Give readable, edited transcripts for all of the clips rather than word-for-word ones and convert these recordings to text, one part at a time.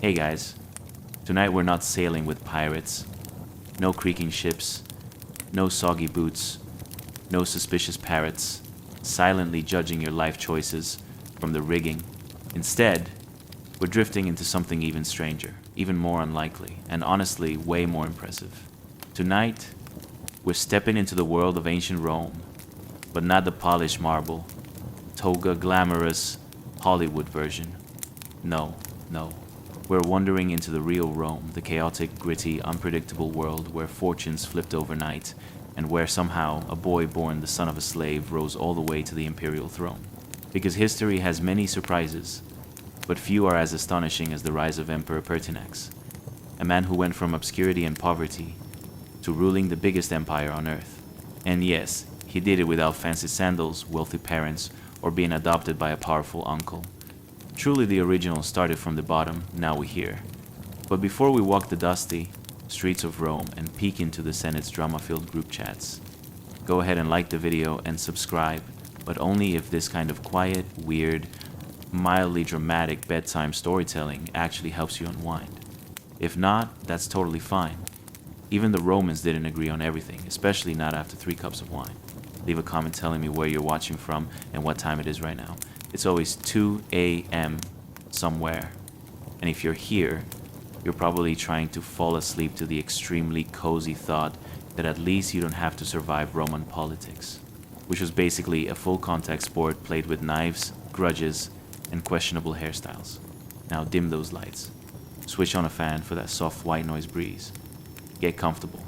Hey guys, tonight we're not sailing with pirates. No creaking ships, no soggy boots, no suspicious parrots, silently judging your life choices from the rigging. Instead, we're drifting into something even stranger, even more unlikely, and honestly way more impressive. Tonight, we're stepping into the world of ancient Rome, but not the polished marble, toga glamorous Hollywood version. No. We're wandering into the real Rome, the chaotic, gritty, unpredictable world where fortunes flipped overnight, and where somehow a boy born the son of a slave rose all the way to the imperial throne. Because history has many surprises, but few are as astonishing as the rise of Emperor Pertinax, a man who went from obscurity and poverty to ruling the biggest empire on earth. And yes, he did it without fancy sandals, wealthy parents, or being adopted by a powerful uncle. Truly the original started from the bottom, now we're here. But before we walk the dusty streets of Rome and peek into the Senate's drama-filled group chats, go ahead and like the video and subscribe, but only if this kind of quiet, weird, mildly dramatic bedtime storytelling actually helps you unwind. If not, that's totally fine. Even the Romans didn't agree on everything, especially not after 3 cups of wine. Leave a comment telling me where you're watching from and what time it is right now. It's always 2 a.m. somewhere. And if you're here, you're probably trying to fall asleep to the extremely cozy thought that at least you don't have to survive Roman politics, which was basically a full contact sport played with knives, grudges, and questionable hairstyles. Now dim those lights. Switch on a fan for that soft white noise breeze. Get comfortable.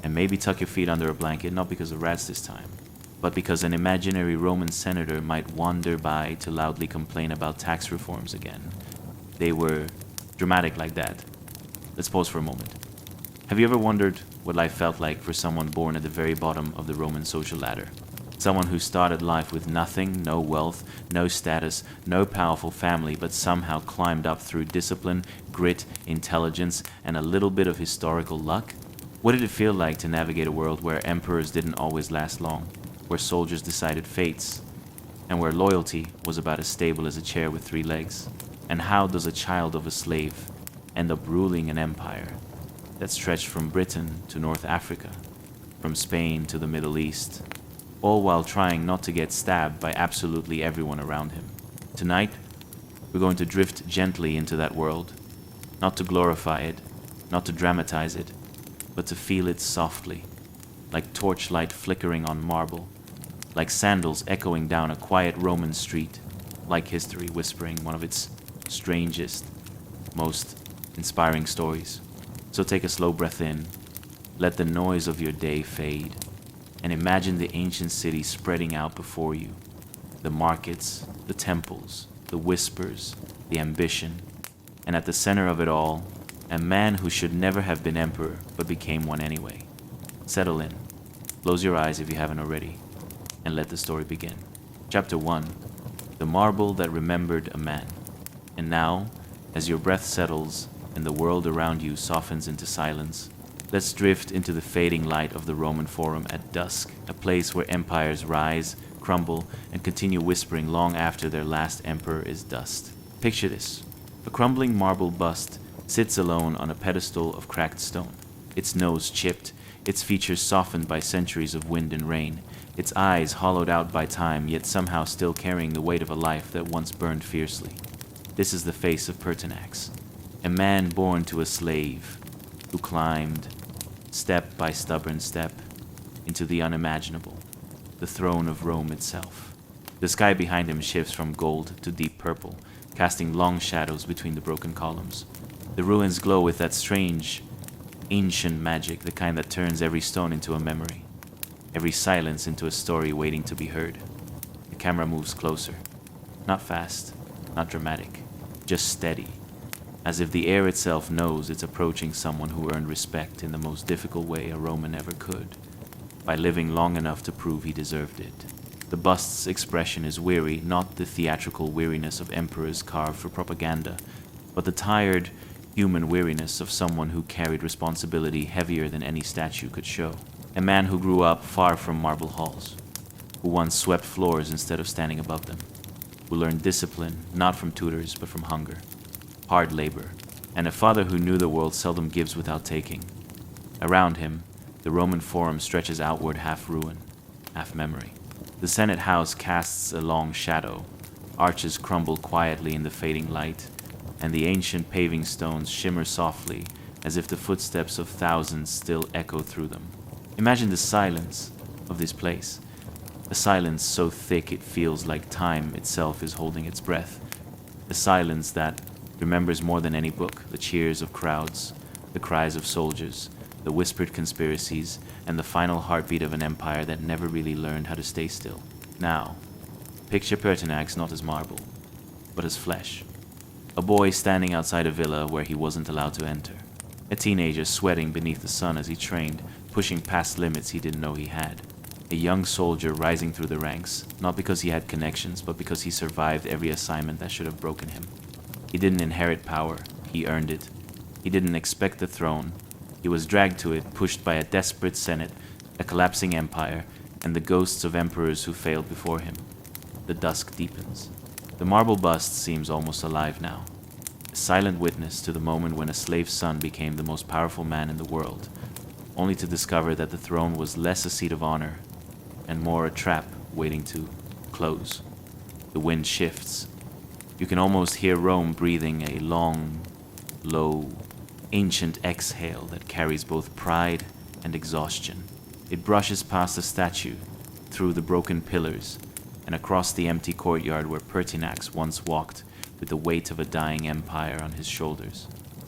And maybe tuck your feet under a blanket, not because of rats this time, but because an imaginary Roman senator might wander by to loudly complain about tax reforms again. They were dramatic like that. Let's pause for a moment. Have you ever wondered what life felt like for someone born at the very bottom of the Roman social ladder? Someone who started life with nothing, no wealth, no status, no powerful family, but somehow climbed up through discipline, grit, intelligence, and a little bit of historical luck? What did it feel like to navigate a world where emperors didn't always last long, where soldiers decided fates, and where loyalty was about as stable as a chair with 3 legs? And how does a child of a slave end up ruling an empire that stretched from Britain to North Africa, from Spain to the Middle East, all while trying not to get stabbed by absolutely everyone around him? Tonight, we're going to drift gently into that world, not to glorify it, not to dramatize it, but to feel it softly, like torchlight flickering on marble, like sandals echoing down a quiet Roman street, like history whispering one of its strangest, most inspiring stories. So take a slow breath in, let the noise of your day fade, and imagine the ancient city spreading out before you. The markets, the temples, the whispers, the ambition, and at the center of it all, a man who should never have been emperor but became one anyway. Settle in, close your eyes if you haven't already, and let the story begin. Chapter 1, The Marble That Remembered a Man. And now, as your breath settles and the world around you softens into silence, let's drift into the fading light of the Roman Forum at dusk, a place where empires rise, crumble, and continue whispering long after their last emperor is dust. Picture this. A crumbling marble bust sits alone on a pedestal of cracked stone, its nose chipped, its features softened by centuries of wind and rain, its eyes hollowed out by time, yet somehow still carrying the weight of a life that once burned fiercely. This is the face of Pertinax, a man born to a slave, who climbed, step by stubborn step, into the unimaginable, the throne of Rome itself. The sky behind him shifts from gold to deep purple, casting long shadows between the broken columns. The ruins glow with that strange, ancient magic, the kind that turns every stone into a memory, every silence into a story waiting to be heard. The camera moves closer, not fast, not dramatic, just steady, as if the air itself knows it's approaching someone who earned respect in the most difficult way a Roman ever could, by living long enough to prove he deserved it. The bust's expression is weary, not the theatrical weariness of emperors carved for propaganda, but the tired, human weariness of someone who carried responsibility heavier than any statue could show. A man who grew up far from marble halls, who once swept floors instead of standing above them, who learned discipline not from tutors but from hunger, hard labor, and a father who knew the world seldom gives without taking. Around him, the Roman Forum stretches outward, half ruin, half memory. The Senate House casts a long shadow, arches crumble quietly in the fading light, and the ancient paving stones shimmer softly as if the footsteps of thousands still echo through them. Imagine the silence of this place, a silence so thick it feels like time itself is holding its breath, a silence that remembers more than any book the cheers of crowds, the cries of soldiers, the whispered conspiracies, and the final heartbeat of an empire that never really learned how to stay still. Now, picture Pertinax not as marble, but as flesh. A boy standing outside a villa where he wasn't allowed to enter. A teenager sweating beneath the sun as he trained, pushing past limits he didn't know he had. A young soldier rising through the ranks, not because he had connections, but because he survived every assignment that should have broken him. He didn't inherit power, he earned it. He didn't expect the throne. He was dragged to it, pushed by a desperate senate, a collapsing empire, and the ghosts of emperors who failed before him. The dusk deepens. The marble bust seems almost alive now, a silent witness to the moment when a slave's son became the most powerful man in the world, only to discover that the throne was less a seat of honor and more a trap waiting to close. The wind shifts. You can almost hear Rome breathing a long, low, ancient exhale that carries both pride and exhaustion. It brushes past the statue, through the broken pillars, and across the empty courtyard where Pertinax once walked with the weight of a dying empire on his shoulders.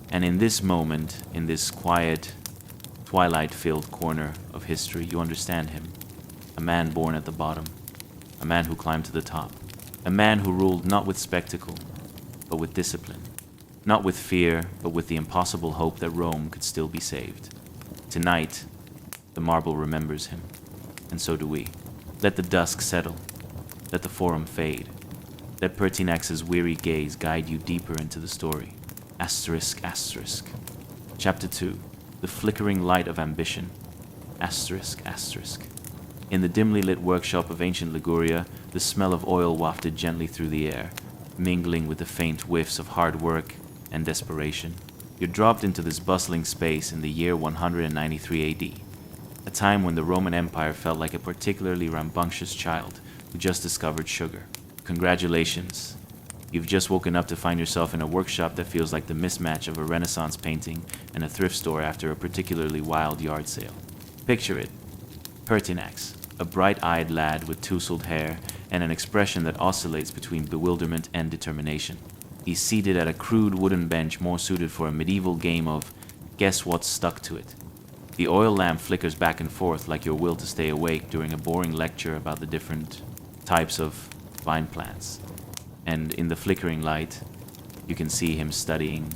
And in this moment, in this quiet, twilight-filled corner of history, you understand him. A man born at the bottom, a man who climbed to the top, a man who ruled not with spectacle, but with discipline, not with fear, but with the impossible hope that Rome could still be saved. Tonight, the marble remembers him, and so do we. Let the dusk settle. Let the forum fade. Let Pertinax's weary gaze guide you deeper into the story. Asterisk, asterisk. Chapter 2. The flickering light of ambition. Asterisk, asterisk. In the dimly lit workshop of ancient Liguria, the smell of oil wafted gently through the air, mingling with the faint whiffs of hard work and desperation. You're dropped into this bustling space in the year 193 AD, a time when the Roman Empire felt like a particularly rambunctious child who just discovered sugar. Congratulations. You've just woken up to find yourself in a workshop that feels like the mismatch of a Renaissance painting and a thrift store after a particularly wild yard sale. Picture it. Pertinax, a bright-eyed lad with tousled hair and an expression that oscillates between bewilderment and determination. He's seated at a crude wooden bench more suited for a medieval game of guess what's stuck to it. The oil lamp flickers back and forth like your will to stay awake during a boring lecture about the different types of vine plants. And in the flickering light, you can see him studying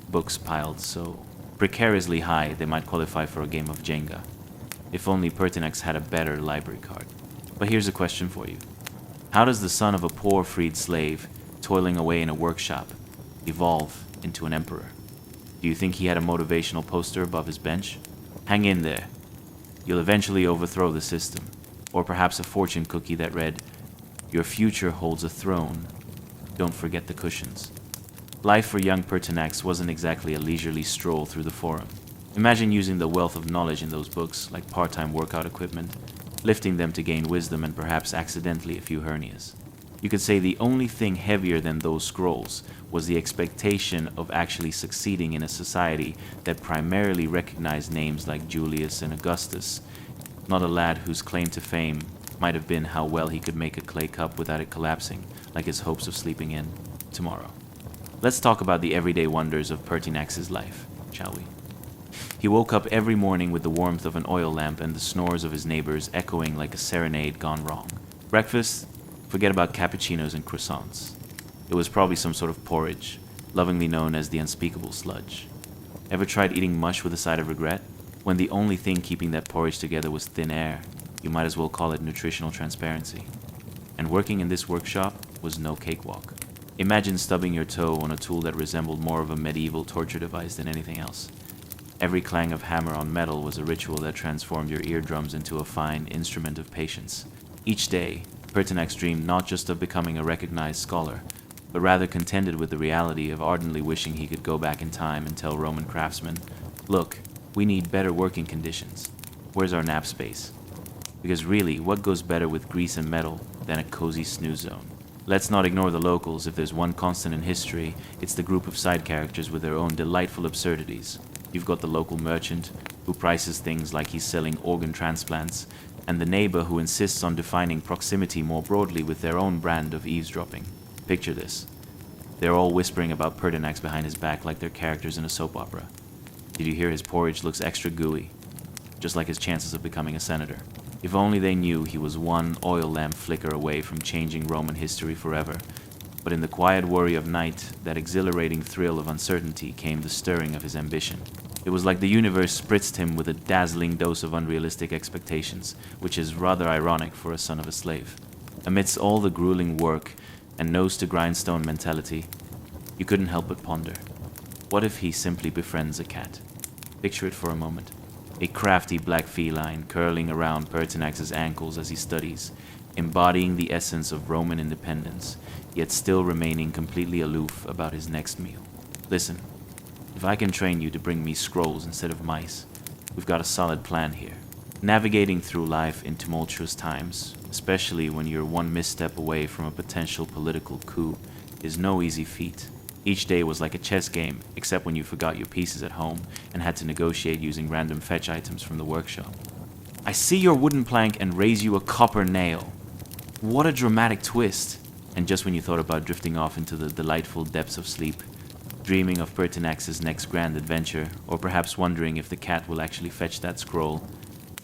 books piled so precariously high they might qualify for a game of Jenga. If only Pertinax had a better library card. But here's a question for you. How does the son of a poor freed slave, toiling away in a workshop, evolve into an emperor? Do you think he had a motivational poster above his bench? Hang in there. You'll eventually overthrow the system. Or perhaps a fortune cookie that read, "Your future holds a throne. Don't forget the cushions." Life for young Pertinax wasn't exactly a leisurely stroll through the forum. Imagine using the wealth of knowledge in those books like part-time workout equipment, lifting them to gain wisdom and perhaps accidentally a few hernias. You could say the only thing heavier than those scrolls was the expectation of actually succeeding in a society that primarily recognized names like Julius and Augustus, not a lad whose claim to fame might have been how well he could make a clay cup without it collapsing, like his hopes of sleeping in tomorrow. Let's talk about the everyday wonders of Pertinax's life, shall we? He woke up every morning with the warmth of an oil lamp and the snores of his neighbors echoing like a serenade gone wrong. Breakfast? Forget about cappuccinos and croissants. It was probably some sort of porridge, lovingly known as the unspeakable sludge. Ever tried eating mush with a side of regret? When the only thing keeping that porridge together was thin air, you might as well call it nutritional transparency. And working in this workshop was no cakewalk. Imagine stubbing your toe on a tool that resembled more of a medieval torture device than anything else. Every clang of hammer on metal was a ritual that transformed your eardrums into a fine instrument of patience. Each day, Pertinax dreamed not just of becoming a recognized scholar, but rather contented with the reality of ardently wishing he could go back in time and tell Roman craftsmen, "Look, we need better working conditions. Where's our nap space?" Because really, what goes better with grease and metal than a cozy snooze zone? Let's not ignore the locals. If there's one constant in history, it's the group of side characters with their own delightful absurdities. You've got the local merchant, who prices things like he's selling organ transplants, and the neighbor who insists on defining proximity more broadly with their own brand of eavesdropping. Picture this. They're all whispering about Pertinax behind his back like they're characters in a soap opera. Did you hear his porridge looks extra gooey? Just like his chances of becoming a senator. If only they knew he was one oil lamp flicker away from changing Roman history forever. But in the quiet worry of night, that exhilarating thrill of uncertainty, came the stirring of his ambition. It was like the universe spritzed him with a dazzling dose of unrealistic expectations, which is rather ironic for a son of a slave. Amidst all the grueling work and nose-to-grindstone mentality, you couldn't help but ponder. What if he simply befriends a cat? Picture it for a moment. A crafty black feline curling around Pertinax's ankles as he studies, embodying the essence of Roman independence, yet still remaining completely aloof about his next meal. Listen, if I can train you to bring me scrolls instead of mice, we've got a solid plan here. Navigating through life in tumultuous times, especially when you're one misstep away from a potential political coup, is no easy feat. Each day was like a chess game, except when you forgot your pieces at home and had to negotiate using random fetch items from the workshop. I see your wooden plank and raise you a copper nail. What a dramatic twist! And just when you thought about drifting off into the delightful depths of sleep, dreaming of Pertinax's next grand adventure, or perhaps wondering if the cat will actually fetch that scroll,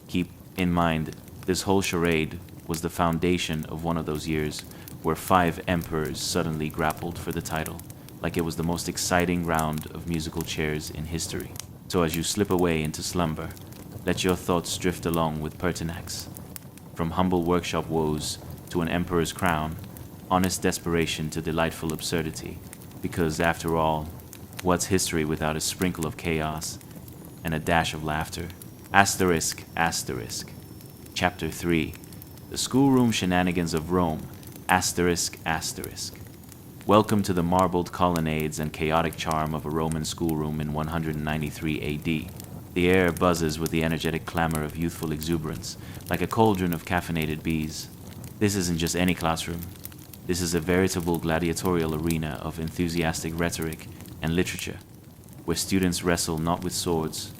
keep in mind this whole charade was the foundation of one of those years where 5 emperors suddenly grappled for the title, like it was the most exciting round of musical chairs in history. So as you slip away into slumber, let your thoughts drift along with Pertinax. From humble workshop woes to an emperor's crown, honest desperation to delightful absurdity, because after all, what's history without a sprinkle of chaos and a dash of laughter? Asterisk, asterisk. Chapter 3. The Schoolroom Shenanigans of Rome, asterisk, asterisk. Welcome to the marbled colonnades and chaotic charm of a Roman schoolroom in 193 AD. The air buzzes with the energetic clamor of youthful exuberance, like a cauldron of caffeinated bees. This isn't just any classroom. This is a veritable gladiatorial arena of enthusiastic rhetoric and literature, where students wrestle not with swords,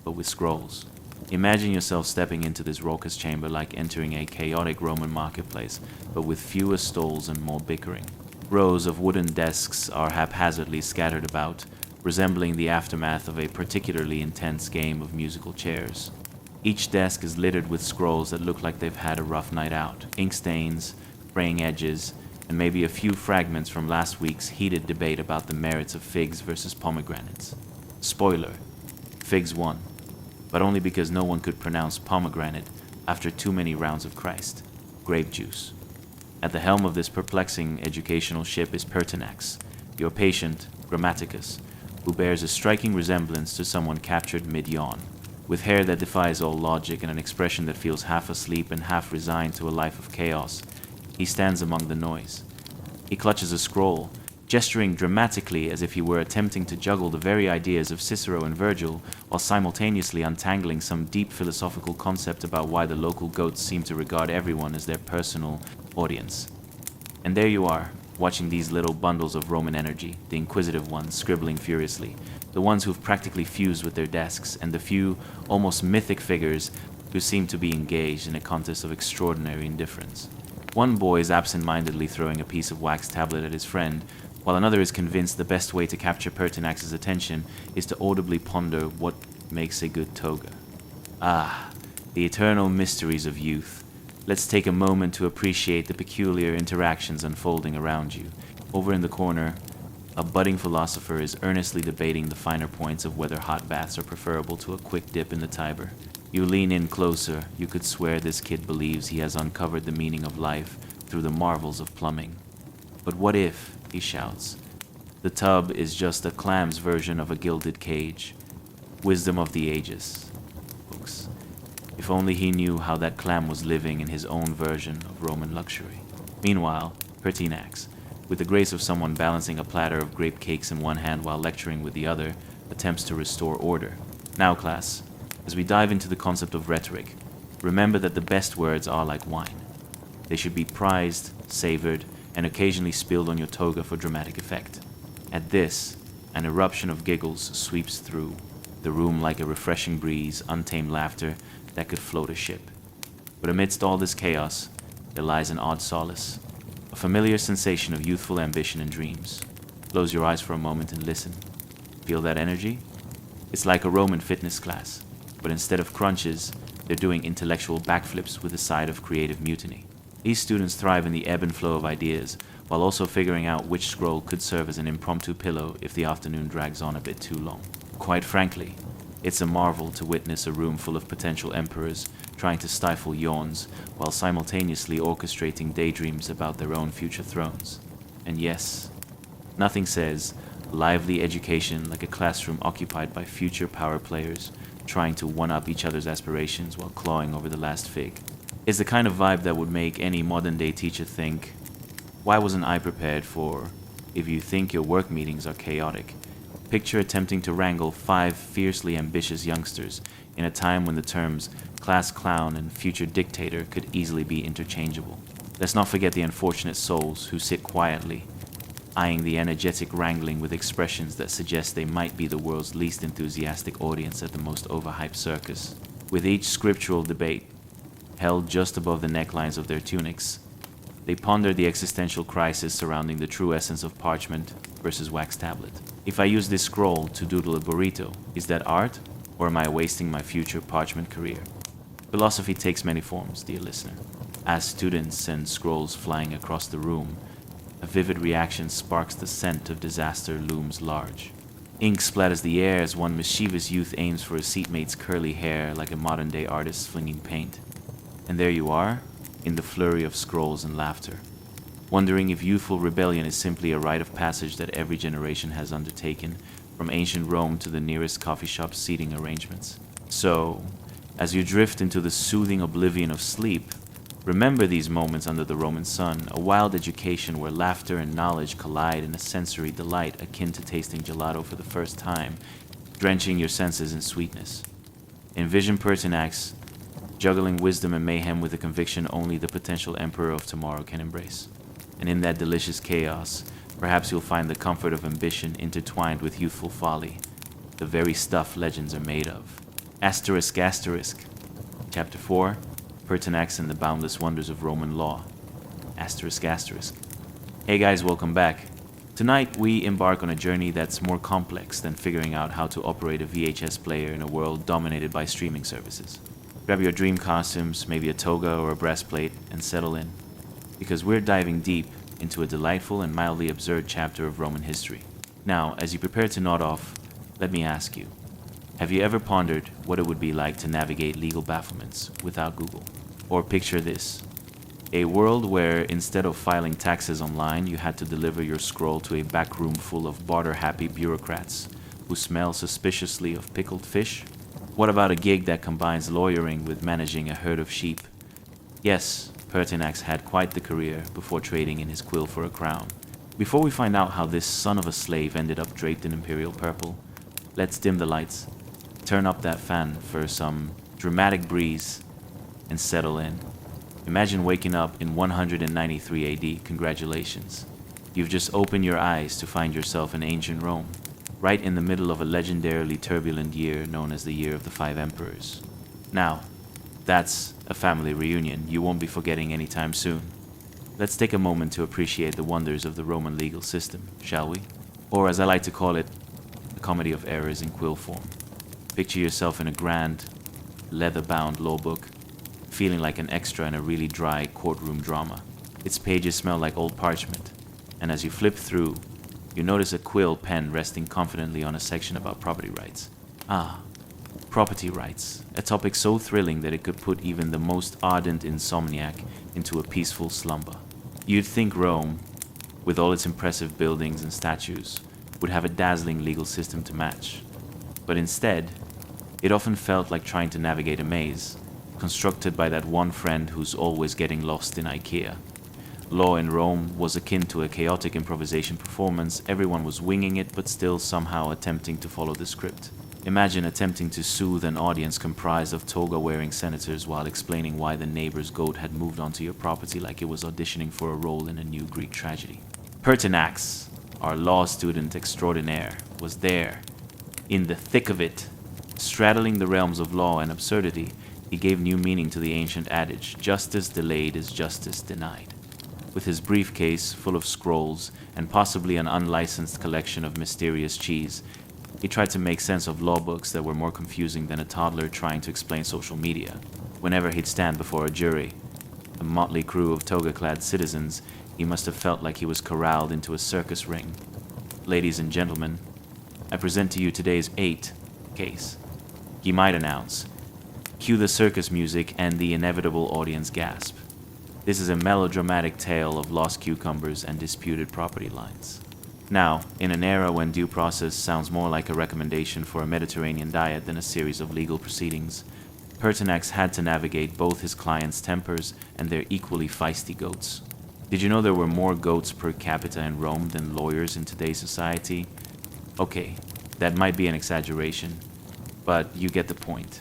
but with scrolls. Imagine yourself stepping into this raucous chamber like entering a chaotic Roman marketplace, but with fewer stalls and more bickering. Rows of wooden desks are haphazardly scattered about, resembling the aftermath of a particularly intense game of musical chairs. Each desk is littered with scrolls that look like they've had a rough night out, ink stains, fraying edges, and maybe a few fragments from last week's heated debate about the merits of figs versus pomegranates. Spoiler, figs won, but only because no one could pronounce pomegranate after too many rounds of Christ. Grape juice. At the helm of this perplexing educational ship is Pertinax, your patient, Grammaticus, who bears a striking resemblance to someone captured mid-yawn. With hair that defies all logic and an expression that feels half asleep and half resigned to a life of chaos, he stands among the noise. He clutches a scroll, gesturing dramatically as if he were attempting to juggle the very ideas of Cicero and Virgil while simultaneously untangling some deep philosophical concept about why the local goats seem to regard everyone as their personal audience. And there you are, watching these little bundles of Roman energy, the inquisitive ones scribbling furiously, the ones who've practically fused with their desks, and the few, almost mythic figures who seem to be engaged in a contest of extraordinary indifference. One boy is absent-mindedly throwing a piece of wax tablet at his friend, while another is convinced the best way to capture Pertinax's attention is to audibly ponder what makes a good toga. Ah, the eternal mysteries of youth. Let's take a moment to appreciate the peculiar interactions unfolding around you. Over in the corner, a budding philosopher is earnestly debating the finer points of whether hot baths are preferable to a quick dip in the Tiber. You lean in closer, you could swear this kid believes he has uncovered the meaning of life through the marvels of plumbing. But what if, he shouts, the tub is just a clam's version of a gilded cage? Wisdom of the ages, folks. If only he knew how that clam was living in his own version of Roman luxury. Meanwhile, Pertinax, with the grace of someone balancing a platter of grape cakes in one hand while lecturing with the other, attempts to restore order. Now, class, as we dive into the concept of rhetoric, remember that the best words are like wine. They should be prized, savored, and occasionally spilled on your toga for dramatic effect. At this, an eruption of giggles sweeps through the room like a refreshing breeze, untamed laughter that could float a ship. But amidst all this chaos, there lies an odd solace, a familiar sensation of youthful ambition and dreams. Close your eyes for a moment and listen. Feel that energy? It's like a Roman fitness class, but instead of crunches, they're doing intellectual backflips with a side of creative mutiny. These students thrive in the ebb and flow of ideas, while also figuring out which scroll could serve as an impromptu pillow if the afternoon drags on a bit too long. Quite frankly, it's a marvel to witness a room full of potential emperors trying to stifle yawns while simultaneously orchestrating daydreams about their own future thrones. And yes, nothing says lively education like a classroom occupied by future power players trying to one-up each other's aspirations while clawing over the last fig. It's the kind of vibe that would make any modern-day teacher think, why wasn't I prepared for, if you think your work meetings are chaotic? Picture attempting to wrangle 5 fiercely ambitious youngsters in a time when the terms class clown and future dictator could easily be interchangeable. Let's not forget the unfortunate souls who sit quietly, eyeing the energetic wrangling with expressions that suggest they might be the world's least enthusiastic audience at the most overhyped circus. With each scriptural debate held just above the necklines of their tunics, they ponder the existential crisis surrounding the true essence of parchment versus wax tablet. If I use this scroll to doodle a burrito, is that art, or am I wasting my future parchment career? Philosophy takes many forms, dear listener. As students send scrolls flying across the room, a vivid reaction sparks the scent of disaster looms large. Ink splatters the air as one mischievous youth aims for a seatmate's curly hair like a modern-day artist flinging paint. And there you are, in the flurry of scrolls and laughter, wondering if youthful rebellion is simply a rite of passage that every generation has undertaken, from ancient Rome to the nearest coffee shop's seating arrangements. So, as you drift into the soothing oblivion of sleep, remember these moments under the Roman sun, a wild education where laughter and knowledge collide in a sensory delight akin to tasting gelato for the first time, drenching your senses in sweetness. Envision Pertinax juggling wisdom and mayhem with a conviction only the potential emperor of tomorrow can embrace. And in that delicious chaos, perhaps you'll find the comfort of ambition intertwined with youthful folly, the very stuff legends are made of. Asterisk, asterisk. Chapter 4, Pertinax and the Boundless Wonders of Roman Law. Asterisk, asterisk. Hey guys, welcome back. Tonight we embark on a journey that's more complex than figuring out how to operate a VHS player in a world dominated by streaming services. Grab your dream costumes, maybe a toga or a breastplate, and settle in, because we're diving deep into a delightful and mildly absurd chapter of Roman history. Now, as you prepare to nod off, let me ask you, have you ever pondered what it would be like to navigate legal bafflements without Google? Or picture this, a world where instead of filing taxes online, you had to deliver your scroll to a back room full of barter-happy bureaucrats who smell suspiciously of pickled fish? What about a gig that combines lawyering with managing a herd of sheep? Yes, Pertinax had quite the career before trading in his quill for a crown. Before we find out how this son of a slave ended up draped in imperial purple, let's dim the lights, turn up that fan for some dramatic breeze, and settle in. Imagine waking up in 193 AD. Congratulations. You've just opened your eyes to find yourself in ancient Rome, right in the middle of a legendarily turbulent year known as the Year of the Five Emperors. Now, that's a family reunion you won't be forgetting anytime soon. Let's take a moment to appreciate the wonders of the Roman legal system, shall we? Or as I like to call it, a comedy of errors in quill form. Picture yourself in a grand, leather-bound law book, feeling like an extra in a really dry courtroom drama. Its pages smell like old parchment, and as you flip through, you notice a quill pen resting confidently on a section about property rights. Ah, property rights, a topic so thrilling that it could put even the most ardent insomniac into a peaceful slumber. You'd think Rome, with all its impressive buildings and statues, would have a dazzling legal system to match. But instead, it often felt like trying to navigate a maze, constructed by that one friend who's always getting lost in IKEA. Law in Rome was akin to a chaotic improvisation performance. Everyone was winging it, but still somehow attempting to follow the script. Imagine attempting to soothe an audience comprised of toga-wearing senators while explaining why the neighbor's goat had moved onto your property like it was auditioning for a role in a new Greek tragedy. Pertinax, our law student extraordinaire, was there, in the thick of it. Straddling the realms of law and absurdity, he gave new meaning to the ancient adage, justice delayed is justice denied. With his briefcase full of scrolls and possibly an unlicensed collection of mysterious cheese, he tried to make sense of law books that were more confusing than a toddler trying to explain social media. Whenever he'd stand before a jury, a motley crew of toga-clad citizens, he must have felt like he was corralled into a circus ring. Ladies and gentlemen, I present to you today's 8th case. He might announce. Cue the circus music and the inevitable audience gasp. This is a melodramatic tale of lost cucumbers and disputed property lines. Now, in an era when due process sounds more like a recommendation for a Mediterranean diet than a series of legal proceedings, Pertinax had to navigate both his clients' tempers and their equally feisty goats. Did you know there were more goats per capita in Rome than lawyers in today's society? Okay, that might be an exaggeration, but you get the point.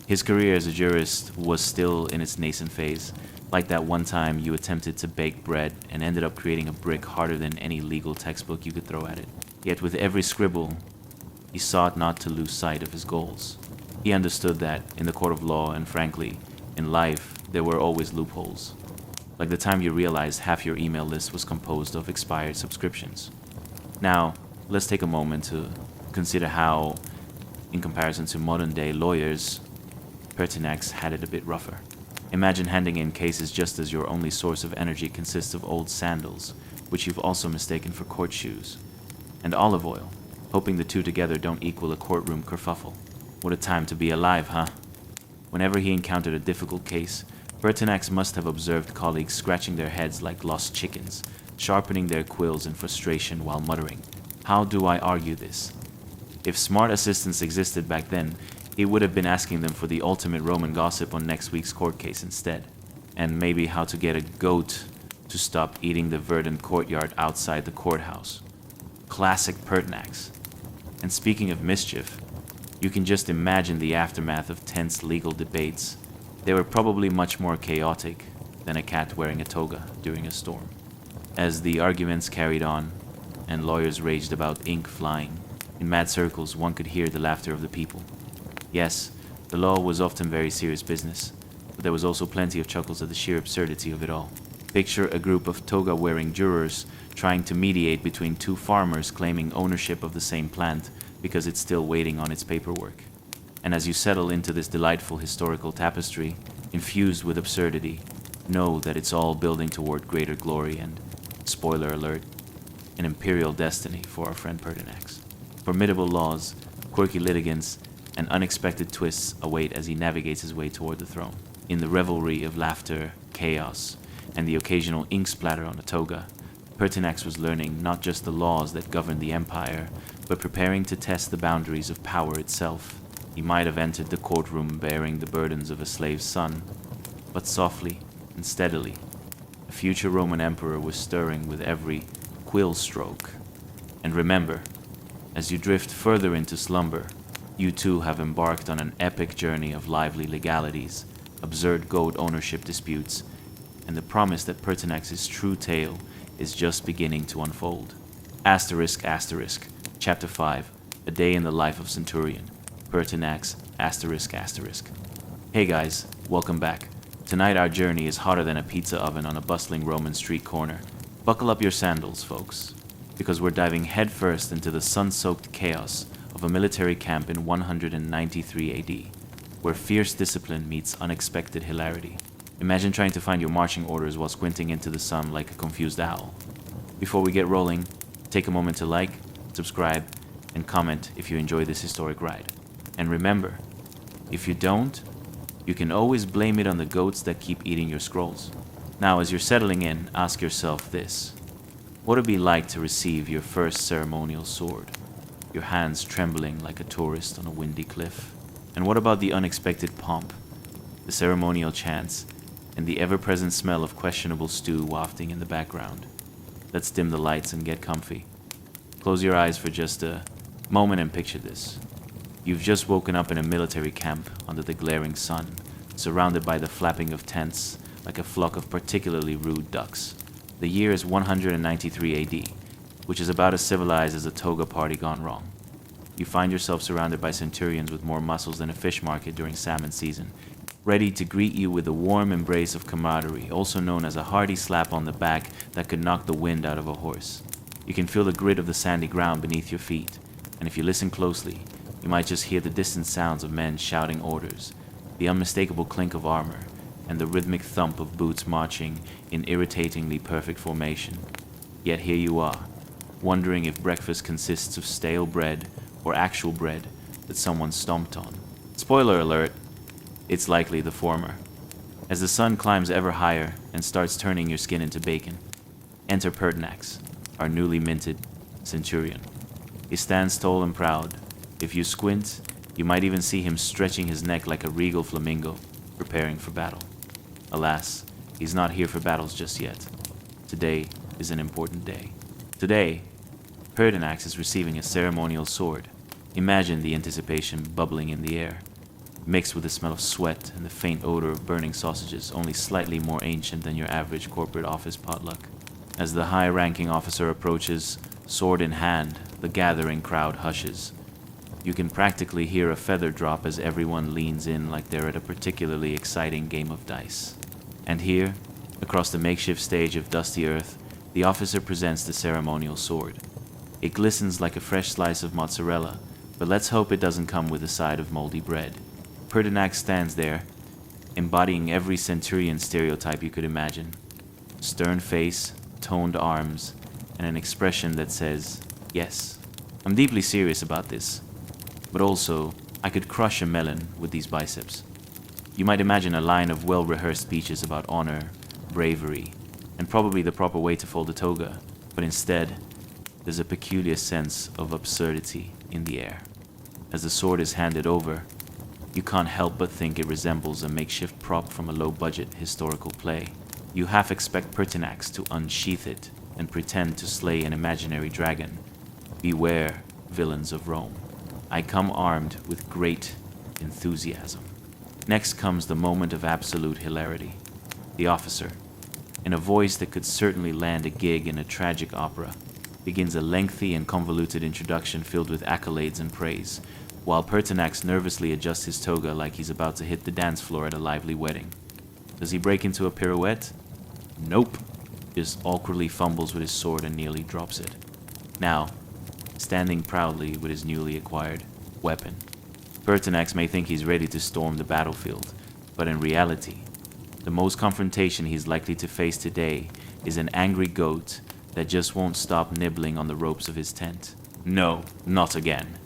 His career as a jurist was still in its nascent phase, like that one time you attempted to bake bread and ended up creating a brick harder than any legal textbook you could throw at it. Yet with every scribble, he sought not to lose sight of his goals. He understood that in the court of law and frankly, in life, there were always loopholes. Like the time you realized half your email list was composed of expired subscriptions. Now, let's take a moment to consider how, in comparison to modern-day lawyers, Pertinax had it a bit rougher. Imagine handing in cases just as your only source of energy consists of old sandals, which you've also mistaken for court shoes, and olive oil, hoping the two together don't equal a courtroom kerfuffle. What a time to be alive, huh? Whenever he encountered a difficult case, Pertinax must have observed colleagues scratching their heads like lost chickens, sharpening their quills in frustration while muttering, "How do I argue this?" If smart assistants existed back then, he would have been asking them for the ultimate Roman gossip on next week's court case instead, and maybe how to get a goat to stop eating the verdant courtyard outside the courthouse. Classic Pertinax. And speaking of mischief, you can just imagine the aftermath of tense legal debates. They were probably much more chaotic than a cat wearing a toga during a storm. As the arguments carried on, and lawyers raged about ink flying, in mad circles one could hear the laughter of the people. Yes, the law was often very serious business, but there was also plenty of chuckles at the sheer absurdity of it all. Picture a group of toga-wearing jurors trying to mediate between two farmers claiming ownership of the same plant because it's still waiting on its paperwork. And as you settle into this delightful historical tapestry, infused with absurdity, know that it's all building toward greater glory and, spoiler alert, an imperial destiny for our friend Pertinax. Formidable laws, quirky litigants, and unexpected twists await as he navigates his way toward the throne. In the revelry of laughter, chaos, and the occasional ink splatter on a toga, Pertinax was learning not just the laws that govern the empire, but preparing to test the boundaries of power itself. He might have entered the courtroom bearing the burdens of a slave's son, but softly and steadily, a future Roman emperor was stirring with every quill stroke. And remember, as you drift further into slumber, you too have embarked on an epic journey of lively legalities, absurd goat ownership disputes, and the promise that Pertinax's true tale is just beginning to unfold. Asterisk, asterisk, Chapter 5, A Day in the Life of Centurion, Pertinax, asterisk, asterisk. Hey guys, welcome back. Tonight our journey is hotter than a pizza oven on a bustling Roman street corner. Buckle up your sandals, folks, because we're diving headfirst into the sun-soaked chaos of a military camp in 193 AD, where fierce discipline meets unexpected hilarity. Imagine trying to find your marching orders while squinting into the sun like a confused owl. Before we get rolling, take a moment to like, subscribe, and comment if you enjoy this historic ride. And remember, if you don't, you can always blame it on the goats that keep eating your scrolls. Now, as you're settling in, ask yourself this. What would it be like to receive your first ceremonial sword? Your hands trembling like a tourist on a windy cliff? And what about the unexpected pomp, the ceremonial chants, and the ever-present smell of questionable stew wafting in the background. Let's dim the lights and get comfy. Close your eyes for just a moment and picture this. You've just woken up in a military camp under the glaring sun, surrounded by the flapping of tents like a flock of particularly rude ducks. The year is 193 AD, which is about as civilized as a toga party gone wrong. You find yourself surrounded by centurions with more muscles than a fish market during salmon season, ready to greet you with a warm embrace of camaraderie, also known as a hearty slap on the back that could knock the wind out of a horse. You can feel the grit of the sandy ground beneath your feet, and if you listen closely, you might just hear the distant sounds of men shouting orders, the unmistakable clink of armor, and the rhythmic thump of boots marching in irritatingly perfect formation. Yet here you are, wondering if breakfast consists of stale bread or actual bread that someone stomped on. Spoiler alert, it's likely the former. As the sun climbs ever higher and starts turning your skin into bacon, enter Pertinax, our newly minted centurion. He stands tall and proud. If you squint, you might even see him stretching his neck like a regal flamingo, preparing for battle. Alas, he's not here for battles just yet. Today is an important day. Today, Pertinax is receiving a ceremonial sword. Imagine the anticipation bubbling in the air, mixed with the smell of sweat and the faint odor of burning sausages, only slightly more ancient than your average corporate office potluck. As the high-ranking officer approaches, sword in hand, the gathering crowd hushes. You can practically hear a feather drop as everyone leans in like they're at a particularly exciting game of dice. And here, across the makeshift stage of dusty earth, the officer presents the ceremonial sword. It glistens like a fresh slice of mozzarella, but let's hope it doesn't come with a side of moldy bread. Pertinax stands there, embodying every centurion stereotype you could imagine. Stern face, toned arms, and an expression that says, yes, I'm deeply serious about this. But also, I could crush a melon with these biceps. You might imagine a line of well-rehearsed speeches about honor, bravery, and probably the proper way to fold a toga, but instead, there's a peculiar sense of absurdity in the air. As the sword is handed over, you can't help but think it resembles a makeshift prop from a low-budget historical play. You half expect Pertinax to unsheath it and pretend to slay an imaginary dragon. Beware, villains of Rome. I come armed with great enthusiasm. Next comes the moment of absolute hilarity. The officer, in a voice that could certainly land a gig in a tragic opera, begins a lengthy and convoluted introduction filled with accolades and praise, while Pertinax nervously adjusts his toga like he's about to hit the dance floor at a lively wedding. Does he break into a pirouette? Nope. Just awkwardly fumbles with his sword and nearly drops it. Now, standing proudly with his newly acquired weapon, Pertinax may think he's ready to storm the battlefield, but in reality, the most confrontation he's likely to face today is an angry goat that just won't stop nibbling on the ropes of his tent. No, not again,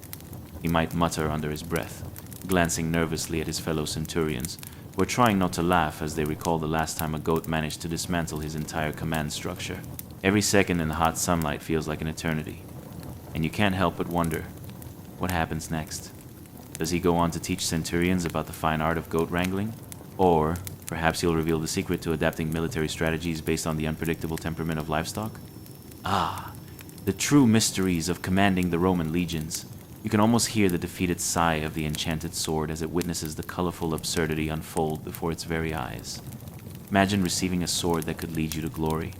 he might mutter under his breath, glancing nervously at his fellow centurions, who are trying not to laugh as they recall the last time a goat managed to dismantle his entire command structure. Every second in the hot sunlight feels like an eternity, and you can't help but wonder, what happens next? Does he go on to teach centurions about the fine art of goat wrangling? Or perhaps he'll reveal the secret to adapting military strategies based on the unpredictable temperament of livestock? Ah, the true mysteries of commanding the Roman legions. You can almost hear the defeated sigh of the enchanted sword as it witnesses the colorful absurdity unfold before its very eyes. Imagine receiving a sword that could lead you to glory,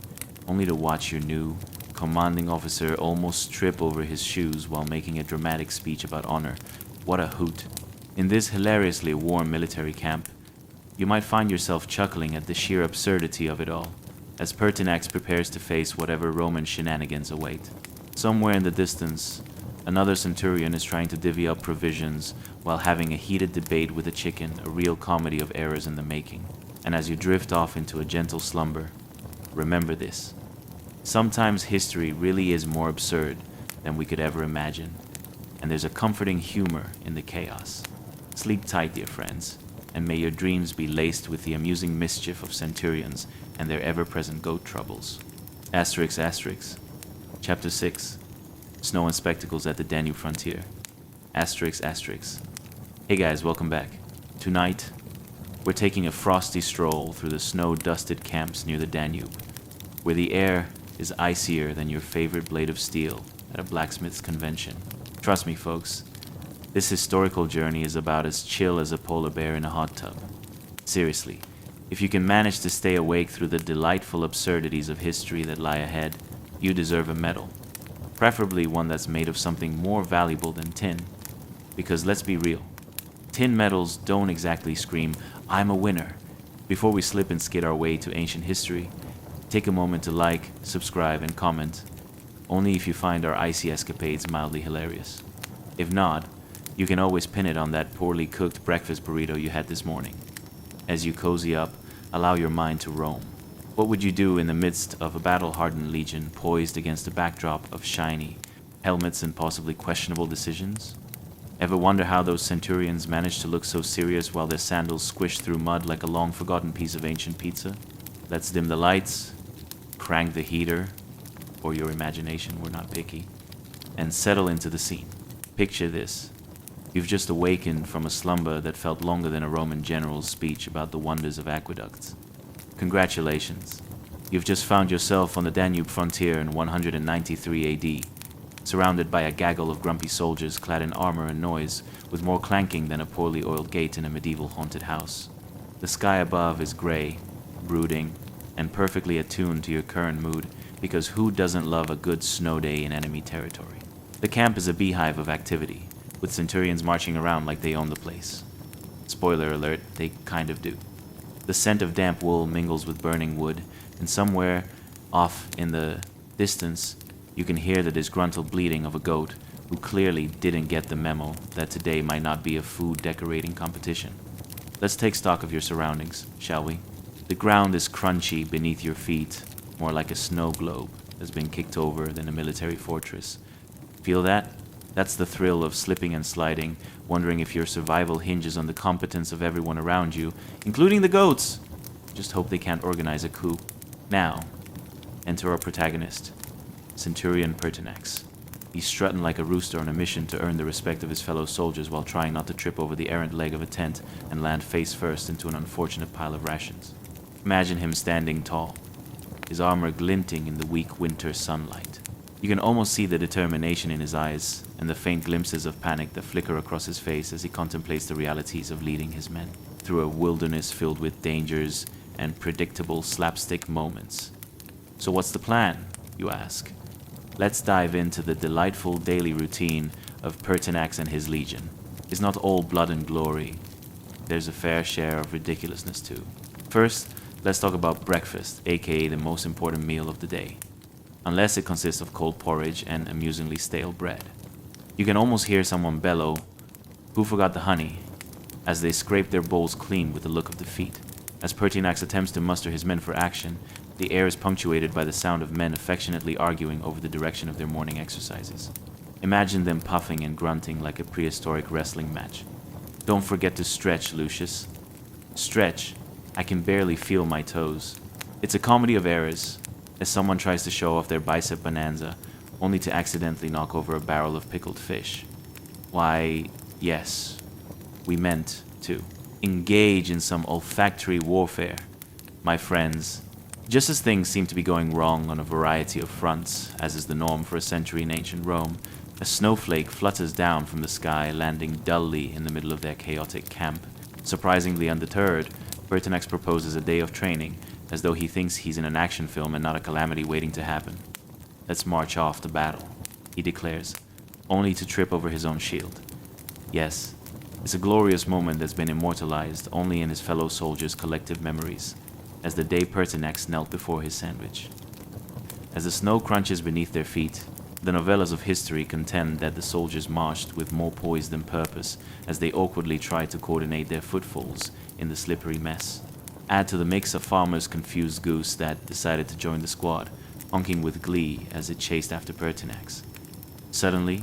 only to watch your new, commanding officer almost trip over his shoes while making a dramatic speech about honor. What a hoot. In this hilariously warm military camp, you might find yourself chuckling at the sheer absurdity of it all, as Pertinax prepares to face whatever Roman shenanigans await. Somewhere in the distance, another centurion is trying to divvy up provisions while having a heated debate with a chicken, a real comedy of errors in the making. And as you drift off into a gentle slumber, remember this. Sometimes history really is more absurd than we could ever imagine, and there's a comforting humor in the chaos. Sleep tight, dear friends, and may your dreams be laced with the amusing mischief of centurions and their ever-present goat troubles. Asterisk, asterisk. Chapter 6. Snow and spectacles at the Danube frontier. Asterisk, asterisk. Hey guys, welcome back. Tonight, We're taking a frosty stroll through the snow-dusted camps near the Danube, where the air is icier than your favorite blade of steel at a blacksmith's convention. Trust me, folks, this historical journey is about as chill as a polar bear in a hot tub. Seriously, if you can manage to stay awake through the delightful absurdities of history that lie ahead, you deserve a medal. Preferably one that's made of something more valuable than tin. Because let's be real, tin medals don't exactly scream, "I'm a winner." Before we slip and skid our way to ancient history, take a moment to like, subscribe, and comment, only if you find our icy escapades mildly hilarious. If not, you can always pin it on that poorly cooked breakfast burrito you had this morning. As you cozy up, allow your mind to roam. What would you do in the midst of a battle-hardened legion poised against a backdrop of shiny helmets and possibly questionable decisions? Ever wonder how those centurions managed to look so serious while their sandals squished through mud like a long-forgotten piece of ancient pizza? Let's dim the lights, crank the heater, or your imagination, we're not picky, and settle into the scene. Picture this. You've just awakened from a slumber that felt longer than a Roman general's speech about the wonders of aqueducts. Congratulations. You've just found yourself on the Danube frontier in 193 AD, surrounded by a gaggle of grumpy soldiers clad in armor and noise, with more clanking than a poorly oiled gate in a medieval haunted house. The sky above is gray, brooding, and perfectly attuned to your current mood, because who doesn't love a good snow day in enemy territory? The camp is a beehive of activity, with centurions marching around like they own the place. Spoiler alert, they kind of do. The scent of damp wool mingles with burning wood, and somewhere off in the distance, you can hear the disgruntled bleating of a goat who clearly didn't get the memo that today might not be a food decorating competition. Let's take stock of your surroundings, shall we? The ground is crunchy beneath your feet, more like a snow globe that's been kicked over than a military fortress. Feel that? That's the thrill of slipping and sliding, wondering if your survival hinges on the competence of everyone around you, including the goats. Just hope they can't organize a coup. Now, enter our protagonist, Centurion Pertinax. He's strutting like a rooster on a mission to earn the respect of his fellow soldiers while trying not to trip over the errant leg of a tent and land face first into an unfortunate pile of rations. Imagine him standing tall, his armor glinting in the weak winter sunlight. You can almost see the determination in his eyes and the faint glimpses of panic that flicker across his face as he contemplates the realities of leading his men through a wilderness filled with dangers and predictable slapstick moments. So what's the plan, you ask? Let's dive into the delightful daily routine of Pertinax and his legion. It's not all blood and glory. There's a fair share of ridiculousness too. First, let's talk about breakfast, aka the most important meal of the day. Unless it consists of cold porridge and amusingly stale bread. You can almost hear someone bellow, "Who forgot the honey?" as they scrape their bowls clean with a look of defeat. As Pertinax attempts to muster his men for action, the air is punctuated by the sound of men affectionately arguing over the direction of their morning exercises. Imagine them puffing and grunting like a prehistoric wrestling match. Don't forget to stretch, Lucius. Stretch. I can barely feel my toes. It's a comedy of errors, as someone tries to show off their bicep bonanza, only to accidentally knock over a barrel of pickled fish. Why, yes, we meant to engage in some olfactory warfare, my friends. Just as things seem to be going wrong on a variety of fronts, as is the norm for a century in ancient Rome, a snowflake flutters down from the sky, landing dully in the middle of their chaotic camp. Surprisingly undeterred, Pertinax proposes a day of training, as though he thinks he's in an action film and not a calamity waiting to happen. "Let's march off to battle," he declares, only to trip over his own shield. Yes, it's a glorious moment that's been immortalized only in his fellow soldiers' collective memories, as the day Pertinax knelt before his sandwich. As the snow crunches beneath their feet, the novellas of history contend that the soldiers marched with more poise than purpose as they awkwardly tried to coordinate their footfalls in the slippery mess. Add to the mix a farmer's confused goose that decided to join the squad, honking with glee as it chased after Pertinax. Suddenly,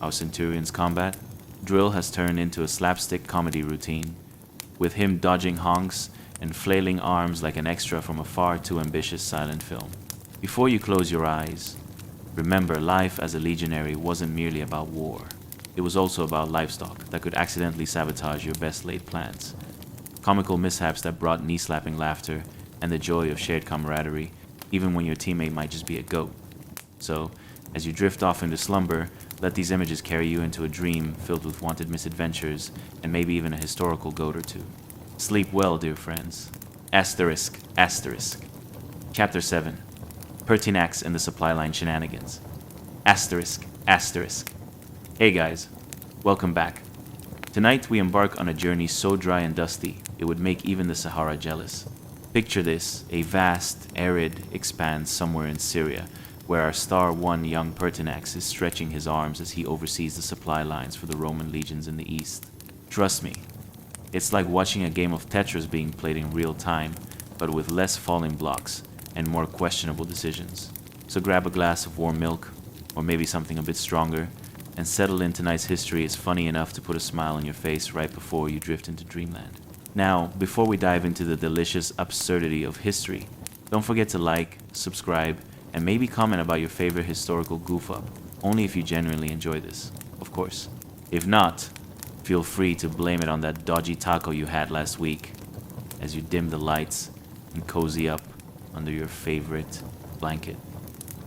our centurion's combat drill has turned into a slapstick comedy routine, with him dodging honks and flailing arms like an extra from a far too ambitious silent film. Before you close your eyes, remember life as a legionary wasn't merely about war. It was also about livestock that could accidentally sabotage your best laid plans. comical mishaps that brought knee-slapping laughter and the joy of shared camaraderie, even when your teammate might just be a goat. So, as you drift off into slumber, let these images carry you into a dream filled with wanted misadventures and maybe even a historical goat or two. Sleep well, dear friends. Asterisk, asterisk. Chapter 7. Pertinax and the Supply Line Shenanigans. Asterisk, asterisk. Hey guys, welcome back. Tonight we embark on a journey so dry and dusty it would make even the Sahara jealous. Picture this, a vast, arid expanse somewhere in Syria, where our Star 1 young Pertinax is stretching his arms as he oversees the supply lines for the Roman legions in the east. Trust me, it's like watching a game of Tetris being played in real time, but with less falling blocks and more questionable decisions. So grab a glass of warm milk, or maybe something a bit stronger, and settle in. Tonight's history is funny enough to put a smile on your face right before you drift into dreamland. Now, before we dive into the delicious absurdity of history, don't forget to like, subscribe, and maybe comment about your favorite historical goof-up, only if you genuinely enjoy this, of course. If not, feel free to blame it on that dodgy taco you had last week as you dim the lights and cozy up under your favorite blanket.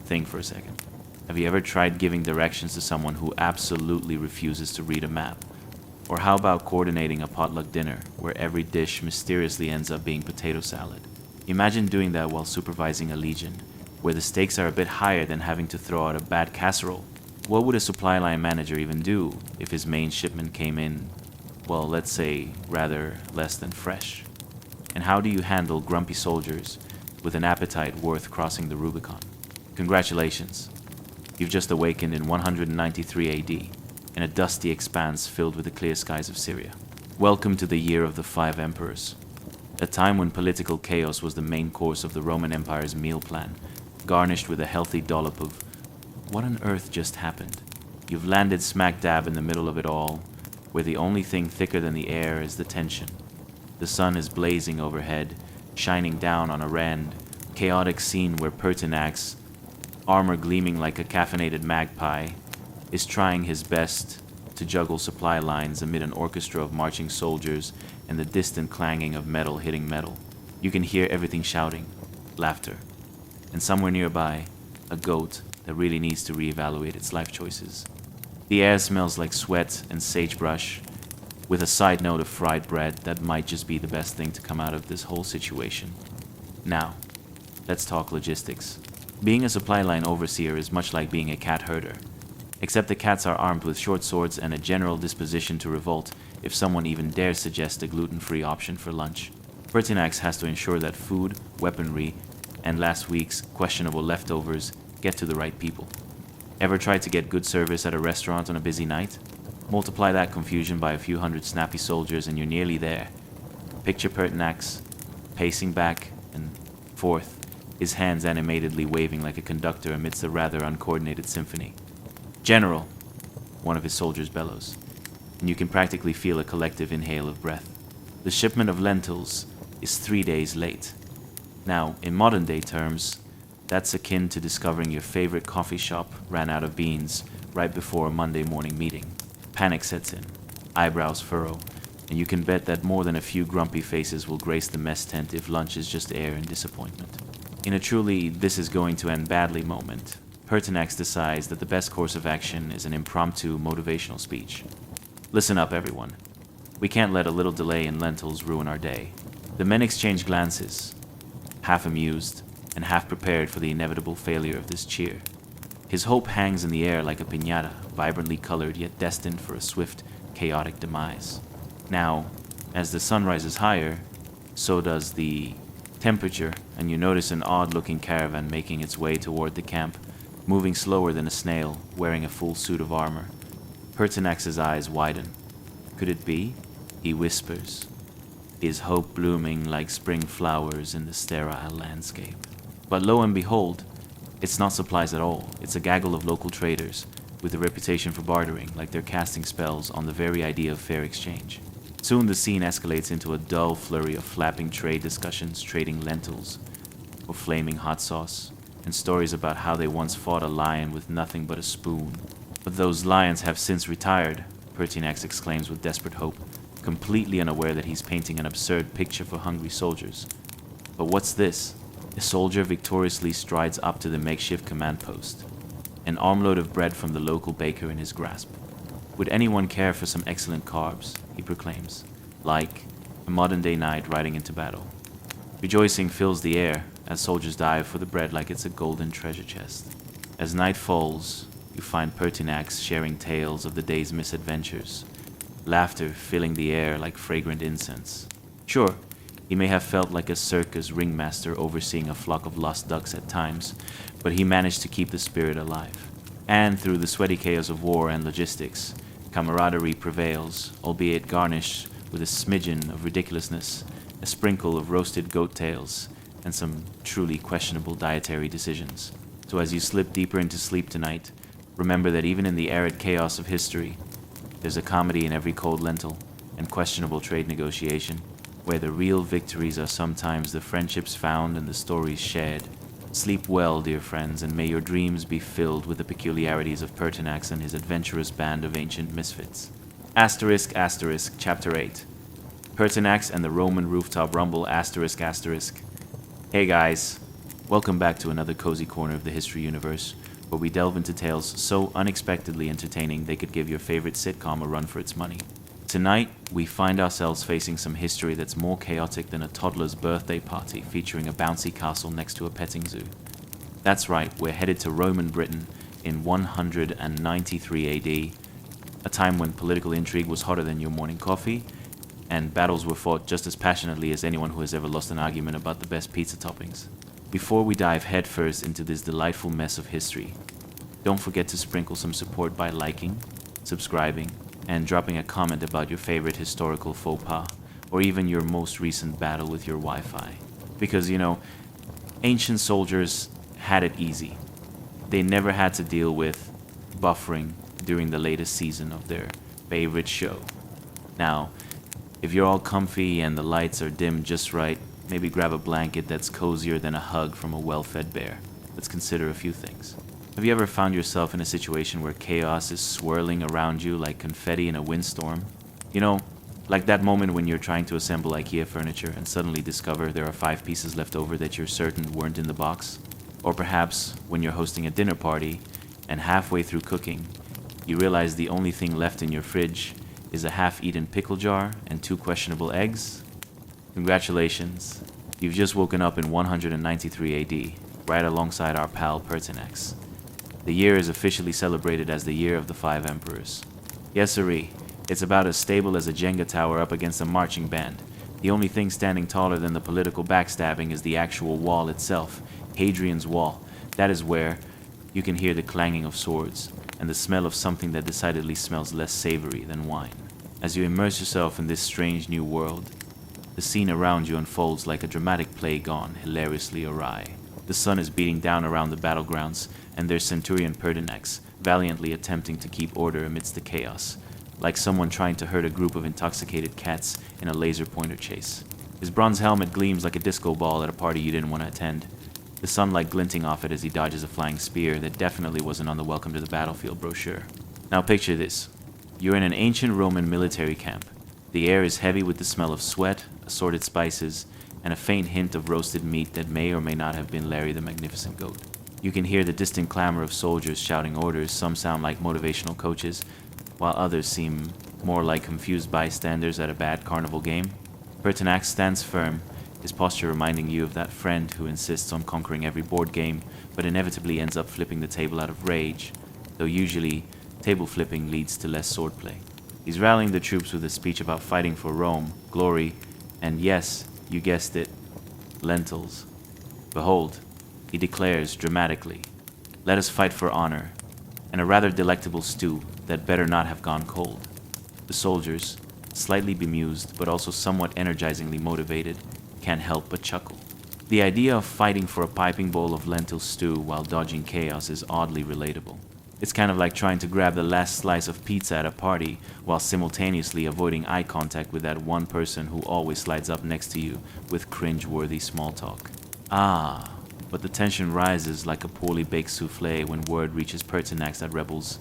Think for a second. Have you ever tried giving directions to someone who absolutely refuses to read a map? Or how about coordinating a potluck dinner where every dish mysteriously ends up being potato salad? Imagine doing that while supervising a legion, where the stakes are a bit higher than having to throw out a bad casserole. What would a supply line manager even do if his main shipment came in, well, let's say, rather less than fresh? And how do you handle grumpy soldiers with an appetite worth crossing the Rubicon? Congratulations. You've just awakened in 193 AD, in a dusty expanse filled with the clear skies of Syria. Welcome to the year of the 5 emperors, a time when political chaos was the main course of the Roman Empire's meal plan, garnished with a healthy dollop of what on earth just happened. You've landed smack dab in the middle of it all, where the only thing thicker than the air is the tension. The sun is blazing overhead, shining down on a rand, chaotic scene where Pertinax, armor gleaming like a caffeinated magpie, is trying his best to juggle supply lines amid an orchestra of marching soldiers and the distant clanging of metal hitting metal. You can hear everything shouting, laughter, and somewhere nearby, a goat that really needs to reevaluate its life choices. The air smells like sweat and sagebrush, with a side note of fried bread that might just be the best thing to come out of this whole situation. Now, let's talk logistics. Being a supply line overseer is much like being a cat herder, except the cats are armed with short swords and a general disposition to revolt if someone even dares suggest a gluten-free option for lunch. Pertinax has to ensure that food, weaponry, and last week's questionable leftovers get to the right people. Ever tried to get good service at a restaurant on a busy night? Multiply that confusion by a few hundred snappy soldiers and you're nearly there. Picture Pertinax, pacing back and forth, his hands animatedly waving like a conductor amidst a rather uncoordinated symphony. "General," one of his soldiers bellows, and you can practically feel a collective inhale of breath. The shipment of lentils is 3 days late. Now, in modern day terms, that's akin to discovering your favorite coffee shop ran out of beans right before a Monday morning meeting. Panic sets in, eyebrows furrow, and you can bet that more than a few grumpy faces will grace the mess tent if lunch is just air and disappointment. In a truly this is going to end badly moment, Pertinax decides that the best course of action is an impromptu motivational speech. Listen up, everyone. We can't let a little delay in lentils ruin our day. The men exchange glances, half amused and half prepared for the inevitable failure of this cheer. His hope hangs in the air like a piñata, vibrantly colored yet destined for a swift, chaotic demise. Now, as the sun rises higher, so does the temperature, and you notice an odd-looking caravan making its way toward the camp, moving slower than a snail, wearing a full suit of armor. Pertinax's eyes widen. Could it be? He whispers. Is hope blooming like spring flowers in the sterile landscape? But lo and behold, it's not supplies at all. It's a gaggle of local traders, with a reputation for bartering, like they're casting spells on the very idea of fair exchange. Soon the scene escalates into a dull flurry of flapping trade discussions trading lentils or flaming hot sauce, and stories about how they once fought a lion with nothing but a spoon. But those lions have since retired, Pertinax exclaims with desperate hope. completely unaware that he's painting an absurd picture for hungry soldiers. But what's this? A soldier victoriously strides up to the makeshift command post, an armload of bread from the local baker in his grasp. Would anyone care for some excellent carbs, he proclaims, like a modern-day knight riding into battle. Rejoicing fills the air as soldiers dive for the bread like it's a golden treasure chest. As night falls, you find Pertinax sharing tales of the day's misadventures, laughter filling the air like fragrant incense. Sure, he may have felt like a circus ringmaster overseeing a flock of lost ducks at times, but he managed to keep the spirit alive. And through the sweaty chaos of war and logistics, camaraderie prevails, albeit garnished with a smidgen of ridiculousness, a sprinkle of roasted goat tails, and some truly questionable dietary decisions. So as you slip deeper into sleep tonight, remember that even in the arid chaos of history, there's a comedy in every cold lentil and questionable trade negotiation, where the real victories are sometimes the friendships found and the stories shared. Sleep well, dear friends, and may your dreams be filled with the peculiarities of Pertinax and his adventurous band of ancient misfits. Asterisk, asterisk, Chapter 8. Pertinax and the Roman Rooftop Rumble, asterisk, asterisk. Hey guys, welcome back to another cozy corner of the history universe, where we delve into tales so unexpectedly entertaining they could give your favorite sitcom a run for its money. Tonight, we find ourselves facing some history that's more chaotic than a toddler's birthday party featuring a bouncy castle next to a petting zoo. That's right, we're headed to Roman Britain in 193 AD, a time when political intrigue was hotter than your morning coffee, and battles were fought just as passionately as anyone who has ever lost an argument about the best pizza toppings. Before we dive headfirst into this delightful mess of history, don't forget to sprinkle some support by liking, subscribing, and dropping a comment about your favorite historical faux pas, or even your most recent battle with your Wi-Fi. Because, ancient soldiers had it easy. They never had to deal with buffering during the latest season of their favorite show. Now, if you're all comfy and the lights are dimmed just right, maybe grab a blanket that's cozier than a hug from a well-fed bear. Let's consider a few things. Have you ever found yourself in a situation where chaos is swirling around you like confetti in a windstorm? Like that moment when you're trying to assemble IKEA furniture and suddenly discover there are 5 pieces left over that you're certain weren't in the box? Or perhaps when you're hosting a dinner party and halfway through cooking, you realize the only thing left in your fridge is a half-eaten pickle jar and 2 questionable eggs? Congratulations, you've just woken up in 193 AD, right alongside our pal Pertinax. The year is officially celebrated as the Year of the 5 Emperors. Yes, sirree, it's about as stable as a Jenga tower up against a marching band. The only thing standing taller than the political backstabbing is the actual wall itself, Hadrian's Wall. That is where you can hear the clanging of swords and the smell of something that decidedly smells less savory than wine. As you immerse yourself in this strange new world, the scene around you unfolds like a dramatic play gone hilariously awry. The sun is beating down around the battlegrounds, and there's Centurion Pertinax, valiantly attempting to keep order amidst the chaos, like someone trying to herd a group of intoxicated cats in a laser pointer chase. His bronze helmet gleams like a disco ball at a party you didn't want to attend, the sunlight glinting off it as he dodges a flying spear that definitely wasn't on the Welcome to the Battlefield brochure. Now picture this. You're in an ancient Roman military camp. The air is heavy with the smell of sweat, assorted spices, and a faint hint of roasted meat that may or may not have been Larry the Magnificent Goat. You can hear the distant clamor of soldiers shouting orders. Some sound like motivational coaches, while others seem more like confused bystanders at a bad carnival game. Pertinax stands firm, his posture reminding you of that friend who insists on conquering every board game, but inevitably ends up flipping the table out of rage, though usually table flipping leads to less swordplay. He's rallying the troops with a speech about fighting for Rome, glory, and yes, you guessed it, lentils. Behold, he declares dramatically, let us fight for honor, and a rather delectable stew that better not have gone cold. The soldiers, slightly bemused but also somewhat energizingly motivated, can't help but chuckle. The idea of fighting for a piping bowl of lentil stew while dodging chaos is oddly relatable. It's kind of like trying to grab the last slice of pizza at a party while simultaneously avoiding eye contact with that one person who always slides up next to you with cringe-worthy small talk. But the tension rises like a poorly baked souffle when word reaches Pertinax that rebels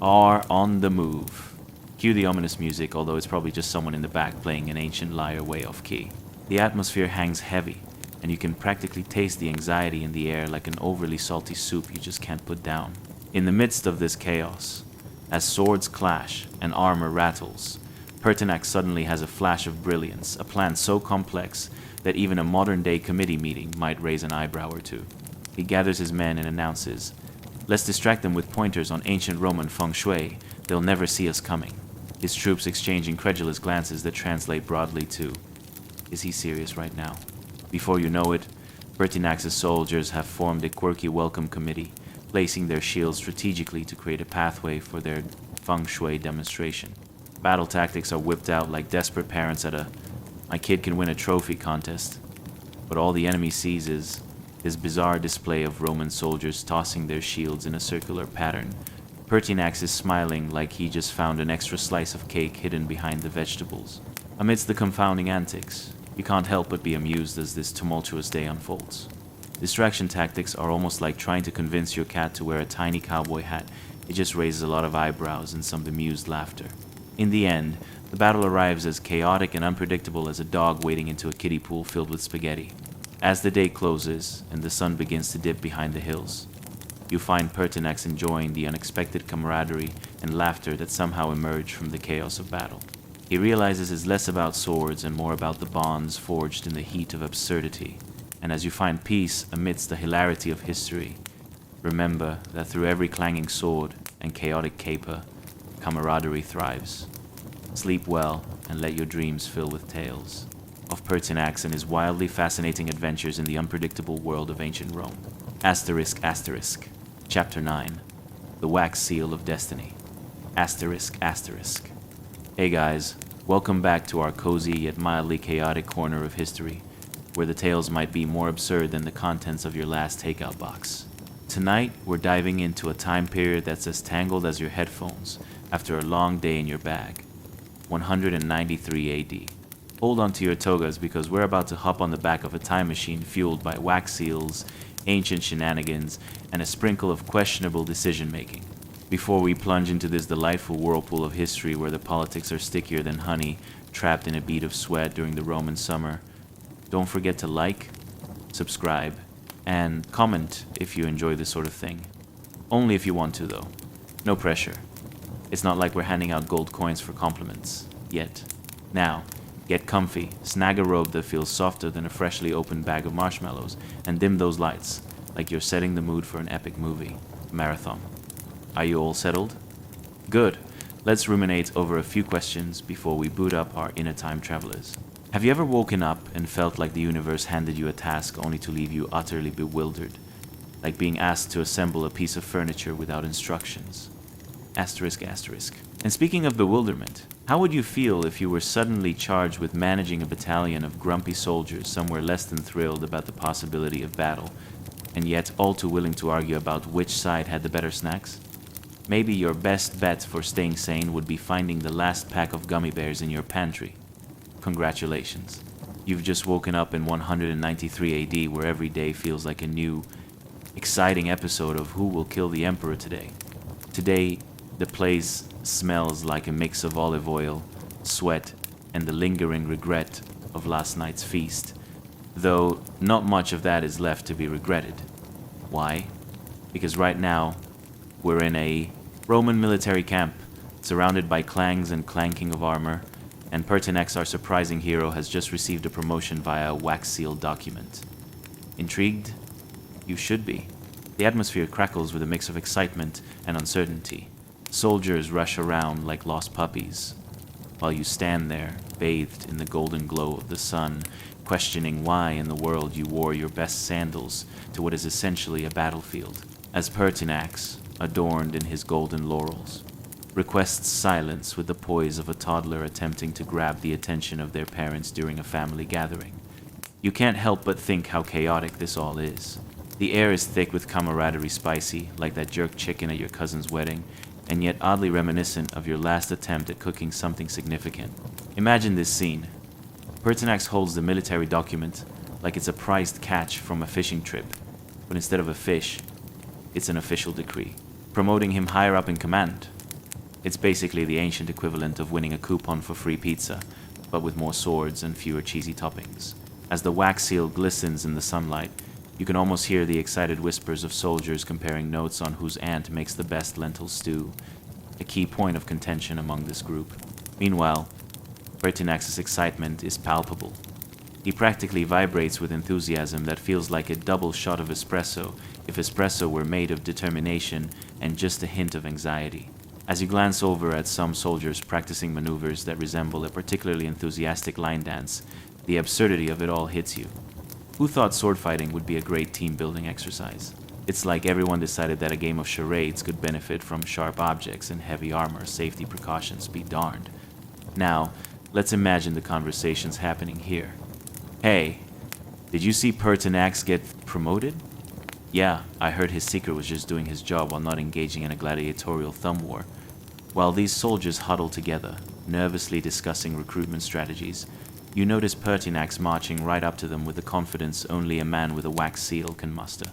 are on the move. Cue the ominous music, although it's probably just someone in the back playing an ancient lyre way off key. The atmosphere hangs heavy, and you can practically taste the anxiety in the air like an overly salty soup you just can't put down. In the midst of this chaos, as swords clash and armor rattles, Pertinax suddenly has a flash of brilliance, a plan so complex that even a modern-day committee meeting might raise an eyebrow or two. He gathers his men and announces, "Let's distract them with pointers on ancient Roman feng shui. They'll never see us coming." His troops exchange incredulous glances that translate broadly to, "Is he serious right now?" Before you know it, Pertinax's soldiers have formed a quirky welcome committee, placing their shields strategically to create a pathway for their feng shui demonstration. Battle tactics are whipped out like desperate parents at a "my kid can win a trophy" contest, but all the enemy sees is this bizarre display of Roman soldiers tossing their shields in a circular pattern. Pertinax is smiling like he just found an extra slice of cake hidden behind the vegetables. Amidst the confounding antics, you can't help but be amused as this tumultuous day unfolds. Distraction tactics are almost like trying to convince your cat to wear a tiny cowboy hat. It just raises a lot of eyebrows and some bemused laughter. In the end, the battle arrives as chaotic and unpredictable as a dog wading into a kiddie pool filled with spaghetti. As the day closes and the sun begins to dip behind the hills, you find Pertinax enjoying the unexpected camaraderie and laughter that somehow emerge from the chaos of battle. He realizes it's less about swords and more about the bonds forged in the heat of absurdity. And as you find peace amidst the hilarity of history, remember that through every clanging sword and chaotic caper, camaraderie thrives. Sleep well and let your dreams fill with tales of Pertinax and his wildly fascinating adventures in the unpredictable world of ancient Rome. Asterisk, asterisk. Chapter 9. The Wax Seal of Destiny. Asterisk, asterisk. Hey guys, welcome back to our cozy yet mildly chaotic corner of history, where the tales might be more absurd than the contents of your last takeout box. Tonight, we're diving into a time period that's as tangled as your headphones after a long day in your bag. 193 AD. Hold on to your togas because we're about to hop on the back of a time machine fueled by wax seals, ancient shenanigans, and a sprinkle of questionable decision-making. Before we plunge into this delightful whirlpool of history where the politics are stickier than honey, trapped in a bead of sweat during the Roman summer, don't forget to like, subscribe, and comment if you enjoy this sort of thing. Only if you want to, though. No pressure. It's not like we're handing out gold coins for compliments. Yet. Now, get comfy, snag a robe that feels softer than a freshly opened bag of marshmallows, and dim those lights, like you're setting the mood for an epic movie. Marathon. Are you all settled? Good. Let's ruminate over a few questions before we boot up our inner time travelers. Have you ever woken up and felt like the universe handed you a task only to leave you utterly bewildered? Like being asked to assemble a piece of furniture without instructions? Asterisk, asterisk. And speaking of bewilderment, how would you feel if you were suddenly charged with managing a battalion of grumpy soldiers somewhere less than thrilled about the possibility of battle, and yet all too willing to argue about which side had the better snacks? Maybe your best bet for staying sane would be finding the last pack of gummy bears in your pantry. Congratulations. You've just woken up in 193 AD where every day feels like a new, exciting episode of Who Will Kill the Emperor Today. Today, the place smells like a mix of olive oil, sweat, and the lingering regret of last night's feast, though not much of that is left to be regretted. Why? Because right now, we're in a Roman military camp, surrounded by clangs and clanking of armor, and Pertinax, our surprising hero, has just received a promotion via a wax-sealed document. Intrigued? You should be. The atmosphere crackles with a mix of excitement and uncertainty. Soldiers rush around like lost puppies, while you stand there, bathed in the golden glow of the sun, questioning why in the world you wore your best sandals to what is essentially a battlefield, as Pertinax, adorned in his golden laurels, requests silence with the poise of a toddler attempting to grab the attention of their parents during a family gathering. You can't help but think how chaotic this all is. The air is thick with camaraderie, spicy, like that jerk chicken at your cousin's wedding, and yet oddly reminiscent of your last attempt at cooking something significant. Imagine this scene. Pertinax holds the military document like it's a prized catch from a fishing trip, but instead of a fish, it's an official decree, promoting him higher up in command. It's basically the ancient equivalent of winning a coupon for free pizza, but with more swords and fewer cheesy toppings. As the wax seal glistens in the sunlight, you can almost hear the excited whispers of soldiers comparing notes on whose aunt makes the best lentil stew, a key point of contention among this group. Meanwhile, Pertinax's excitement is palpable. He practically vibrates with enthusiasm that feels like a double shot of espresso if espresso were made of determination and just a hint of anxiety. As you glance over at some soldiers practicing maneuvers that resemble a particularly enthusiastic line dance, the absurdity of it all hits you. Who thought sword fighting would be a great team-building exercise? It's like everyone decided that a game of charades could benefit from sharp objects and heavy armor. Safety precautions be darned. Now, let's imagine the conversations happening here. Hey, did you see Pertinax get promoted? Yeah, I heard his secret was just doing his job while not engaging in a gladiatorial thumb war. While these soldiers huddle together, nervously discussing recruitment strategies, you notice Pertinax marching right up to them with the confidence only a man with a wax seal can muster.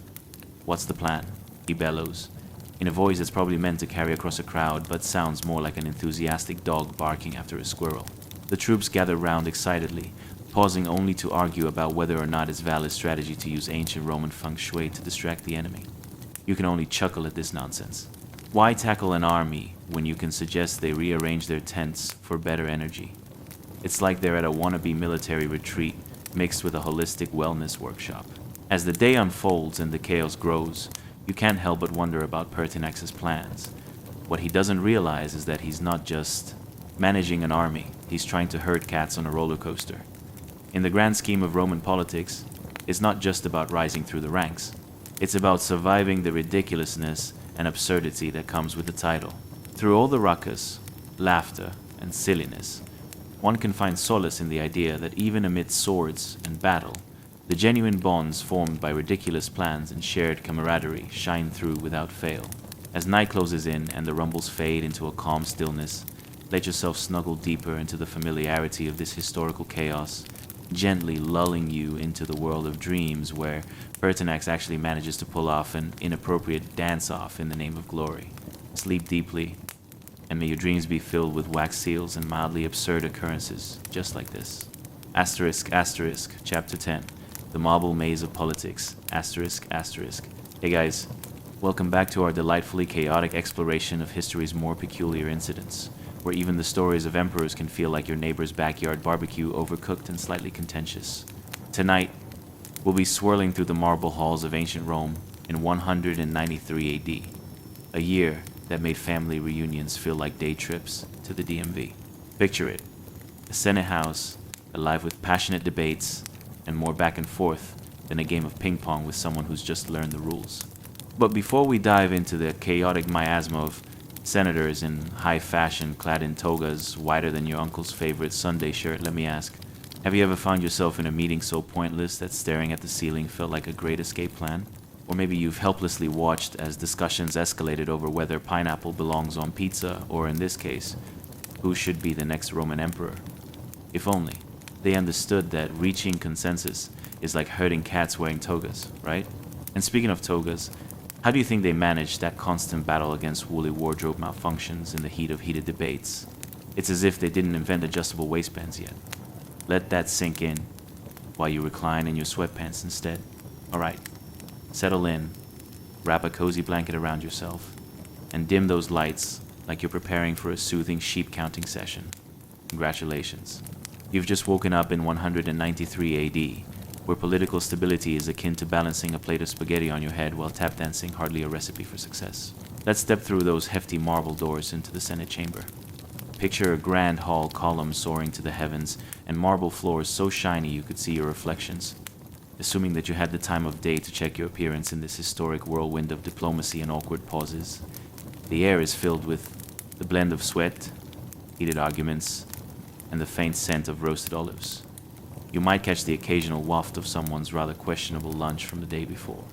What's the plan? He bellows, in a voice that's probably meant to carry across a crowd but sounds more like an enthusiastic dog barking after a squirrel. The troops gather round excitedly, pausing only to argue about whether or not it's valid strategy to use ancient Roman feng shui to distract the enemy. You can only chuckle at this nonsense. Why tackle an army when you can suggest they rearrange their tents for better energy? It's like they're at a wannabe military retreat mixed with a holistic wellness workshop. As the day unfolds and the chaos grows, you can't help but wonder about Pertinax's plans. What he doesn't realize is that he's not just managing an army, he's trying to herd cats on a roller coaster. In the grand scheme of Roman politics, it's not just about rising through the ranks. It's about surviving the ridiculousness and absurdity that comes with the title. Through all the ruckus, laughter, and silliness, one can find solace in the idea that even amid swords and battle, the genuine bonds formed by ridiculous plans and shared camaraderie shine through without fail. As night closes in and the rumbles fade into a calm stillness, let yourself snuggle deeper into the familiarity of this historical chaos, gently lulling you into the world of dreams where Pertinax actually manages to pull off an inappropriate dance-off in the name of glory. Sleep deeply, and may your dreams be filled with wax seals and mildly absurd occurrences just like this. Asterisk, asterisk, Chapter 10. The Marble Maze of Politics. Asterisk, asterisk. Hey guys, welcome back to our delightfully chaotic exploration of history's more peculiar incidents, where even the stories of emperors can feel like your neighbor's backyard barbecue, overcooked and slightly contentious. Tonight, we'll be swirling through the marble halls of ancient Rome in 193 AD, a year that made family reunions feel like day trips to the DMV. Picture it, a Senate House alive with passionate debates and more back and forth than a game of ping pong with someone who's just learned the rules. But before we dive into the chaotic miasma of senators in high fashion clad in togas wider than your uncle's favorite Sunday shirt, let me ask, have you ever found yourself in a meeting so pointless that staring at the ceiling felt like a great escape plan? Or maybe you've helplessly watched as discussions escalated over whether pineapple belongs on pizza, or in this case, who should be the next Roman emperor. If only they understood that reaching consensus is like herding cats wearing togas, right? And speaking of togas, how do you think they managed that constant battle against woolly wardrobe malfunctions in the heat of heated debates? It's as if they didn't invent adjustable waistbands yet. Let that sink in while you recline in your sweatpants instead. Alright, settle in, wrap a cozy blanket around yourself, and dim those lights like you're preparing for a soothing sheep counting session. Congratulations. You've just woken up in 193 AD, where political stability is akin to balancing a plate of spaghetti on your head while tap dancing hardly a recipe for success. Let's step through those hefty marble doors into the Senate chamber. Picture a grand hall column soaring to the heavens and marble floors so shiny you could see your reflections. Assuming that you had the time of day to check your appearance in this historic whirlwind of diplomacy and awkward pauses, the air is filled with the blend of sweat, heated arguments, and the faint scent of roasted olives. You might catch the occasional waft of someone's rather questionable lunch from the day before.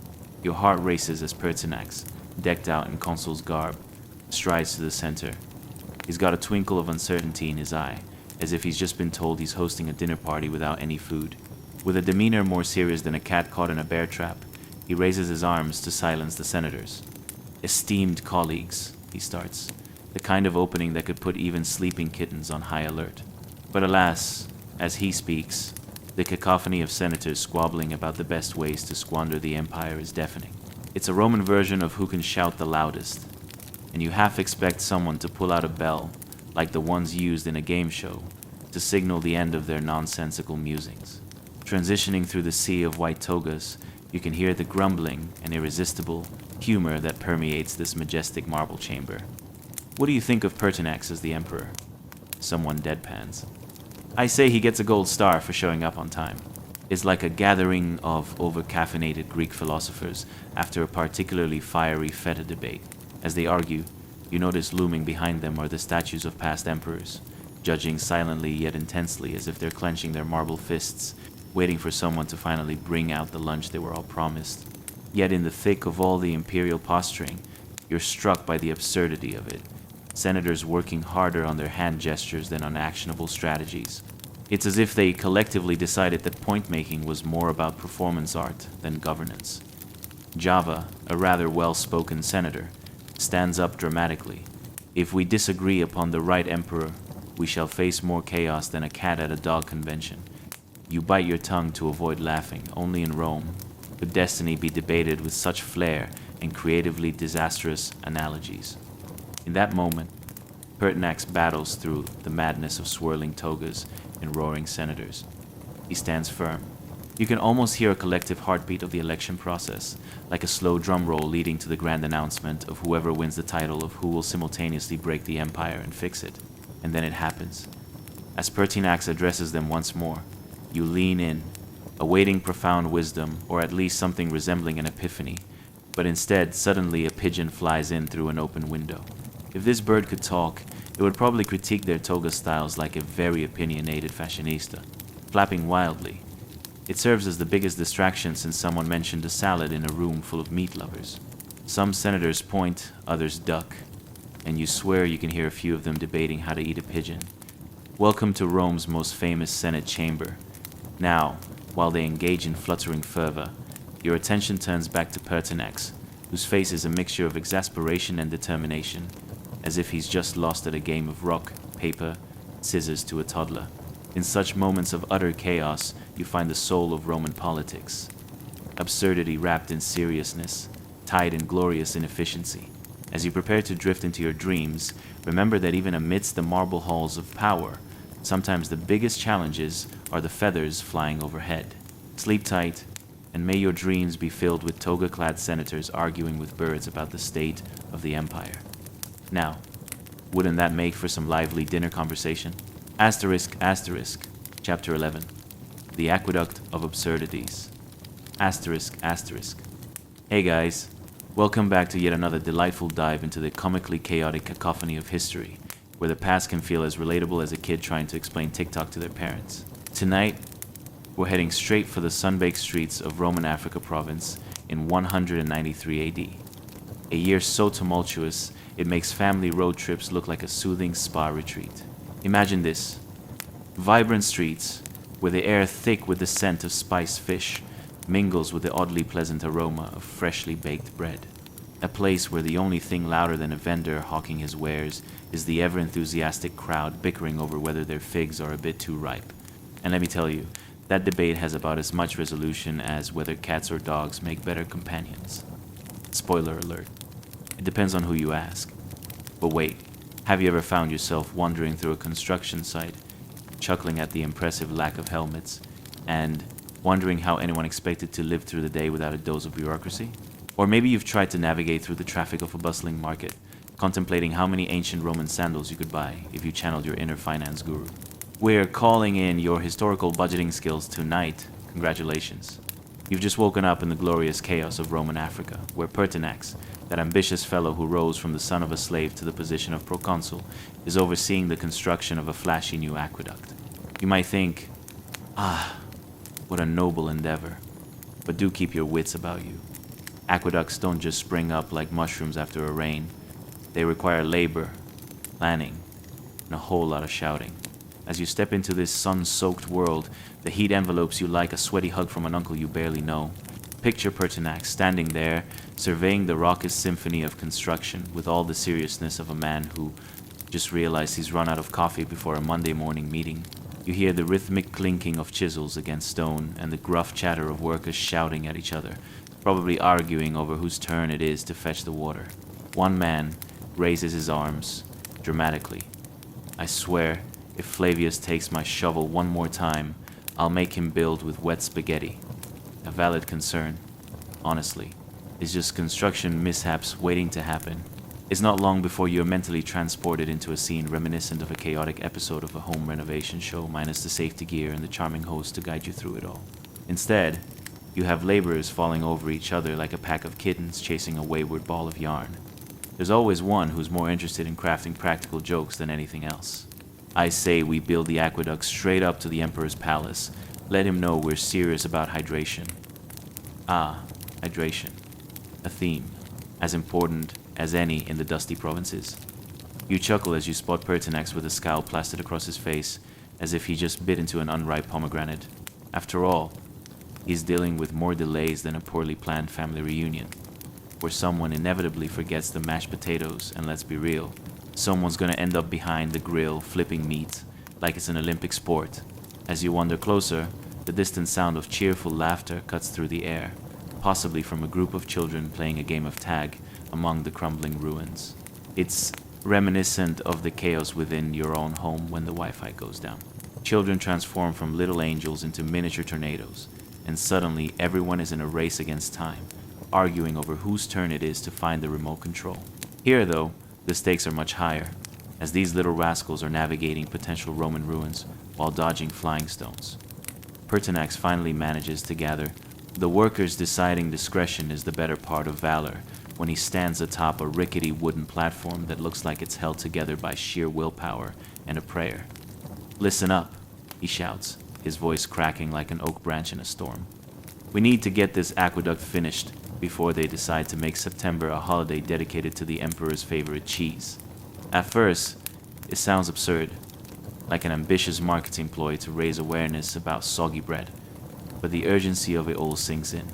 Your heart races as Pertinax, decked out in consul's garb, strides to the center. He's got a twinkle of uncertainty in his eye, as if he's just been told he's hosting a dinner party without any food. With a demeanor more serious than a cat caught in a bear trap, he raises his arms to silence the senators. "Esteemed colleagues," he starts, the kind of opening that could put even sleeping kittens on high alert. But alas, as he speaks, the cacophony of senators squabbling about the best ways to squander the empire is deafening. It's a Roman version of who can shout the loudest, and you half expect someone to pull out a bell, like the ones used in a game show, to signal the end of their nonsensical musings. Transitioning through the sea of white togas, you can hear the grumbling and irresistible humor that permeates this majestic marble chamber. What do you think of Pertinax as the emperor? Someone deadpans. I say he gets a gold star for showing up on time. It's like a gathering of over-caffeinated Greek philosophers after a particularly fiery feta debate. As they argue, you notice looming behind them are the statues of past emperors, judging silently yet intensely as if they're clenching their marble fists, waiting for someone to finally bring out the lunch they were all promised. Yet in the thick of all the imperial posturing, you're struck by the absurdity of it. Senators working harder on their hand gestures than on actionable strategies. It's as if they collectively decided that point-making was more about performance art than governance. Java, a rather well-spoken senator, stands up dramatically. If we disagree upon the right emperor, we shall face more chaos than a cat at a dog convention. You bite your tongue to avoid laughing. Only in Rome could destiny be debated with such flair and creatively disastrous analogies. In that moment, Pertinax battles through the madness of swirling togas and roaring senators. He stands firm. You can almost hear a collective heartbeat of the election process, like a slow drum roll leading to the grand announcement of whoever wins the title of who will simultaneously break the empire and fix it. And then it happens. As Pertinax addresses them once more, you lean in, awaiting profound wisdom, or at least something resembling an epiphany, but instead, suddenly a pigeon flies in through an open window. If this bird could talk, it would probably critique their toga styles like a very opinionated fashionista, flapping wildly. It serves as the biggest distraction since someone mentioned a salad in a room full of meat lovers. Some senators point, others duck, and you swear you can hear a few of them debating how to eat a pigeon. Welcome to Rome's most famous Senate chamber. Now, while they engage in fluttering fervor, your attention turns back to Pertinax, whose face is a mixture of exasperation and determination, as if he's just lost at a game of rock, paper, scissors to a toddler. In such moments of utter chaos, you find the soul of Roman politics. Absurdity wrapped in seriousness, tied in glorious inefficiency. As you prepare to drift into your dreams, remember that even amidst the marble halls of power, sometimes the biggest challenges are the feathers flying overhead. Sleep tight, and may your dreams be filled with toga-clad senators arguing with birds about the state of the empire. Now, wouldn't that make for some lively dinner conversation? Asterisk, asterisk, Chapter 11. The Aqueduct of Absurdities. Asterisk, asterisk. Hey guys, welcome back to yet another delightful dive into the comically chaotic cacophony of history, where the past can feel as relatable as a kid trying to explain TikTok to their parents. Tonight, we're heading straight for the sun-baked streets of Roman Africa province in 193 AD. A year so tumultuous, it makes family road trips look like a soothing spa retreat. Imagine this. Vibrant streets, where the air thick with the scent of spiced fish mingles with the oddly pleasant aroma of freshly baked bread. A place where the only thing louder than a vendor hawking his wares is the ever-enthusiastic crowd bickering over whether their figs are a bit too ripe. And let me tell you, that debate has about as much resolution as whether cats or dogs make better companions. Spoiler alert. It depends on who you ask. But wait, have you ever found yourself wandering through a construction site, chuckling at the impressive lack of helmets, and wondering how anyone expected to live through the day without a dose of bureaucracy? Or maybe you've tried to navigate through the traffic of a bustling market, contemplating how many ancient Roman sandals you could buy if you channeled your inner finance guru. We're calling in your historical budgeting skills tonight. Congratulations. You've just woken up in the glorious chaos of Roman Africa, where Pertinax, that ambitious fellow who rose from the son of a slave to the position of proconsul, is overseeing the construction of a flashy new aqueduct. You might think, what a noble endeavor. But do keep your wits about you. Aqueducts don't just spring up like mushrooms after a rain. They require labor, planning, and a whole lot of shouting. As you step into this sun-soaked world, the heat envelopes you like a sweaty hug from an uncle you barely know. Picture Pertinax standing there, surveying the raucous symphony of construction with all the seriousness of a man who just realized he's run out of coffee before a Monday morning meeting. You hear the rhythmic clinking of chisels against stone and the gruff chatter of workers shouting at each other, probably arguing over whose turn it is to fetch the water. One man raises his arms dramatically. I swear, if Flavius takes my shovel one more time, I'll make him build with wet spaghetti. A valid concern, honestly. It's just construction mishaps waiting to happen. It's not long before you're mentally transported into a scene reminiscent of a chaotic episode of a home renovation show minus the safety gear and the charming host to guide you through it all. Instead, you have laborers falling over each other like a pack of kittens chasing a wayward ball of yarn. There's always one who's more interested in crafting practical jokes than anything else. I say we build the aqueduct straight up to the Emperor's palace. Let him know we're serious about hydration. Ah, hydration. A theme, as important as any in the dusty provinces. You chuckle as you spot Pertinax with a scowl plastered across his face, as if he just bit into an unripe pomegranate. After all, he's dealing with more delays than a poorly planned family reunion, where someone inevitably forgets the mashed potatoes, and let's be real, someone's gonna end up behind the grill flipping meat like it's an Olympic sport. As you wander closer, the distant sound of cheerful laughter cuts through the air, possibly from a group of children playing a game of tag among the crumbling ruins. It's reminiscent of the chaos within your own home when the Wi-Fi goes down. Children transform from little angels into miniature tornadoes, and suddenly everyone is in a race against time, arguing over whose turn it is to find the remote control. Here, though, the stakes are much higher, as these little rascals are navigating potential Roman ruins while dodging flying stones. Pertinax finally manages to gather the workers deciding discretion is the better part of valor when he stands atop a rickety wooden platform that looks like it's held together by sheer willpower and a prayer. "Listen up," he shouts, his voice cracking like an oak branch in a storm. "We need to get this aqueduct finished before they decide to make September a holiday dedicated to the Emperor's favorite cheese." At first, it sounds absurd, like an ambitious marketing ploy to raise awareness about soggy bread, but the urgency of it all sinks in.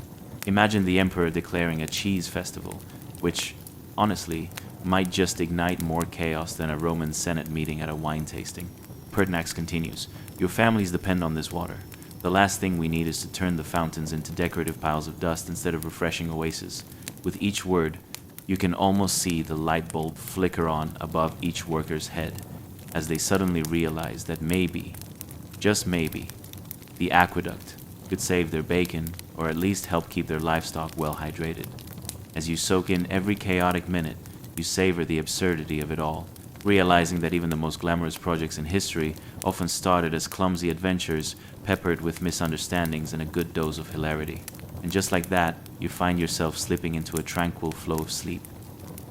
Imagine the Emperor declaring a cheese festival, which, honestly, might just ignite more chaos than a Roman Senate meeting at a wine tasting. Pertinax continues, "Your families depend on this water. The last thing we need is to turn the fountains into decorative piles of dust instead of refreshing oases." With each word, you can almost see the light bulb flicker on above each worker's head, as they suddenly realize that maybe, just maybe, the aqueduct could save their bacon or at least help keep their livestock well hydrated. As you soak in every chaotic minute, you savor the absurdity of it all, realizing that even the most glamorous projects in history often started as clumsy adventures peppered with misunderstandings and a good dose of hilarity. And just like that, you find yourself slipping into a tranquil flow of sleep,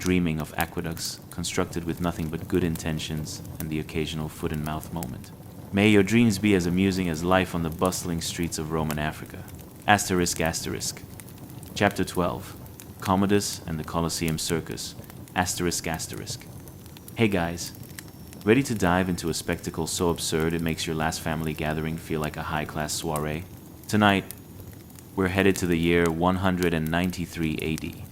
dreaming of aqueducts constructed with nothing but good intentions and the occasional foot-and-mouth moment. May your dreams be as amusing as life on the bustling streets of Roman Africa. Asterisk, asterisk. Chapter 12. Commodus and the Colosseum Circus. Asterisk, asterisk. Hey guys, ready to dive into a spectacle so absurd it makes your last family gathering feel like a high-class soiree? Tonight, we're headed to the year 193 AD,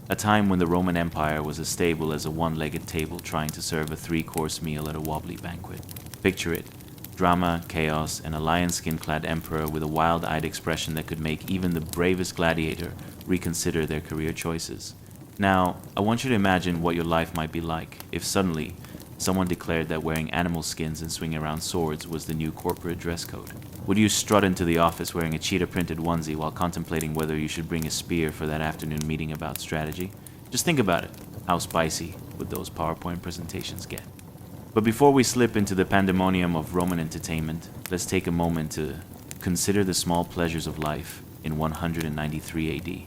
a time when the Roman Empire was as stable as a one-legged table trying to serve a three-course meal at a wobbly banquet. Picture it. Drama, chaos, and a lion-skin-clad emperor with a wild-eyed expression that could make even the bravest gladiator reconsider their career choices. Now, I want you to imagine what your life might be like if suddenly someone declared that wearing animal skins and swinging around swords was the new corporate dress code. Would you strut into the office wearing a cheetah-printed onesie while contemplating whether you should bring a spear for that afternoon meeting about strategy? Just think about it. How spicy would those PowerPoint presentations get? But before we slip into the pandemonium of Roman entertainment, let's take a moment to consider the small pleasures of life in 193 AD.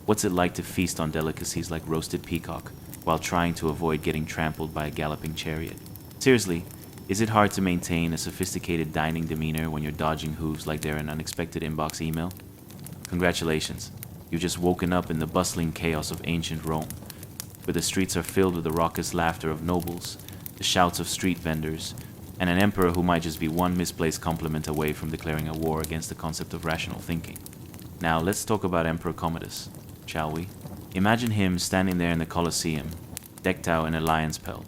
What's it like to feast on delicacies like roasted peacock while trying to avoid getting trampled by a galloping chariot? Seriously, is it hard to maintain a sophisticated dining demeanor when you're dodging hooves like they're an unexpected inbox email? Congratulations, you've just woken up in the bustling chaos of ancient Rome, where the streets are filled with the raucous laughter of nobles, the shouts of street vendors, and an emperor who might just be one misplaced compliment away from declaring a war against the concept of rational thinking. Now let's talk about Emperor Commodus, shall we? Imagine him standing there in the Colosseum, decked out in a lion's pelt,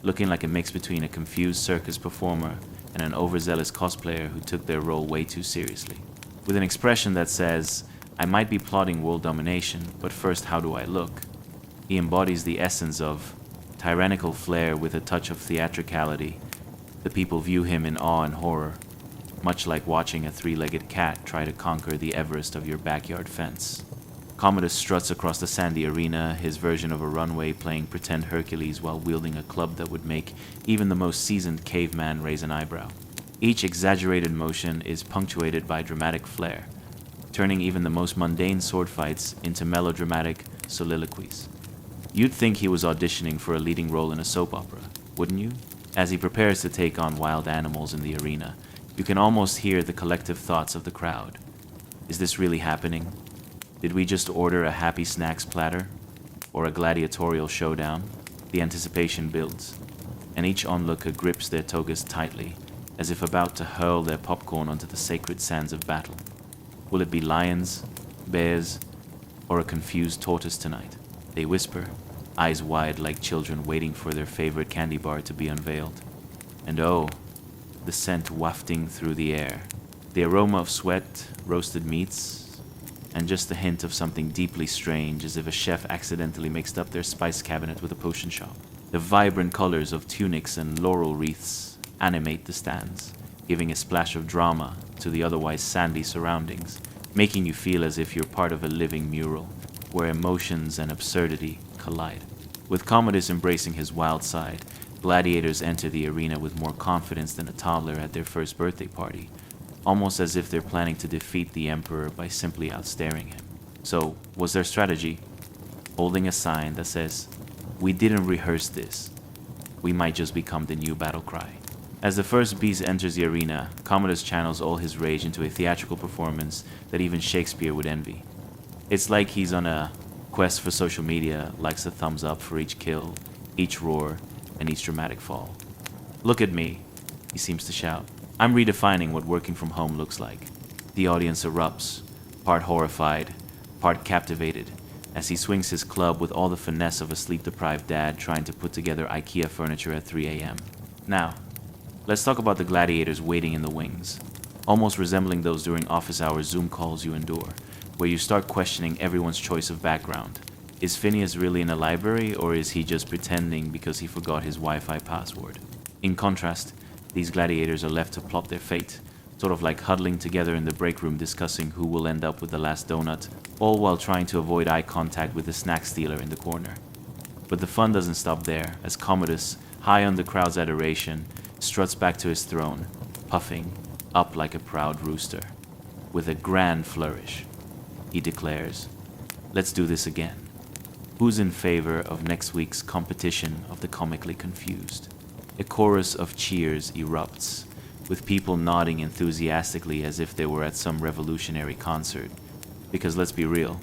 looking like a mix between a confused circus performer and an overzealous cosplayer who took their role way too seriously. With an expression that says, I might be plotting world domination, but first how do I look? He embodies the essence of tyrannical flair with a touch of theatricality. The people view him in awe and horror, much like watching a three-legged cat try to conquer the Everest of your backyard fence. Commodus struts across the sandy arena, his version of a runway, playing pretend Hercules while wielding a club that would make even the most seasoned caveman raise an eyebrow. Each exaggerated motion is punctuated by dramatic flair, turning even the most mundane sword fights into melodramatic soliloquies. You'd think he was auditioning for a leading role in a soap opera, wouldn't you? As he prepares to take on wild animals in the arena, you can almost hear the collective thoughts of the crowd. Is this really happening? Did we just order a happy snacks platter? Or a gladiatorial showdown? The anticipation builds, and each onlooker grips their togas tightly, as if about to hurl their popcorn onto the sacred sands of battle. Will it be lions, bears, or a confused tortoise tonight? They whisper, eyes wide like children waiting for their favorite candy bar to be unveiled. And oh, the scent wafting through the air. The aroma of sweat, roasted meats, and just a hint of something deeply strange, as if a chef accidentally mixed up their spice cabinet with a potion shop. The vibrant colors of tunics and laurel wreaths animate the stands, giving a splash of drama to the otherwise sandy surroundings, making you feel as if you're part of a living mural, where emotions and absurdity collide. With Commodus embracing his wild side, gladiators enter the arena with more confidence than a toddler at their first birthday party, almost as if they're planning to defeat the emperor by simply outstaring him. So, was their strategy? Holding a sign that says, "We didn't rehearse this. We might just become the new battle cry." As the first beast enters the arena, Commodus channels all his rage into a theatrical performance that even Shakespeare would envy. It's like he's on a quest for social media, likes a thumbs up for each kill, each roar, and each dramatic fall. "Look at me," he seems to shout. "I'm redefining what working from home looks like." The audience erupts, part horrified, part captivated, as he swings his club with all the finesse of a sleep-deprived dad trying to put together IKEA furniture at 3 a.m. Now, let's talk about the gladiators waiting in the wings, almost resembling those during office hours Zoom calls you endure, where you start questioning everyone's choice of background. Is Phineas really in a library, or is he just pretending because he forgot his Wi-Fi password? In contrast, these gladiators are left to plot their fate, sort of like huddling together in the break room discussing who will end up with the last donut, all while trying to avoid eye contact with the snack stealer in the corner. But the fun doesn't stop there, as Commodus, high on the crowd's adoration, struts back to his throne, puffing up like a proud rooster. With a grand flourish, he declares, "Let's do this again. Who's in favor of next week's competition of the comically confused?" A chorus of cheers erupts, with people nodding enthusiastically as if they were at some revolutionary concert. Because let's be real,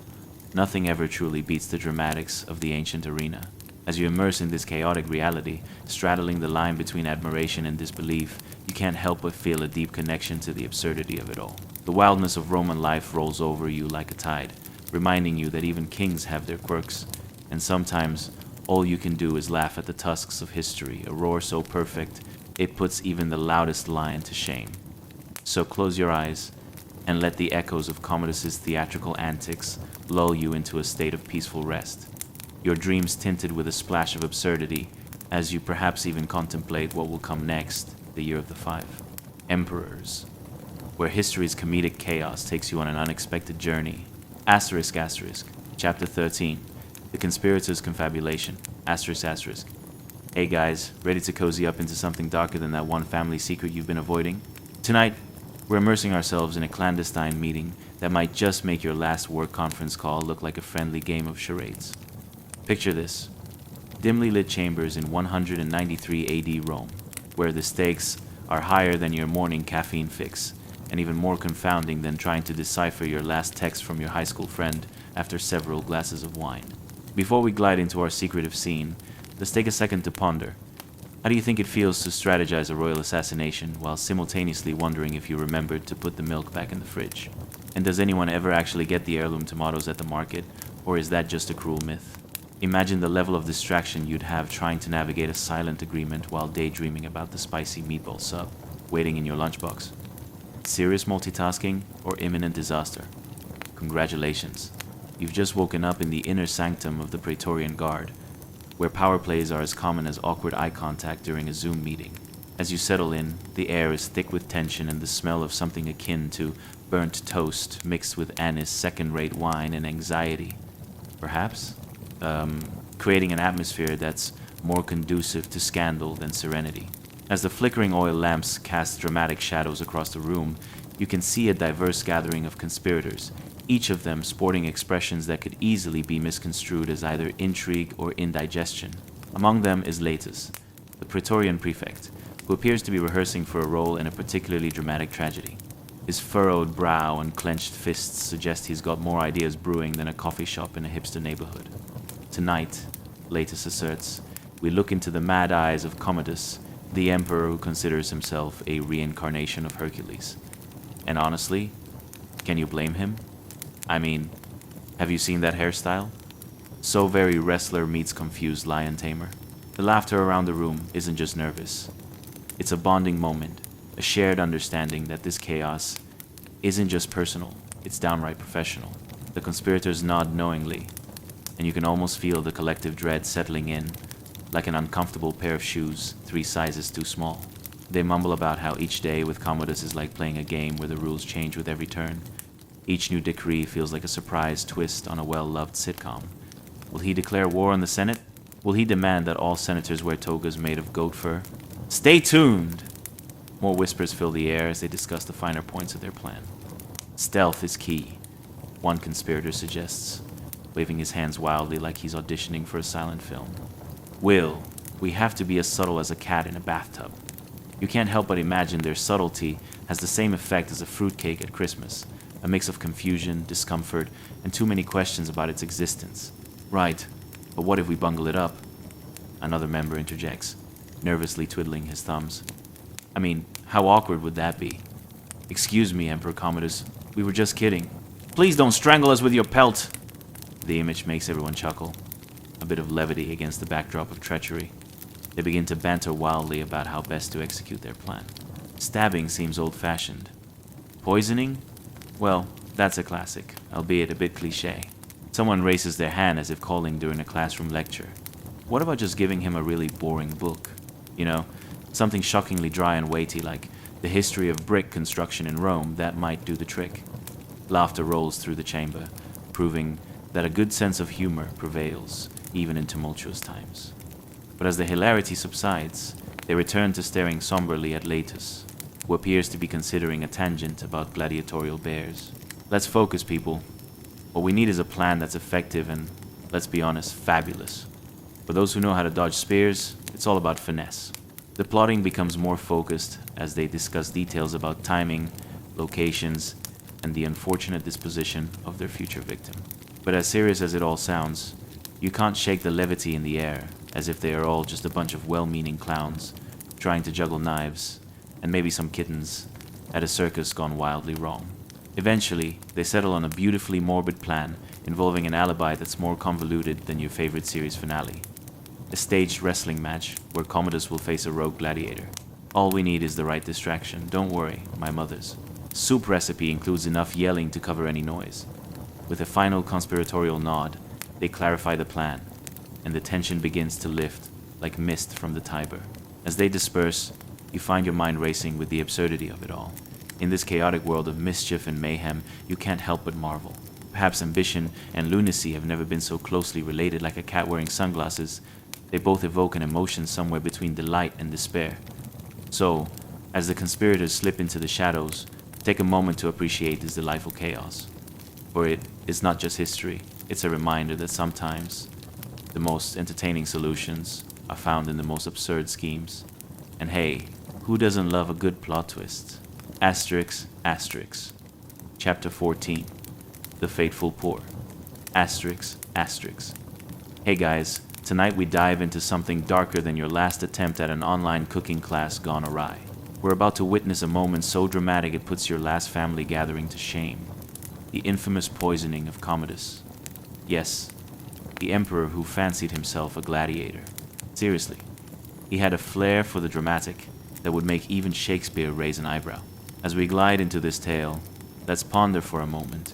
nothing ever truly beats the dramatics of the ancient arena. As you immerse in this chaotic reality, straddling the line between admiration and disbelief, you can't help but feel a deep connection to the absurdity of it all. The wildness of Roman life rolls over you like a tide, reminding you that even kings have their quirks, and sometimes all you can do is laugh at the tusks of history, a roar so perfect it puts even the loudest lion to shame. So close your eyes and let the echoes of Commodus's theatrical antics lull you into a state of peaceful rest, your dreams tinted with a splash of absurdity as you perhaps even contemplate what will come next, the year of the 5. Emperors, where history's comedic chaos takes you on an unexpected journey. Asterisk, asterisk. Chapter 13. The Conspirators' Confabulation. Asterisk, asterisk. Hey guys, ready to cozy up into something darker than that one family secret you've been avoiding? Tonight, we're immersing ourselves in a clandestine meeting that might just make your last work conference call look like a friendly game of charades. Picture this. Dimly lit chambers in 193 AD Rome, where the stakes are higher than your morning caffeine fix, and even more confounding than trying to decipher your last text from your high school friend after several glasses of wine. Before we glide into our secretive scene, let's take a second to ponder. How do you think it feels to strategize a royal assassination while simultaneously wondering if you remembered to put the milk back in the fridge? And does anyone ever actually get the heirloom tomatoes at the market, or is that just a cruel myth? Imagine the level of distraction you'd have trying to navigate a silent agreement while daydreaming about the spicy meatball sub waiting in your lunchbox. Serious multitasking or imminent disaster? Congratulations. You've just woken up in the inner sanctum of the Praetorian Guard, where power plays are as common as awkward eye contact during a Zoom meeting. As you settle in, the air is thick with tension and the smell of something akin to burnt toast mixed with Anna's second-rate wine and anxiety. Perhaps? Creating an atmosphere that's more conducive to scandal than serenity. As the flickering oil lamps cast dramatic shadows across the room, you can see a diverse gathering of conspirators, each of them sporting expressions that could easily be misconstrued as either intrigue or indigestion. Among them is Laetus, the Praetorian prefect, who appears to be rehearsing for a role in a particularly dramatic tragedy. His furrowed brow and clenched fists suggest he's got more ideas brewing than a coffee shop in a hipster neighborhood. Tonight, Laetus asserts, we look into the mad eyes of Commodus, the emperor who considers himself a reincarnation of Hercules. And honestly, can you blame him? I mean, have you seen that hairstyle? So very wrestler meets confused lion tamer. The laughter around the room isn't just nervous. It's a bonding moment, a shared understanding that this chaos isn't just personal, it's downright professional. The conspirators nod knowingly, and you can almost feel the collective dread settling in, like an uncomfortable pair of shoes 3 sizes too small. They mumble about how each day with Commodus is like playing a game where the rules change with every turn. Each new decree feels like a surprise twist on a well-loved sitcom. Will he declare war on the Senate? Will he demand that all senators wear togas made of goat fur? Stay tuned! More whispers fill the air as they discuss the finer points of their plan. Stealth is key, one conspirator suggests, waving his hands wildly like he's auditioning for a silent film. Will, we have to be as subtle as a cat in a bathtub. You can't help but imagine their subtlety has the same effect as a fruitcake at Christmas, a mix of confusion, discomfort, and too many questions about its existence. Right, but what if we bungle it up? Another member interjects, nervously twiddling his thumbs. I mean, how awkward would that be? Excuse me, Emperor Commodus, we were just kidding. Please don't strangle us with your pelt! The image makes everyone chuckle, a bit of levity against the backdrop of treachery. They begin to banter wildly about how best to execute their plan. Stabbing seems old-fashioned. Poisoning? Well, that's a classic, albeit a bit cliché. Someone raises their hand as if calling during a classroom lecture. What about just giving him a really boring book? You know, something shockingly dry and weighty like The History of Brick Construction in Rome that might do the trick. Laughter rolls through the chamber, proving that a good sense of humor prevails, even in tumultuous times. But as the hilarity subsides, they return to staring somberly at Laetus, who appears to be considering a tangent about gladiatorial bears. Let's focus, people. What we need is a plan that's effective and, let's be honest, fabulous. For those who know how to dodge spears, it's all about finesse. The plotting becomes more focused as they discuss details about timing, locations, and the unfortunate disposition of their future victim. But as serious as it all sounds, you can't shake the levity in the air, as if they are all just a bunch of well-meaning clowns trying to juggle knives, and maybe some kittens, at a circus gone wildly wrong. Eventually, they settle on a beautifully morbid plan involving an alibi that's more convoluted than your favorite series finale. A staged wrestling match where Commodus will face a rogue gladiator. All we need is the right distraction. Don't worry, my mothers. Soup recipe includes enough yelling to cover any noise. With a final conspiratorial nod, they clarify the plan, and the tension begins to lift like mist from the Tiber. As they disperse, you find your mind racing with the absurdity of it all. In this chaotic world of mischief and mayhem, you can't help but marvel. Perhaps ambition and lunacy have never been so closely related like a cat wearing sunglasses. They both evoke an emotion somewhere between delight and despair. So, as the conspirators slip into the shadows, take a moment to appreciate this delightful chaos. For it is not just history, it's a reminder that sometimes the most entertaining solutions are found in the most absurd schemes. And hey, who doesn't love a good plot twist? Asterix, Asterix. Chapter 14. The Fateful Pour. Asterix, Asterix. Hey guys, tonight we dive into something darker than your last attempt at an online cooking class gone awry. We're about to witness a moment so dramatic it puts your last family gathering to shame. the infamous poisoning of Commodus. Yes, the emperor who fancied himself a gladiator. Seriously, he had a flair for the dramatic that would make even Shakespeare raise an eyebrow. As we glide into this tale, let's ponder for a moment.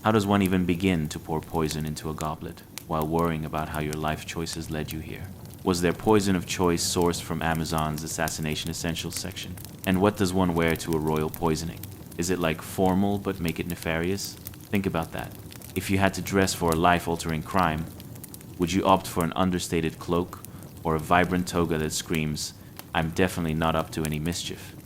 How does one even begin to pour poison into a goblet while worrying about how your life choices led you here? Was their poison of choice sourced from Amazon's Assassination Essentials section? And what does one wear to a royal poisoning? Is it like formal but make it nefarious? Think about that. If you had to dress for a life-altering crime, would you opt for an understated cloak or a vibrant toga that screams, "I'm definitely not up to any mischief"?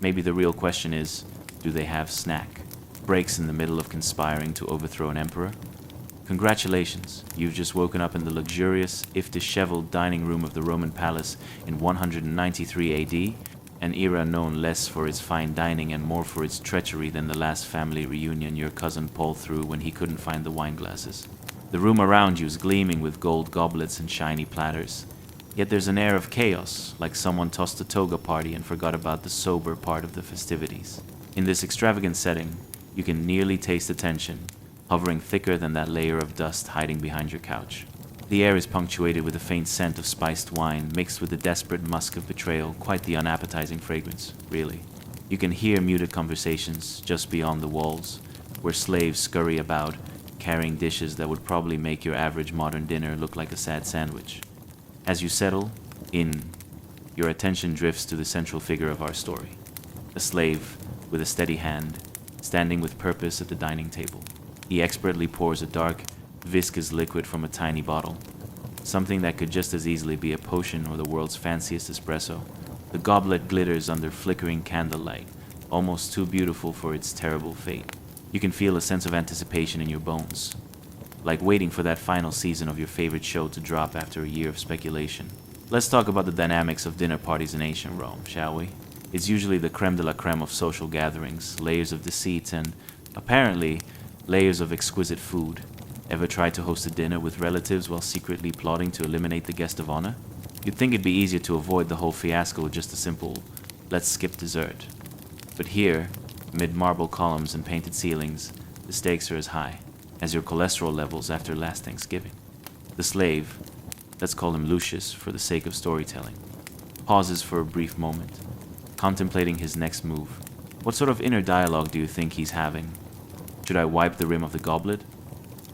Maybe the real question is, do they have snack? Breaks in the middle of conspiring to overthrow an emperor? Congratulations, you've just woken up in the luxurious, if disheveled, dining room of the Roman palace in 193 AD, an era known less for its fine dining and more for its treachery than the last family reunion your cousin Paul threw when he couldn't find the wine glasses. The room around you is gleaming with gold goblets and shiny platters. Yet there's an air of chaos, like someone tossed a toga party and forgot about the sober part of the festivities. In this extravagant setting, you can nearly taste the tension, hovering thicker than that layer of dust hiding behind your couch. The air is punctuated with a faint scent of spiced wine mixed with the desperate musk of betrayal, quite the unappetizing fragrance, really. You can hear muted conversations just beyond the walls, where slaves scurry about, carrying dishes that would probably make your average modern dinner look like a sad sandwich. As you settle in, your attention drifts to the central figure of our story, a slave with a steady hand, standing with purpose at the dining table. He expertly pours a dark, viscous liquid from a tiny bottle, something that could just as easily be a potion or the world's fanciest espresso. The goblet glitters under flickering candlelight, almost too beautiful for its terrible fate. You can feel a sense of anticipation in your bones, like waiting for that final season of your favorite show to drop after a year of speculation. Let's talk about the dynamics of dinner parties in ancient Rome, shall we? It's usually the creme de la creme of social gatherings, layers of deceit, and, apparently, layers of exquisite food. Ever tried to host a dinner with relatives while secretly plotting to eliminate the guest of honor? You'd think it'd be easier to avoid the whole fiasco with just a simple, let's skip dessert. But here, amid marble columns and painted ceilings, the stakes are as high as your cholesterol levels after last Thanksgiving. The slave, let's call him Lucius for the sake of storytelling, pauses for a brief moment, contemplating his next move. What sort of inner dialogue do you think he's having? Should I wipe the rim of the goblet?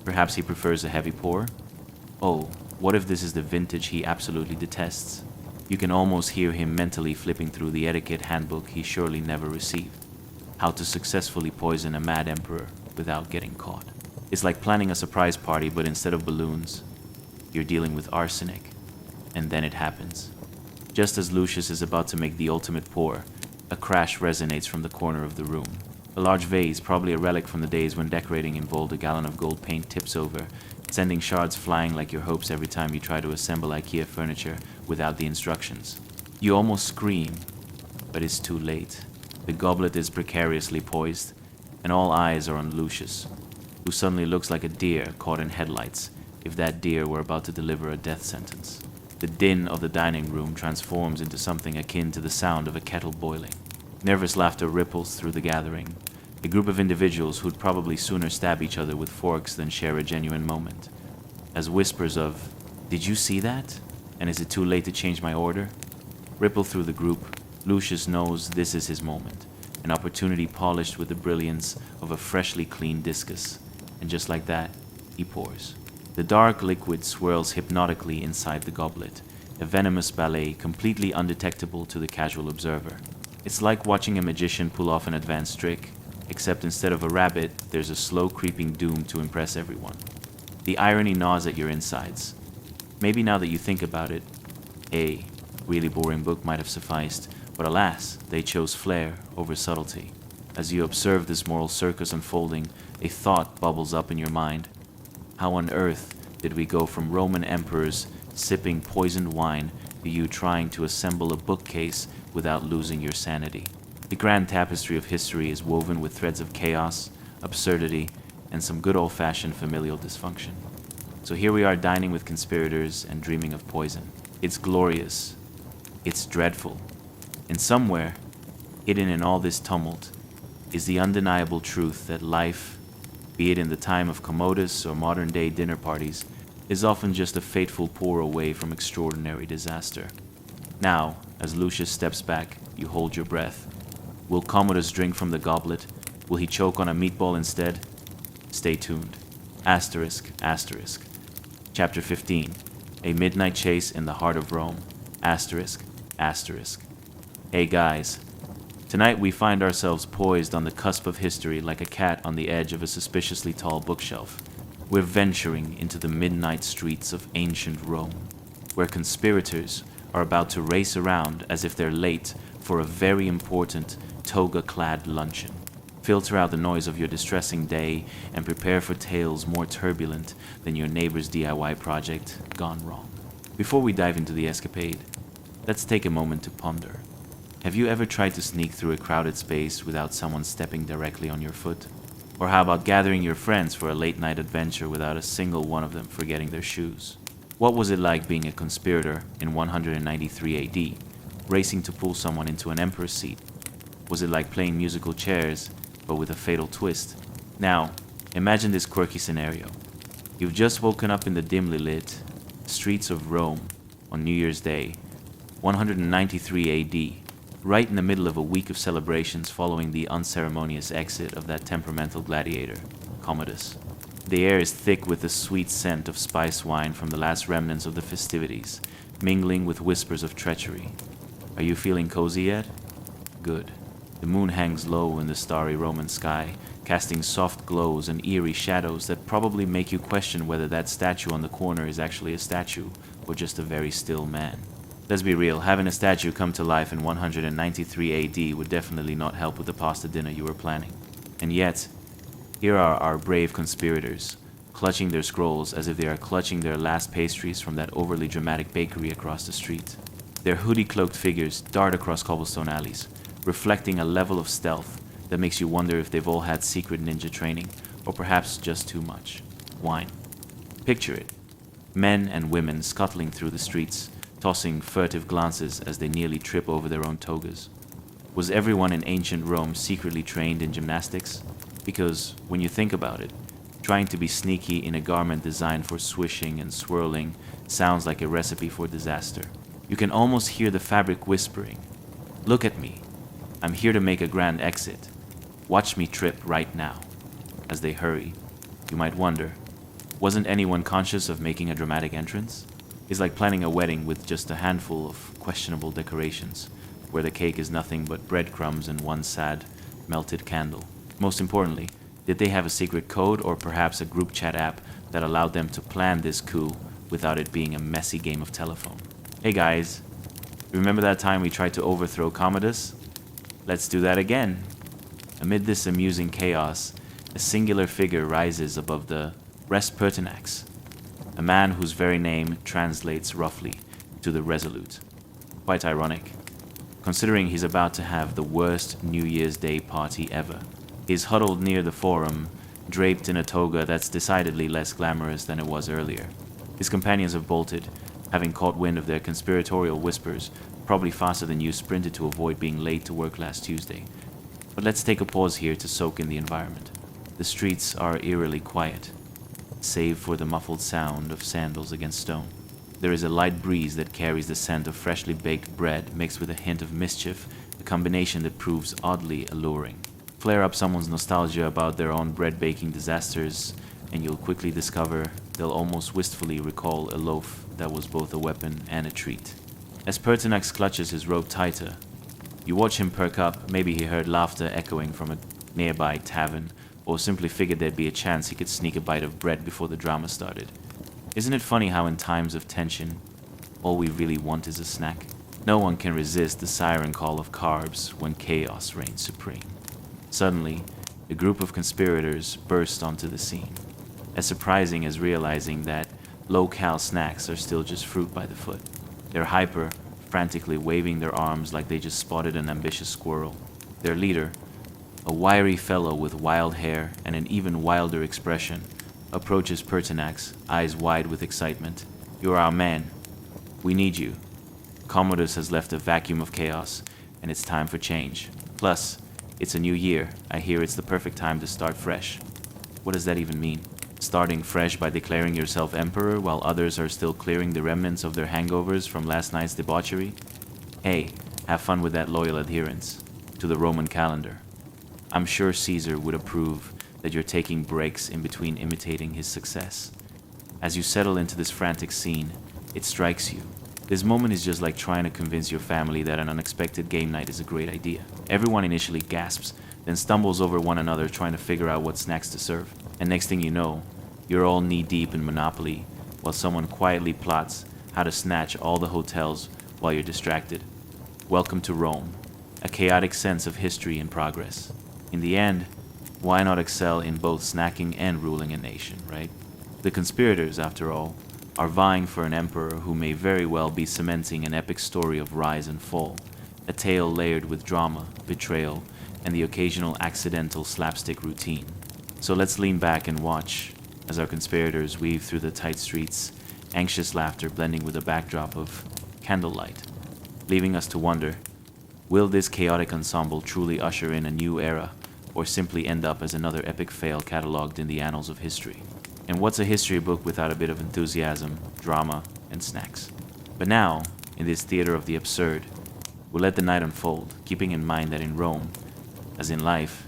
Perhaps he prefers a heavy pour? Oh, what if this is the vintage he absolutely detests? You can almost hear him mentally flipping through the etiquette handbook he surely never received. How to successfully poison a mad emperor without getting caught. It's like planning a surprise party, but instead of balloons, you're dealing with arsenic. And then it happens. Just as Lucius is about to make the ultimate pour, a crash resonates from the corner of the room. A large vase, probably a relic from the days when decorating involved a gallon of gold paint, tips over, sending shards flying like your hopes every time you try to assemble IKEA furniture without the instructions. You almost scream, but it's too late. The goblet is precariously poised, and all eyes are on Lucius, who suddenly looks like a deer caught in headlights if that deer were about to deliver a death sentence. The din of the dining room transforms into something akin to the sound of a kettle boiling. Nervous laughter ripples through the gathering, a group of individuals who'd probably sooner stab each other with forks than share a genuine moment. As whispers of, "Did you see that? And is it too late to change my order?" ripple through the group, Lucius knows this is his moment, an opportunity polished with the brilliance of a freshly cleaned discus. And just like that, he pours. The dark liquid swirls hypnotically inside the goblet, a venomous ballet completely undetectable to the casual observer. It's like watching a magician pull off an advanced trick, except instead of a rabbit, there's a slow creeping doom to impress everyone. The irony gnaws at your insides. Maybe now that you think about it, a really boring book might have sufficed, but alas, they chose flair over subtlety. As you observe this moral circus unfolding, a thought bubbles up in your mind. How on earth did we go from Roman emperors sipping poisoned wine to you trying to assemble a bookcase without losing your sanity? The grand tapestry of history is woven with threads of chaos, absurdity, and some good old-fashioned familial dysfunction. So here we are dining with conspirators and dreaming of poison. It's glorious. It's dreadful. And somewhere, hidden in all this tumult, is the undeniable truth that life be it in the time of Commodus or modern-day dinner parties, is often just a fateful pour away from extraordinary disaster. Now, as Lucius steps back, you hold your breath. Will Commodus drink from the goblet? Will he choke on a meatball instead? Stay tuned. Asterisk, asterisk. Chapter 15. A Midnight Chase in the Heart of Rome. Asterisk, asterisk. Hey guys. Tonight we find ourselves poised on the cusp of history like a cat on the edge of a suspiciously tall bookshelf. We're venturing into the midnight streets of ancient Rome, where conspirators are about to race around as if they're late for a very important toga-clad luncheon. Filter out the noise of your distressing day and prepare for tales more turbulent than your neighbor's DIY project gone wrong. Before we dive into the escapade, let's take a moment to ponder. Have you ever tried to sneak through a crowded space without someone stepping directly on your foot? Or how about gathering your friends for a late-night adventure without a single one of them forgetting their shoes? What was it like being a conspirator in 193 AD, racing to pull someone into an emperor's seat? Was it like playing musical chairs, but with a fatal twist? Now, imagine this quirky scenario. You've just woken up in the dimly lit streets of Rome on New Year's Day, 193 AD, right in the middle of a week of celebrations following the unceremonious exit of that temperamental gladiator, Commodus. The air is thick with the sweet scent of spice wine from the last remnants of the festivities, mingling with whispers of treachery. Are you feeling cozy yet? Good. The moon hangs low in the starry Roman sky, casting soft glows and eerie shadows that probably make you question whether that statue on the corner is actually a statue or just a very still man. Let's be real, having a statue come to life in 193 AD would definitely not help with the pasta dinner you were planning. And yet, here are our brave conspirators, clutching their scrolls as if they are clutching their last pastries from that overly dramatic bakery across the street. Their hoodie-cloaked figures dart across cobblestone alleys, reflecting a level of stealth that makes you wonder if they've all had secret ninja training, or perhaps just too much wine. Picture it. Men and women scuttling through the streets, tossing furtive glances as they nearly trip over their own togas. Was everyone in ancient Rome secretly trained in gymnastics? Because, when you think about it, trying to be sneaky in a garment designed for swishing and swirling sounds like a recipe for disaster. You can almost hear the fabric whispering, "Look at me. I'm here to make a grand exit. Watch me trip right now." As they hurry, you might wonder, wasn't anyone conscious of making a dramatic entrance? It's like planning a wedding with just a handful of questionable decorations, where the cake is nothing but breadcrumbs and one sad, melted candle. Most importantly, did they have a secret code or perhaps a group chat app that allowed them to plan this coup without it being a messy game of telephone? Hey guys, remember that time we tried to overthrow Commodus? Let's do that again. Amid this amusing chaos, a singular figure rises above the Res Pertinax, a man whose very name translates roughly to the resolute. Quite ironic, considering he's about to have the worst New Year's Day party ever. He's huddled near the forum, draped in a toga that's decidedly less glamorous than it was earlier. His companions have bolted, having caught wind of their conspiratorial whispers, probably faster than you sprinted to avoid being late to work last Tuesday. But let's take a pause here to soak in the environment. The streets are eerily quiet, save for the muffled sound of sandals against stone. There is a light breeze that carries the scent of freshly baked bread mixed with a hint of mischief, a combination that proves oddly alluring. Flare up someone's nostalgia about their own bread-baking disasters, and you'll quickly discover they'll almost wistfully recall a loaf that was both a weapon and a treat. As Pertinax clutches his robe tighter, you watch him perk up. Maybe he heard laughter echoing from a nearby tavern, or simply figured there'd be a chance he could sneak a bite of bread before the drama started. Isn't it funny how in times of tension, all we really want is a snack? No one can resist the siren call of carbs when chaos reigns supreme. Suddenly, a group of conspirators burst onto the scene. As surprising as realizing that low-cal snacks are still just fruit by the foot. They're hyper, frantically waving their arms like they just spotted an ambitious squirrel. Their leader, a wiry fellow with wild hair and an even wilder expression, approaches Pertinax, eyes wide with excitement. "You're our man. We need you. Commodus has left a vacuum of chaos, and it's time for change. Plus, it's a new year. I hear it's the perfect time to start fresh." What does that even mean? Starting fresh by declaring yourself emperor while others are still clearing the remnants of their hangovers from last night's debauchery? Hey, have fun with that loyal adherence to the Roman calendar. I'm sure Caesar would approve that you're taking breaks in between imitating his success. As you settle into this frantic scene, it strikes you. This moment is just like trying to convince your family that an unexpected game night is a great idea. Everyone initially gasps, then stumbles over one another trying to figure out what snacks to serve. And next thing you know, you're all knee-deep in Monopoly, while someone quietly plots how to snatch all the hotels while you're distracted. Welcome to Rome, a chaotic sense of history in progress. In the end, why not excel in both snacking and ruling a nation, right? The conspirators, after all, are vying for an emperor who may very well be cementing an epic story of rise and fall, a tale layered with drama, betrayal, and the occasional accidental slapstick routine. So let's lean back and watch as our conspirators weave through the tight streets, anxious laughter blending with a backdrop of candlelight, leaving us to wonder, will this chaotic ensemble truly usher in a new era, or simply end up as another epic fail cataloged in the annals of history? And what's a history book without a bit of enthusiasm, drama, and snacks? But now, in this theater of the absurd, we'll let the night unfold, keeping in mind that in Rome, as in life,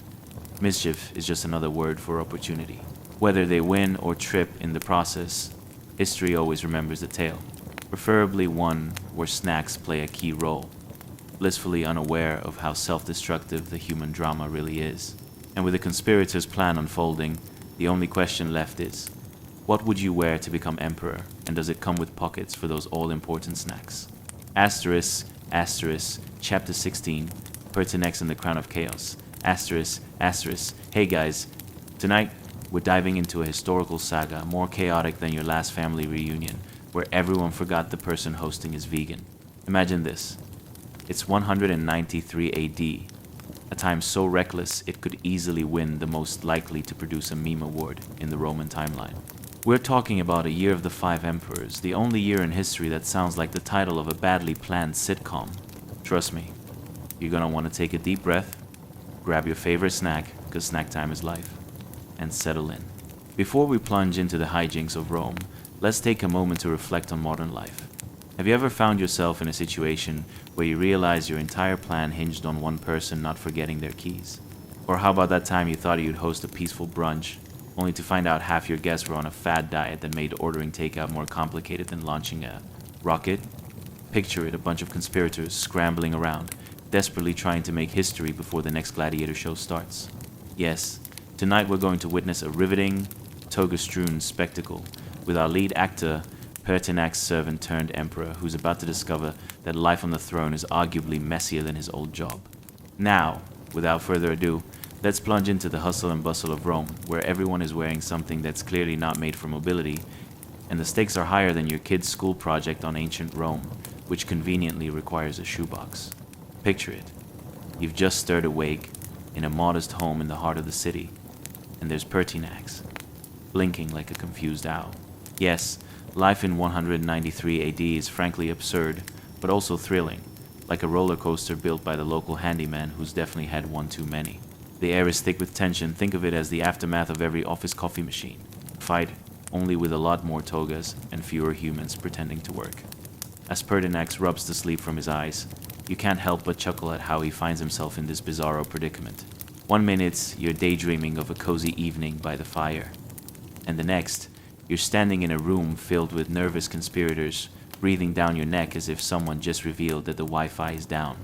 mischief is just another word for opportunity. Whether they win or trip in the process, history always remembers the tale, preferably one where snacks play a key role, blissfully unaware of how self-destructive the human drama really is. And with the conspirators' plan unfolding, the only question left is, what would you wear to become emperor, and does it come with pockets for those all-important snacks? Asterisk, asterisk, chapter 16, Pertinax and the Crown of Chaos. Asterisk, asterisk, hey guys, tonight we're diving into a historical saga more chaotic than your last family reunion, where everyone forgot the person hosting is vegan. Imagine this. It's 193 AD, a time so reckless it could easily win the most likely to produce a meme award in the Roman timeline. We're talking about a year of the 5 emperors, the only year in history that sounds like the title of a badly planned sitcom. Trust me, you're gonna want to take a deep breath, grab your favorite snack, because snack time is life, and settle in. Before we plunge into the hijinks of Rome, let's take a moment to reflect on modern life. Have you ever found yourself in a situation where you realize your entire plan hinged on one person not forgetting their keys? Or how about that time you thought you'd host a peaceful brunch, only to find out half your guests were on a fad diet that made ordering takeout more complicated than launching a rocket? Picture it, a bunch of conspirators scrambling around, desperately trying to make history before the next gladiator show starts. Yes, tonight we're going to witness a riveting, toga-strewn spectacle with our lead actor, Pertinax's servant turned emperor, who's about to discover that life on the throne is arguably messier than his old job. Now, without further ado, let's plunge into the hustle and bustle of Rome, where everyone is wearing something that's clearly not made for mobility, and the stakes are higher than your kid's school project on ancient Rome, which conveniently requires a shoebox. Picture it. You've just stirred awake in a modest home in the heart of the city, and there's Pertinax, blinking like a confused owl. Yes, life in 193 AD is frankly absurd, but also thrilling, like a roller coaster built by the local handyman who's definitely had one too many. The air is thick with tension. Think of it as the aftermath of every office coffee machine. Fight, only with a lot more togas and fewer humans pretending to work. As Pertinax rubs the sleep from his eyes, you can't help but chuckle at how he finds himself in this bizarro predicament. One minute, you're daydreaming of a cozy evening by the fire, and the next, you're standing in a room filled with nervous conspirators, breathing down your neck as if someone just revealed that the Wi-Fi is down.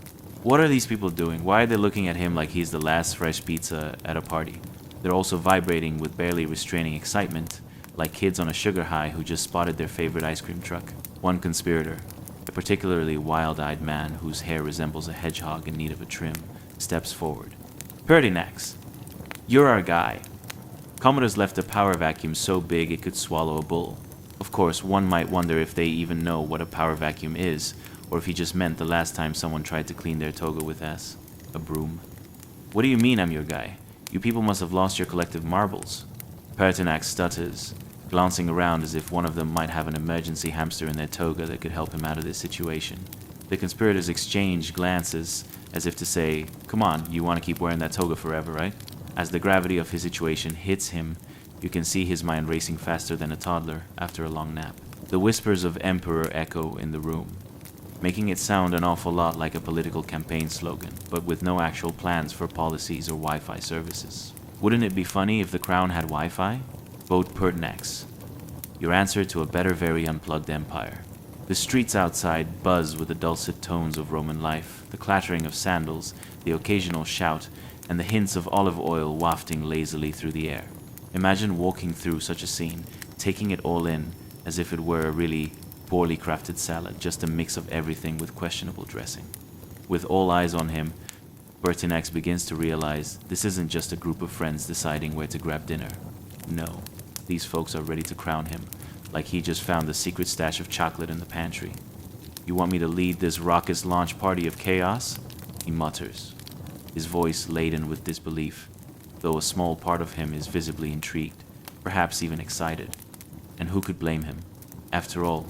What are these people doing? Why are they looking at him like he's the last fresh pizza at a party? They're also vibrating with barely restraining excitement, like kids on a sugar high who just spotted their favorite ice cream truck. One conspirator, a particularly wild-eyed man whose hair resembles a hedgehog in need of a trim, steps forward. Pertinax, you're our guy. Commodore's left a power vacuum so big it could swallow a bull. Of course, one might wonder if they even know what a power vacuum is, or if he just meant the last time someone tried to clean their toga with a broom. What do you mean I'm your guy? You people must have lost your collective marbles. Pertinax stutters, glancing around as if one of them might have an emergency hamster in their toga that could help him out of this situation. The conspirators exchange glances as if to say, come on, you want to keep wearing that toga forever, right? As the gravity of his situation hits him, You can see his mind racing faster than a toddler after a long nap. The whispers of Emperor echo in the room, making it sound an awful lot like a political campaign slogan, but with no actual plans for policies or Wi-Fi services. Wouldn't it be funny if the crown had Wi-Fi? Vote Pertinax. Your answer to a better, very unplugged empire. The streets outside buzz with the dulcet tones of Roman life, the clattering of sandals, the occasional shout, and the hints of olive oil wafting lazily through the air. Imagine walking through such a scene, taking it all in, as if it were a really poorly crafted salad, just a mix of everything with questionable dressing. With all eyes on him, Pertinax begins to realize this isn't just a group of friends deciding where to grab dinner. No, these folks are ready to crown him, like he just found the secret stash of chocolate in the pantry. You want me to lead this raucous launch party of chaos? He mutters, his voice laden with disbelief, though a small part of him is visibly intrigued, perhaps even excited. And who could blame him? After all,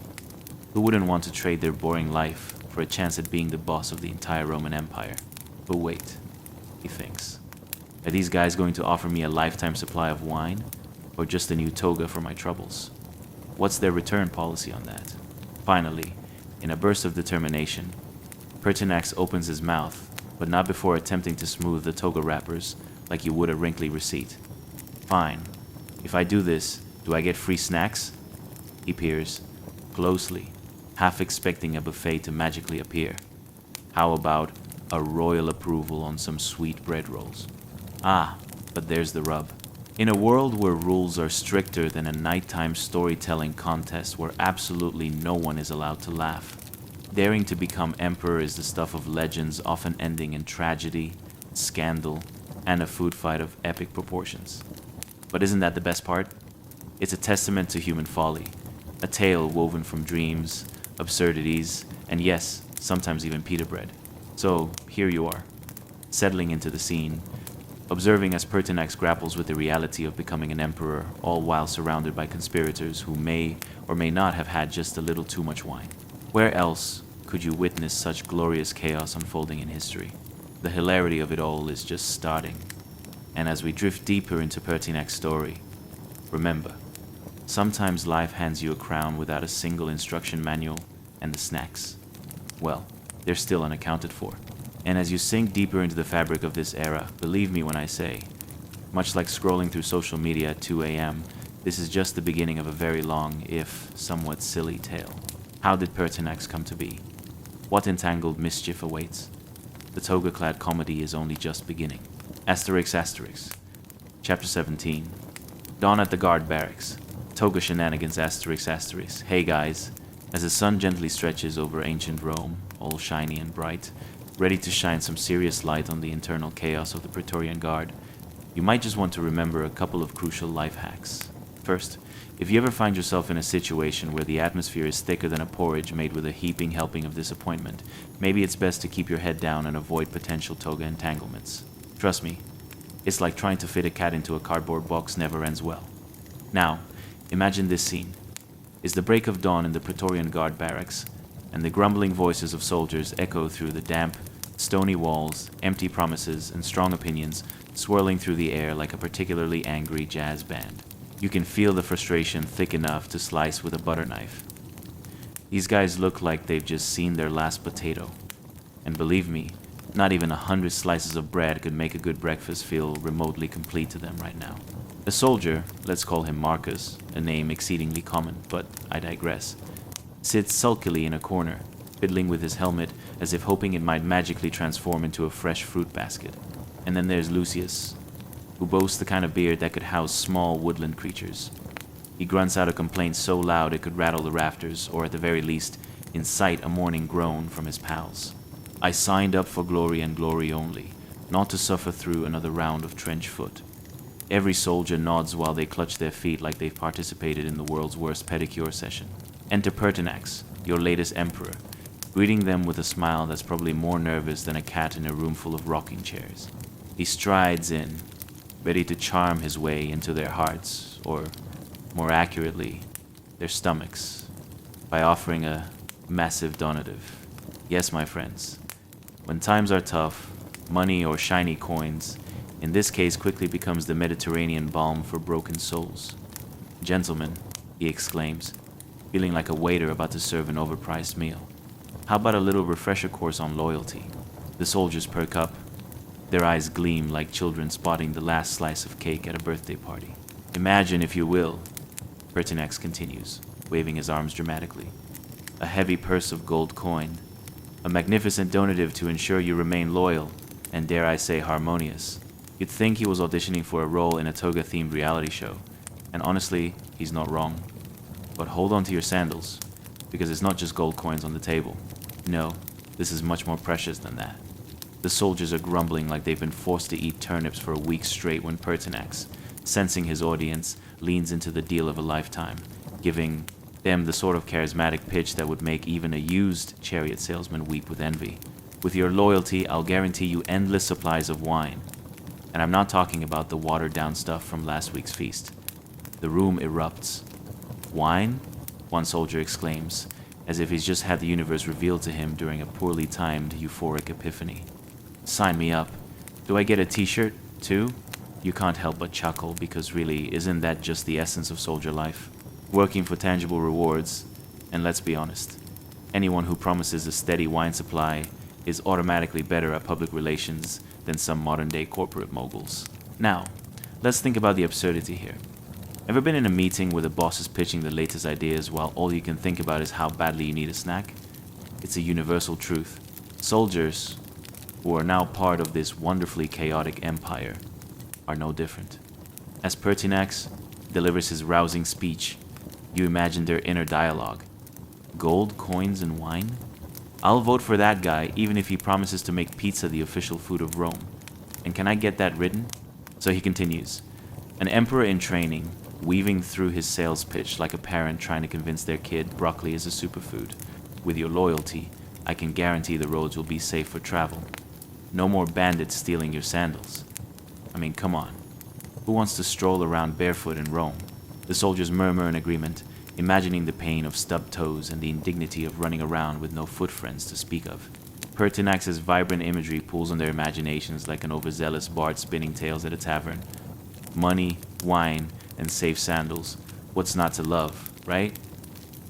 who wouldn't want to trade their boring life for a chance at being the boss of the entire Roman Empire? But wait, he thinks. Are these guys going to offer me a lifetime supply of wine, or just a new toga for my troubles? What's their return policy on that? Finally, in a burst of determination, Pertinax opens his mouth, but not before attempting to smooth the toga wrappers like you would a wrinkly receipt. Fine. If I do this, do I get free snacks? He peers closely, half expecting a buffet to magically appear. How about a royal approval on some sweet bread rolls? Ah, but there's the rub. In a world where rules are stricter than a nighttime storytelling contest where absolutely no one is allowed to laugh, daring to become emperor is the stuff of legends often ending in tragedy, scandal, and a food fight of epic proportions. But isn't that the best part? It's a testament to human folly, a tale woven from dreams, absurdities, and yes, sometimes even pita bread. So here you are, settling into the scene, observing as Pertinax grapples with the reality of becoming an emperor, all while surrounded by conspirators who may or may not have had just a little too much wine. Where else could you witness such glorious chaos unfolding in history? The hilarity of it all is just starting. And as we drift deeper into Pertinax's story, remember, sometimes life hands you a crown without a single instruction manual, and the snacks, well, they're still unaccounted for. And as you sink deeper into the fabric of this era, believe me when I say, much like scrolling through social media at 2 a.m., this is just the beginning of a very long, if somewhat silly tale. How did Pertinax come to be? What entangled mischief awaits? The toga-clad comedy is only just beginning. Asterisk asterisk. Chapter 17. Dawn at the guard barracks. Toga shenanigans asterisk asterisk. Hey guys. As the sun gently stretches over ancient Rome, all shiny and bright, ready to shine some serious light on the internal chaos of the Praetorian Guard, you might just want to remember a couple of crucial life hacks. First, if you ever find yourself in a situation where the atmosphere is thicker than a porridge made with a heaping helping of disappointment, maybe it's best to keep your head down and avoid potential toga entanglements. Trust me, it's like trying to fit a cat into a cardboard box never ends well. Now, imagine this scene. It's the break of dawn in the Praetorian Guard barracks, and the grumbling voices of soldiers echo through the damp, stony walls, empty promises, and strong opinions swirling through the air like a particularly angry jazz band. You can feel the frustration thick enough to slice with a butter knife. These guys look like they've just seen their last potato. And believe me, not even 100 slices of bread could make a good breakfast feel remotely complete to them right now. A soldier, let's call him Marcus, a name exceedingly common, but I digress, sits sulkily in a corner, fiddling with his helmet as if hoping it might magically transform into a fresh fruit basket. And then there's Lucius, who boasts the kind of beard that could house small woodland creatures. He grunts out a complaint so loud it could rattle the rafters, or at the very least, incite a morning groan from his pals. I signed up for glory and glory only, not to suffer through another round of trench foot. Every soldier nods while they clutch their feet like they've participated in the world's worst pedicure session. Enter Pertinax, your latest emperor, greeting them with a smile that's probably more nervous than a cat in a room full of rocking chairs. He strides in, ready to charm his way into their hearts, or, more accurately, their stomachs, by offering a massive donative. Yes, my friends, when times are tough, money or shiny coins, in this case quickly becomes the Mediterranean balm for broken souls. "Gentlemen," he exclaims, feeling like a waiter about to serve an overpriced meal, "how about a little refresher course on loyalty?" The soldiers perk up. Their eyes gleam like children spotting the last slice of cake at a birthday party. "Imagine, if you will," Pertinax continues, waving his arms dramatically, "a heavy purse of gold coin, a magnificent donative to ensure you remain loyal and, dare I say, harmonious. You'd think he was auditioning for a role in a toga-themed reality show, and honestly, he's not wrong. But hold on to your sandals, because it's not just gold coins on the table. No, this is much more precious than that." The soldiers are grumbling like they've been forced to eat turnips for a week straight when Pertinax, sensing his audience, leans into the deal of a lifetime, giving them the sort of charismatic pitch that would make even a used chariot salesman weep with envy. "With your loyalty, I'll guarantee you endless supplies of wine. And I'm not talking about the watered-down stuff from last week's feast." The room erupts. "Wine?" one soldier exclaims, as if he's just had the universe revealed to him during a poorly timed euphoric epiphany. "Sign me up. Do I get a t-shirt, too?" You can't help but chuckle, because really, isn't that just the essence of soldier life? Working for tangible rewards, and let's be honest, anyone who promises a steady wine supply is automatically better at public relations than some modern-day corporate moguls. Now, let's think about the absurdity here. Ever been in a meeting where the boss is pitching the latest ideas while all you can think about is how badly you need a snack? It's a universal truth. Soldiers, who are now part of this wonderfully chaotic empire, are no different. As Pertinax delivers his rousing speech, you imagine their inner dialogue. Gold, coins, and wine? I'll vote for that guy even if he promises to make pizza the official food of Rome. And can I get that written? So he continues, an emperor in training, weaving through his sales pitch like a parent trying to convince their kid broccoli is a superfood. With your loyalty, I can guarantee the roads will be safe for travel. No more bandits stealing your sandals. I mean, come on. Who wants to stroll around barefoot in Rome? The soldiers murmur in agreement, imagining the pain of stubbed toes and the indignity of running around with no foot friends to speak of. Pertinax's vibrant imagery pulls on their imaginations like an overzealous bard spinning tales at a tavern. Money, wine, and safe sandals. What's not to love, right?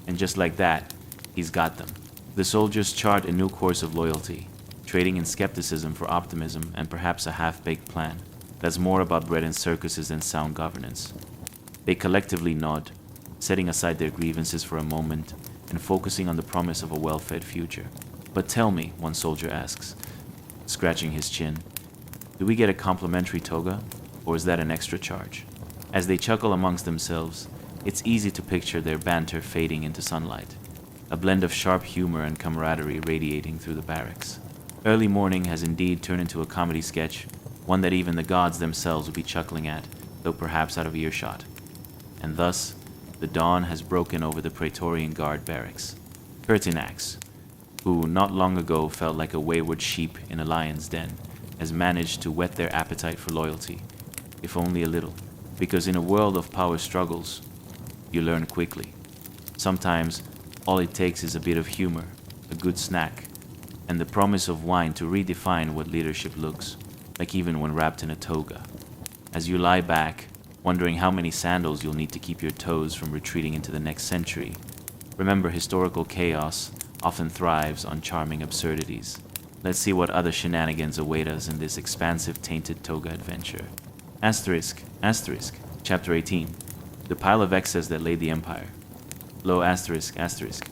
And just like that, he's got them. The soldiers chart a new course of loyalty, trading in skepticism for optimism and perhaps a half-baked plan that's more about bread and circuses than sound governance. They collectively nod, setting aside their grievances for a moment and focusing on the promise of a well-fed future. "But tell me," one soldier asks, scratching his chin, "do we get a complimentary toga, or is that an extra charge?" As they chuckle amongst themselves, it's easy to picture their banter fading into sunlight, a blend of sharp humor and camaraderie radiating through the barracks. Early morning has indeed turned into a comedy sketch, one that even the gods themselves would be chuckling at, though perhaps out of earshot. And thus, the dawn has broken over the Praetorian Guard barracks. Pertinax, who not long ago felt like a wayward sheep in a lion's den, has managed to whet their appetite for loyalty, if only a little, because in a world of power struggles, you learn quickly. Sometimes, all it takes is a bit of humor, a good snack, and the promise of wine to redefine what leadership looks like, even when wrapped in a toga. As you lie back, wondering how many sandals you'll need to keep your toes from retreating into the next century, remember historical chaos often thrives on charming absurdities. Let's see what other shenanigans await us in this expansive tainted toga adventure. Asterisk, asterisk, Chapter 18. The pile of excess that laid the empire. Low asterisk, asterisk.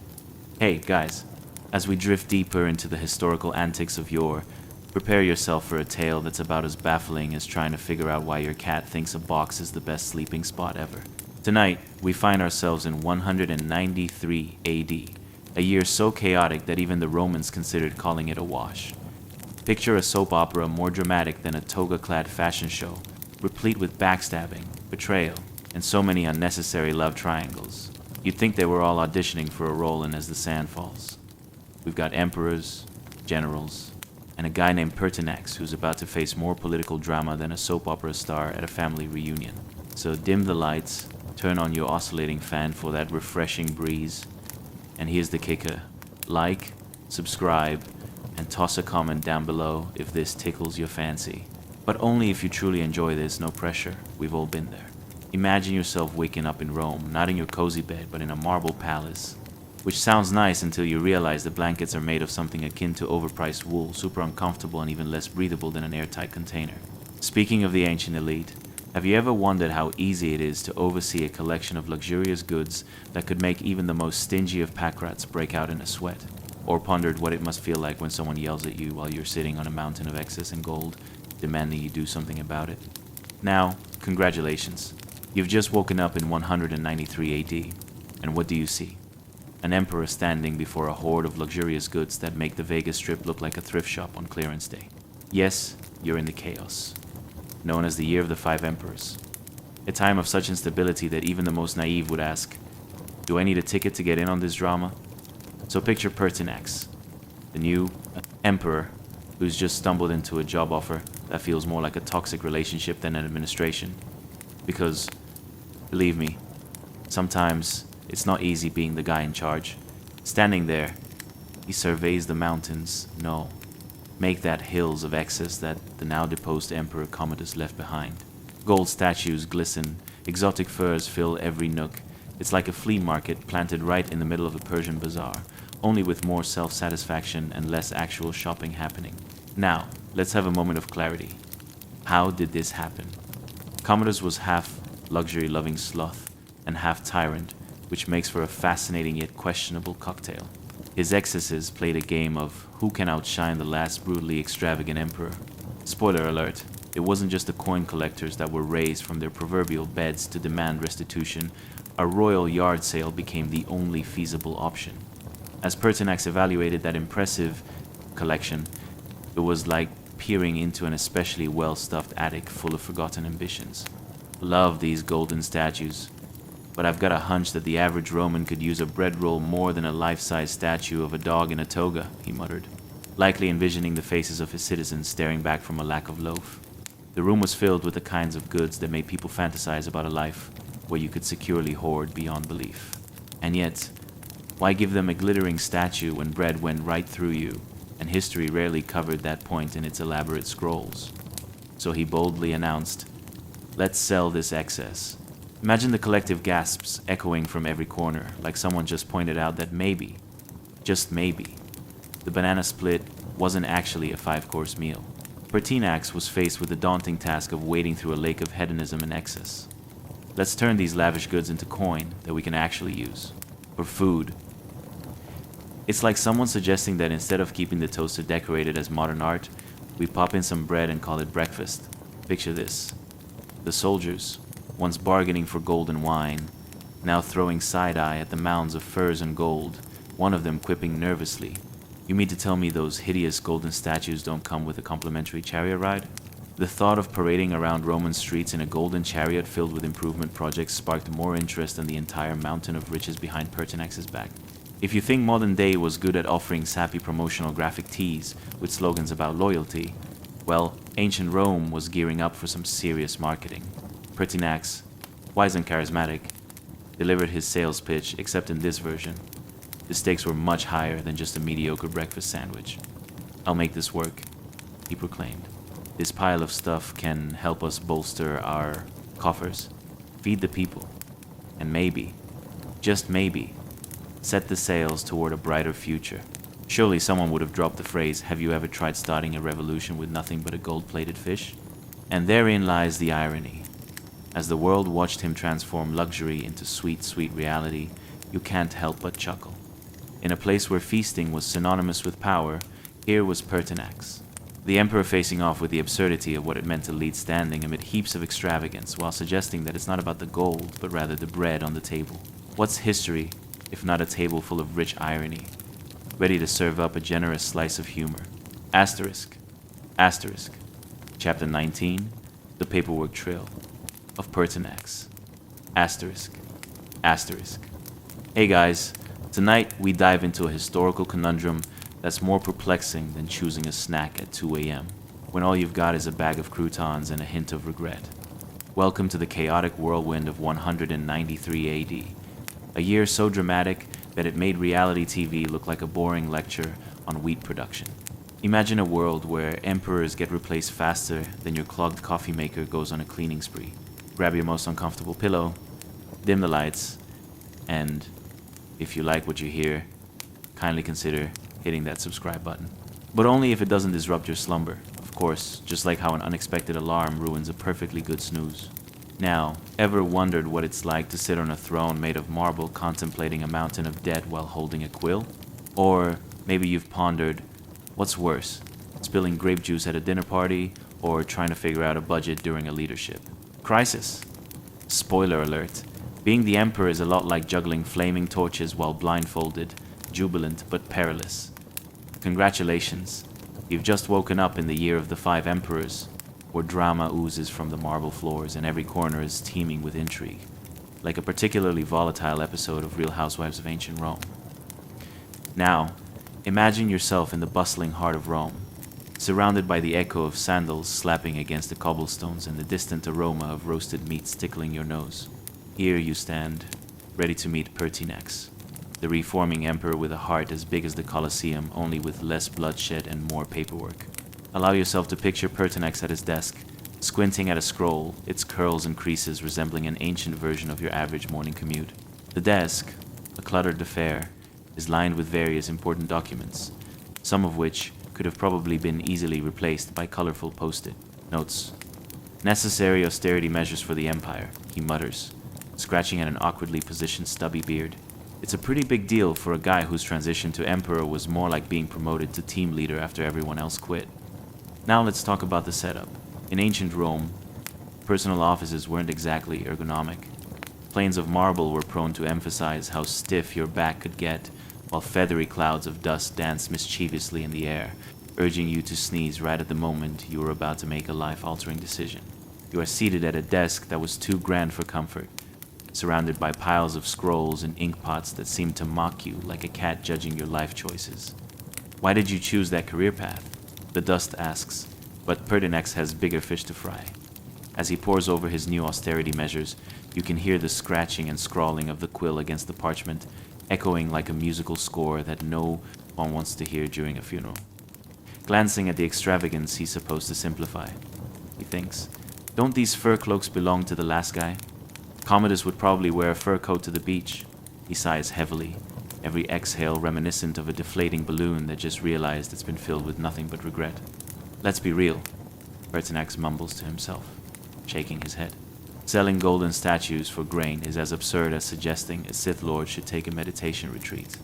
Hey, guys, as we drift deeper into the historical antics of yore, prepare yourself for a tale that's about as baffling as trying to figure out why your cat thinks a box is the best sleeping spot ever. Tonight, we find ourselves in 193 AD, a year so chaotic that even the Romans considered calling it a wash. Picture a soap opera more dramatic than a toga-clad fashion show, replete with backstabbing, betrayal, and so many unnecessary love triangles. You'd think they were all auditioning for a role in As the Sand Falls. We've got emperors, generals, and a guy named Pertinax who's about to face more political drama than a soap opera star at a family reunion. So dim the lights, turn on your oscillating fan for that refreshing breeze, and here's the kicker. Like, subscribe, and toss a comment down below if this tickles your fancy. But only if you truly enjoy this, no pressure. We've all been there. Imagine yourself waking up in Rome, not in your cozy bed, but in a marble palace. Which sounds nice until you realize the blankets are made of something akin to overpriced wool, super uncomfortable and even less breathable than an airtight container. Speaking of the ancient elite, have you ever wondered how easy it is to oversee a collection of luxurious goods that could make even the most stingy of pack rats break out in a sweat? Or pondered what it must feel like when someone yells at you while you're sitting on a mountain of excess and gold, demanding you do something about it? Now, congratulations. You've just woken up in 193 AD, and what do you see? An emperor standing before a horde of luxurious goods that make the Vegas Strip look like a thrift shop on clearance day. Yes, you're in the chaos, known as the Year of the Five Emperors. A time of such instability that even the most naive would ask, do I need a ticket to get in on this drama? So picture Pertinax, the new emperor who's just stumbled into a job offer that feels more like a toxic relationship than an administration. Because, believe me, sometimes it's not easy being the guy in charge. Standing there, he surveys the mountains, make that hills of excess that the now deposed Emperor Commodus left behind. Gold statues glisten, exotic furs fill every nook. It's like a flea market planted right in the middle of a Persian bazaar, only with more self-satisfaction and less actual shopping happening. Now, let's have a moment of clarity. How did this happen? Commodus was half luxury-loving sloth and half tyrant, which makes for a fascinating yet questionable cocktail. His excesses played a game of who can outshine the last brutally extravagant emperor. Spoiler alert, it wasn't just the coin collectors that were raised from their proverbial beds to demand restitution. A royal yard sale became the only feasible option. As Pertinax evaluated that impressive collection, it was like peering into an especially well-stuffed attic full of forgotten ambitions. Love these golden statues, but I've got a hunch that the average Roman could use a bread roll more than a life-size statue of a dog in a toga, he muttered, likely envisioning the faces of his citizens staring back from a lack of loaf. The room was filled with the kinds of goods that made people fantasize about a life where you could securely hoard beyond belief. And yet, why give them a glittering statue when bread went right through you, and history rarely covered that point in its elaborate scrolls? So he boldly announced, "Let's sell this excess." Imagine the collective gasps echoing from every corner, like someone just pointed out that maybe, just maybe, the banana split wasn't actually a 5-course meal. Pertinax was faced with the daunting task of wading through a lake of hedonism and excess. Let's turn these lavish goods into coin that we can actually use. Or food. It's like someone suggesting that instead of keeping the toaster decorated as modern art, we pop in some bread and call it breakfast. Picture this. The soldiers, once bargaining for gold and wine, now throwing side-eye at the mounds of furs and gold, one of them quipping nervously, "You mean to tell me those hideous golden statues don't come with a complimentary chariot ride?" The thought of parading around Roman streets in a golden chariot filled with improvement projects sparked more interest than the entire mountain of riches behind Pertinax's back. If you think modern day was good at offering sappy promotional graphic tees with slogans about loyalty, well, ancient Rome was gearing up for some serious marketing. Pertinax, wise and charismatic, delivered his sales pitch, except in this version. The stakes were much higher than just a mediocre breakfast sandwich. "I'll make this work," he proclaimed. "This pile of stuff can help us bolster our coffers, feed the people, and maybe, just maybe, set the sails toward a brighter future." Surely someone would have dropped the phrase, "Have you ever tried starting a revolution with nothing but a gold-plated fish?" And therein lies the irony. As the world watched him transform luxury into sweet, sweet reality, you can't help but chuckle. In a place where feasting was synonymous with power, here was Pertinax, the emperor facing off with the absurdity of what it meant to lead standing amid heaps of extravagance, while suggesting that it's not about the gold, but rather the bread on the table. What's history, if not a table full of rich irony, ready to serve up a generous slice of humor? Asterisk. Asterisk. Chapter 19, The Paperwork Trail of Pertinax. Asterisk. Asterisk. Hey guys, tonight we dive into a historical conundrum that's more perplexing than choosing a snack at 2 a.m. when all you've got is a bag of croutons and a hint of regret. Welcome to the chaotic whirlwind of 193 AD, a year so dramatic that it made reality TV look like a boring lecture on wheat production. Imagine a world where emperors get replaced faster than your clogged coffee maker goes on a cleaning spree. Grab your most uncomfortable pillow, dim the lights, and if you like what you hear, kindly consider hitting that subscribe button. But only if it doesn't disrupt your slumber, of course, just like how an unexpected alarm ruins a perfectly good snooze. Now, ever wondered what it's like to sit on a throne made of marble contemplating a mountain of debt while holding a quill? Or maybe you've pondered, what's worse, spilling grape juice at a dinner party or trying to figure out a budget during a leadership crisis? Spoiler alert, being the emperor is a lot like juggling flaming torches while blindfolded, jubilant but perilous. Congratulations, you've just woken up in the year of the 5 emperors, where drama oozes from the marble floors and every corner is teeming with intrigue, like a particularly volatile episode of Real Housewives of Ancient Rome. Now, imagine yourself in the bustling heart of Rome, surrounded by the echo of sandals slapping against the cobblestones and the distant aroma of roasted meats tickling your nose. Here you stand, ready to meet Pertinax, the reforming emperor with a heart as big as the Colosseum, only with less bloodshed and more paperwork. Allow yourself to picture Pertinax at his desk, squinting at a scroll, its curls and creases resembling an ancient version of your average morning commute. The desk, a cluttered affair, is lined with various important documents, some of which could have probably been easily replaced by colorful post-it notes. Necessary austerity measures for the empire, he mutters, scratching at an awkwardly positioned stubby beard. It's a pretty big deal for a guy whose transition to emperor was more like being promoted to team leader after everyone else quit. Now let's talk about the setup. In ancient Rome, personal offices weren't exactly ergonomic. Plains of marble were prone to emphasize how stiff your back could get, while feathery clouds of dust danced mischievously in the air, urging you to sneeze right at the moment you were about to make a life-altering decision. You are seated at a desk that was too grand for comfort, surrounded by piles of scrolls and ink pots that seemed to mock you like a cat judging your life choices. Why did you choose that career path? The dust asks, but Pertinax has bigger fish to fry. As he pores over his new austerity measures, you can hear the scratching and scrawling of the quill against the parchment, echoing like a musical score that no one wants to hear during a funeral. Glancing at the extravagance he's supposed to simplify, he thinks, don't these fur cloaks belong to the last guy? Commodus would probably wear a fur coat to the beach. He sighs heavily, every exhale reminiscent of a deflating balloon that just realized it's been filled with nothing but regret. Let's be real, Pertinax mumbles to himself, shaking his head. Selling golden statues for grain is as absurd as suggesting a Sith Lord should take a meditation retreat.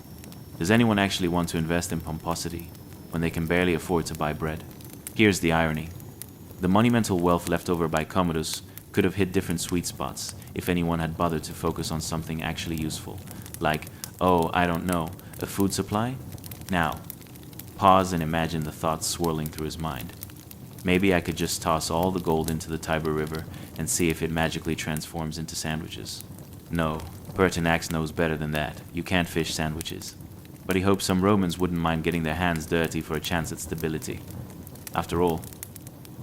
Does anyone actually want to invest in pomposity when they can barely afford to buy bread? Here's the irony. The monumental wealth left over by Commodus could have hit different sweet spots if anyone had bothered to focus on something actually useful, like, oh, I don't know, a food supply? Now, pause and imagine the thoughts swirling through his mind. Maybe I could just toss all the gold into the Tiber River and see if it magically transforms into sandwiches. No, Pertinax knows better than that. You can't fish sandwiches. But he hopes some Romans wouldn't mind getting their hands dirty for a chance at stability. After all,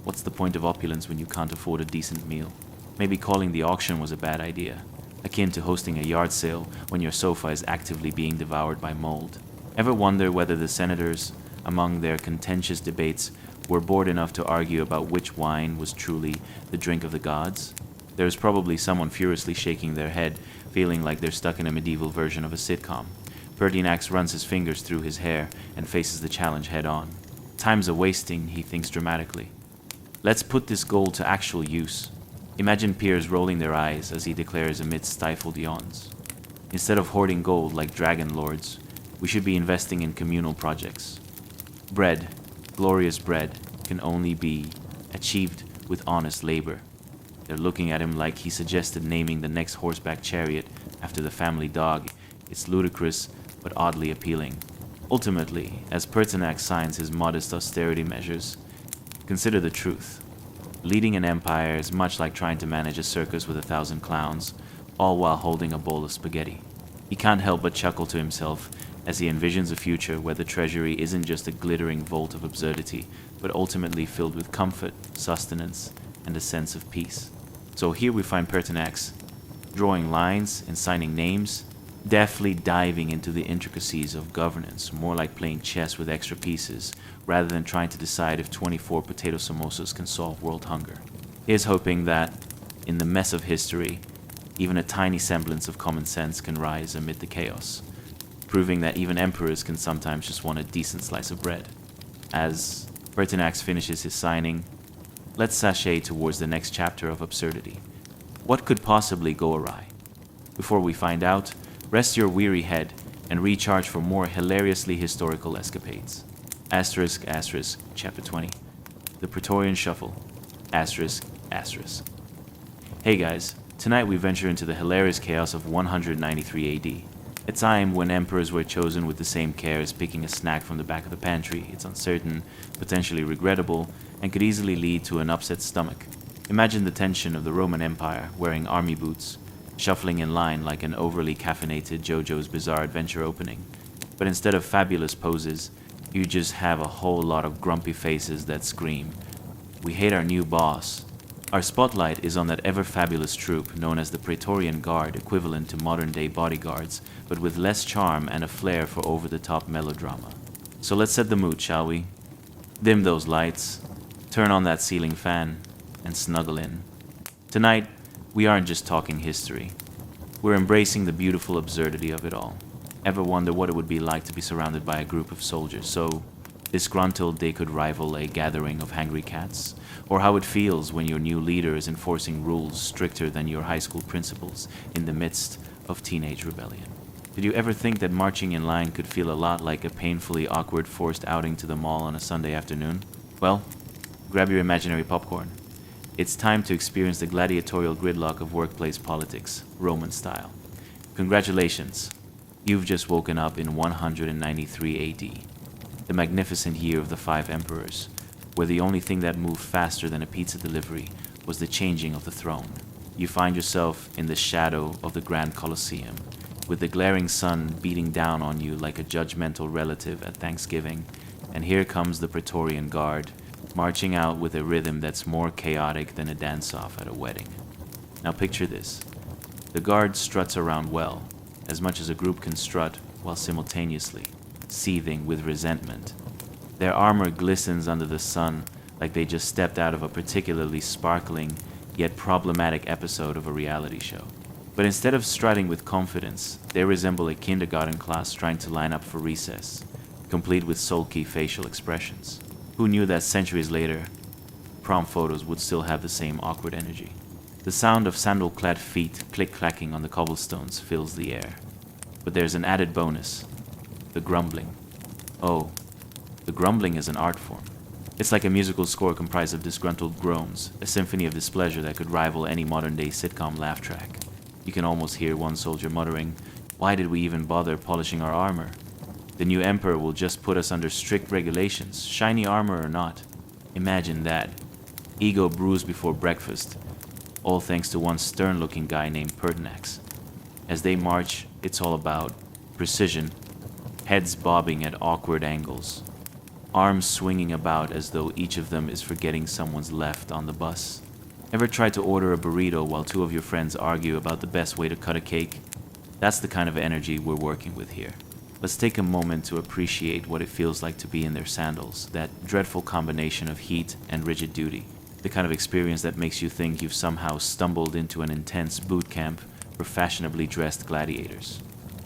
what's the point of opulence when you can't afford a decent meal? Maybe calling the auction was a bad idea, akin to hosting a yard sale when your sofa is actively being devoured by mold. Ever wonder whether the senators, among their contentious debates, were bored enough to argue about which wine was truly the drink of the gods? There is probably someone furiously shaking their head, feeling like they're stuck in a medieval version of a sitcom. Pertinax runs his fingers through his hair and faces the challenge head on. Time's a-wasting, he thinks dramatically. Let's put this gold to actual use. Imagine peers rolling their eyes as he declares amid stifled yawns. Instead of hoarding gold like dragon lords, we should be investing in communal projects. Bread, glorious bread, can only be achieved with honest labor. They're looking at him like he suggested naming the next horseback chariot after the family dog. It's ludicrous, but oddly appealing. Ultimately, as Pertinax signs his modest austerity measures, consider the truth. Leading an empire is much like trying to manage a circus with 1,000 clowns, all while holding a bowl of spaghetti. He can't help but chuckle to himself as he envisions a future where the treasury isn't just a glittering vault of absurdity, but ultimately filled with comfort, sustenance, and a sense of peace. So here we find Pertinax, drawing lines and signing names, deftly diving into the intricacies of governance, more like playing chess with extra pieces, rather than trying to decide if 24 potato samosas can solve world hunger. He is hoping that, in the mess of history, even a tiny semblance of common sense can rise amid the chaos, proving that even emperors can sometimes just want a decent slice of bread. As Pertinax finishes his signing, let's sashay towards the next chapter of absurdity. What could possibly go awry? Before we find out, rest your weary head and recharge for more hilariously historical escapades. Asterisk, asterisk, chapter 20. The Praetorian Shuffle. Asterisk, asterisk. Hey guys, tonight we venture into the hilarious chaos of 193 AD. A time when emperors were chosen with the same care as picking a snack from the back of the pantry. It's uncertain, potentially regrettable, and could easily lead to an upset stomach. Imagine the tension of the Roman Empire wearing army boots, shuffling in line like an overly caffeinated JoJo's Bizarre Adventure opening. But instead of fabulous poses, you just have a whole lot of grumpy faces that scream, "We hate our new boss." Our spotlight is on that ever-fabulous troop known as the Praetorian Guard, equivalent to modern-day bodyguards, but with less charm and a flair for over-the-top melodrama. So let's set the mood, shall we? Dim those lights, turn on that ceiling fan, and snuggle in. Tonight, we aren't just talking history. We're embracing the beautiful absurdity of it all. Ever wonder what it would be like to be surrounded by a group of soldiers so disgruntled they could rival a gathering of hangry cats? Or how it feels when your new leader is enforcing rules stricter than your high school principals in the midst of teenage rebellion? Did you ever think that marching in line could feel a lot like a painfully awkward forced outing to the mall on a Sunday afternoon? Well, grab your imaginary popcorn. It's time to experience the gladiatorial gridlock of workplace politics, Roman style. Congratulations, you've just woken up in 193 AD, the magnificent year of the 5 emperors, where the only thing that moved faster than a pizza delivery was the changing of the throne. You find yourself in the shadow of the Grand Colosseum, with the glaring sun beating down on you like a judgmental relative at Thanksgiving, and here comes the Praetorian Guard, marching out with a rhythm that's more chaotic than a dance-off at a wedding. Now picture this. The guard struts around well, as much as a group can strut, while simultaneously seething with resentment. Their armor glistens under the sun like they just stepped out of a particularly sparkling yet problematic episode of a reality show. But instead of strutting with confidence, they resemble a kindergarten class trying to line up for recess, complete with sulky facial expressions. Who knew that centuries later, prom photos would still have the same awkward energy? The sound of sandal-clad feet click-clacking on the cobblestones fills the air. But there's an added bonus: the grumbling. Oh, the grumbling is an art form. It's like a musical score comprised of disgruntled groans, a symphony of displeasure that could rival any modern-day sitcom laugh track. You can almost hear one soldier muttering, "Why did we even bother polishing our armor? The new emperor will just put us under strict regulations, shiny armor or not." Imagine that. Ego bruised before breakfast, all thanks to one stern-looking guy named Pertinax. As they march, it's all about precision, heads bobbing at awkward angles, arms swinging about as though each of them is forgetting someone's left on the bus. Ever tried to order a burrito while 2 of your friends argue about the best way to cut a cake? That's the kind of energy we're working with here. Let's take a moment to appreciate what it feels like to be in their sandals, that dreadful combination of heat and rigid duty, the kind of experience that makes you think you've somehow stumbled into an intense boot camp for fashionably dressed gladiators.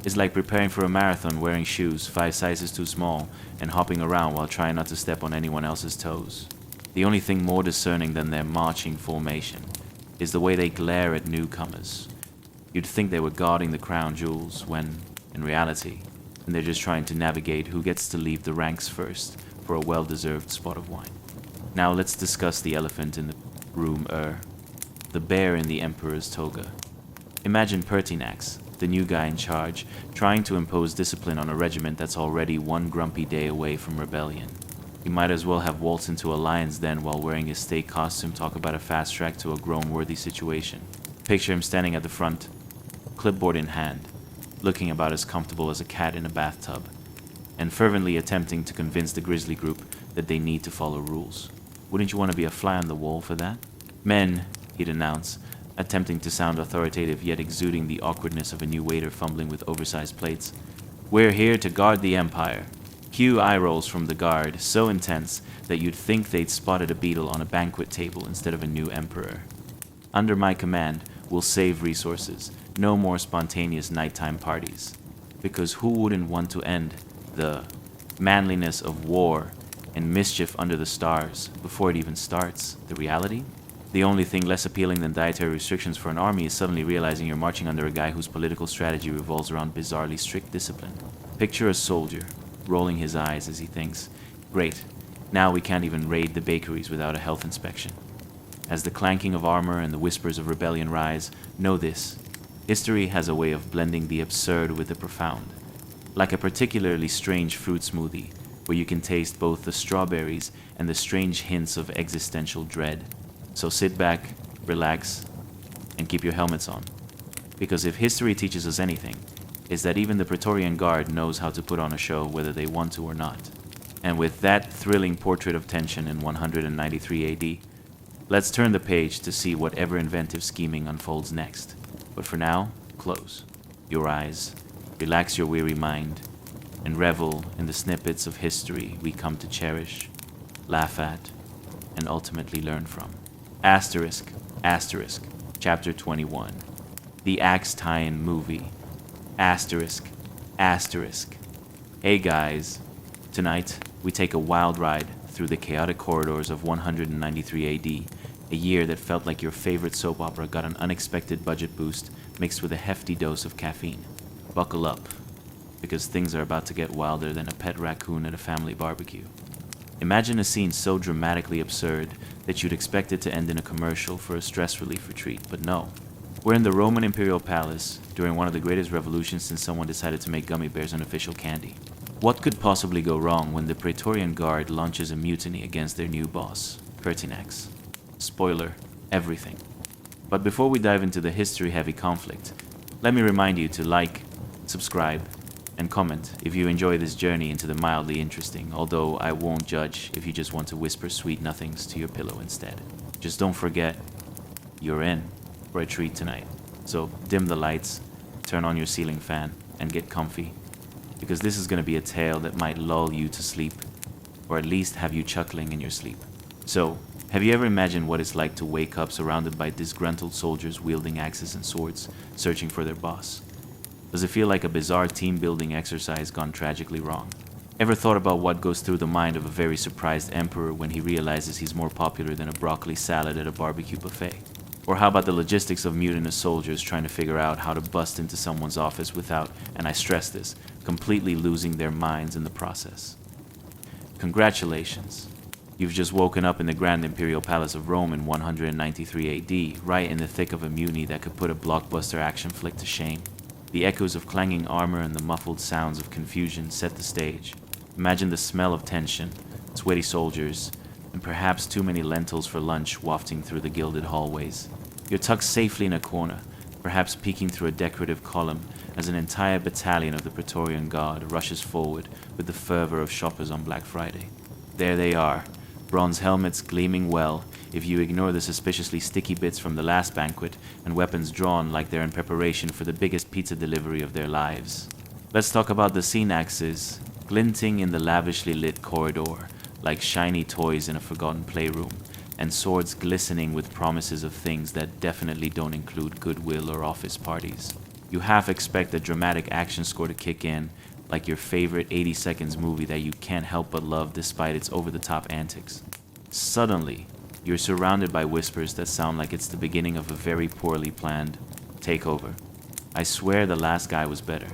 It's like preparing for a marathon wearing shoes 5 sizes too small and hopping around while trying not to step on anyone else's toes. The only thing more discerning than their marching formation is the way they glare at newcomers. You'd think they were guarding the crown jewels when, in reality, they're just trying to navigate who gets to leave the ranks first for a well-deserved spot of wine. Now let's discuss the elephant in the room, the bear in the emperor's toga. Imagine Pertinax, the new guy in charge, trying to impose discipline on a regiment that's already one grumpy day away from rebellion. He might as well have waltzed into a lion's den while wearing his state costume talk about a fast track to a grown-worthy situation. Picture him standing at the front, clipboard in hand, looking about as comfortable as a cat in a bathtub, and fervently attempting to convince the grizzly group that they need to follow rules. Wouldn't you want to be a fly on the wall for that? "Men," he'd announce, attempting to sound authoritative yet exuding the awkwardness of a new waiter fumbling with oversized plates. "We're here to guard the Empire." Cue eye rolls from the guard, so intense that you'd think they'd spotted a beetle on a banquet table instead of a new emperor. "Under my command, we'll save resources. No more spontaneous nighttime parties. Because who wouldn't want to end the manliness of war and mischief under the stars before it even starts? The reality? The only thing less appealing than dietary restrictions for an army is suddenly realizing you're marching under a guy whose political strategy revolves around bizarrely strict discipline. Picture a soldier, rolling his eyes as he thinks, "Great, now we can't even raid the bakeries without a health inspection." As the clanking of armor and the whispers of rebellion rise, know this: history has a way of blending the absurd with the profound. Like a particularly strange fruit smoothie, where you can taste both the strawberries and the strange hints of existential dread. So sit back, relax, and keep your helmets on. Because if history teaches us anything, it's that even the Praetorian Guard knows how to put on a show whether they want to or not. And with that thrilling portrait of tension in 193 AD, let's turn the page to see what ever-inventive scheming unfolds next. But for now, close your eyes, relax your weary mind, and revel in the snippets of history we come to cherish, laugh at, and ultimately learn from. Asterisk, asterisk, Chapter 21. The Axe Tie-in Movie. Asterisk, asterisk. Hey guys, tonight we take a wild ride through the chaotic corridors of 193 AD, a year that felt like your favorite soap opera got an unexpected budget boost mixed with a hefty dose of caffeine. Buckle up, because things are about to get wilder than a pet raccoon at a family barbecue. Imagine a scene so dramatically absurd that you'd expect it to end in a commercial for a stress relief retreat, but no. We're in the Roman Imperial Palace during one of the greatest revolutions since someone decided to make gummy bears an official candy. What could possibly go wrong when the Praetorian Guard launches a mutiny against their new boss, Pertinax? Spoiler, everything. But before we dive into the history-heavy conflict, let me remind you to like, subscribe, and comment if you enjoy this journey into the mildly interesting, although I won't judge if you just want to whisper sweet nothings to your pillow instead. Just don't forget, you're in for a treat tonight. So dim the lights, turn on your ceiling fan, and get comfy, because this is going to be a tale that might lull you to sleep, or at least have you chuckling in your sleep. So, have you ever imagined what it's like to wake up surrounded by disgruntled soldiers wielding axes and swords, searching for their boss? Does it feel like a bizarre team-building exercise gone tragically wrong? Ever thought about what goes through the mind of a very surprised emperor when he realizes he's more popular than a broccoli salad at a barbecue buffet? Or how about the logistics of mutinous soldiers trying to figure out how to bust into someone's office without, and I stress this, completely losing their minds in the process? Congratulations. You've just woken up in the Grand Imperial Palace of Rome in 193 AD, right in the thick of a mutiny that could put a blockbuster action flick to shame. The echoes of clanging armor and the muffled sounds of confusion set the stage. Imagine the smell of tension, sweaty soldiers, and perhaps too many lentils for lunch wafting through the gilded hallways. You're tucked safely in a corner, perhaps peeking through a decorative column as an entire battalion of the Praetorian Guard rushes forward with the fervor of shoppers on Black Friday. There they are, bronze helmets gleaming well, if you ignore the suspiciously sticky bits from the last banquet, and weapons drawn like they're in preparation for the biggest pizza delivery of their lives. Let's talk about the scene axes, glinting in the lavishly lit corridor, like shiny toys in a forgotten playroom, and swords glistening with promises of things that definitely don't include goodwill or office parties. You half expect a dramatic action score to kick in, like your favorite 80 seconds movie that you can't help but love despite its over-the-top antics. Suddenly, you're surrounded by whispers that sound like it's the beginning of a very poorly planned takeover. I swear the last guy was better.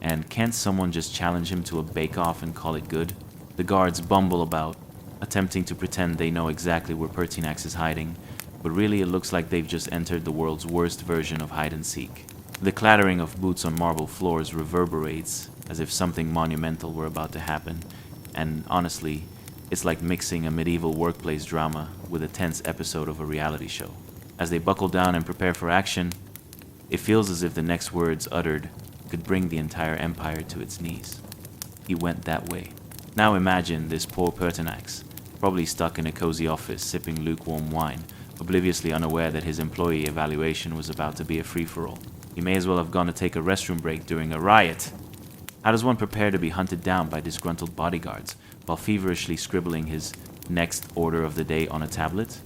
And can't someone just challenge him to a bake-off and call it good? The guards bumble about, attempting to pretend they know exactly where Pertinax is hiding, but really it looks like they've just entered the world's worst version of hide-and-seek. The clattering of boots on marble floors reverberates as if something monumental were about to happen, and honestly, it's like mixing a medieval workplace drama with a tense episode of a reality show. As they buckle down and prepare for action, it feels as if the next words uttered could bring the entire empire to its knees. He went that way. Now imagine this poor Pertinax, probably stuck in a cozy office sipping lukewarm wine, obliviously unaware that his employee evaluation was about to be a free-for-all. He may as well have gone to take a restroom break during a riot. How does one prepare to be hunted down by disgruntled bodyguards while feverishly scribbling his next order of the day on a tablet?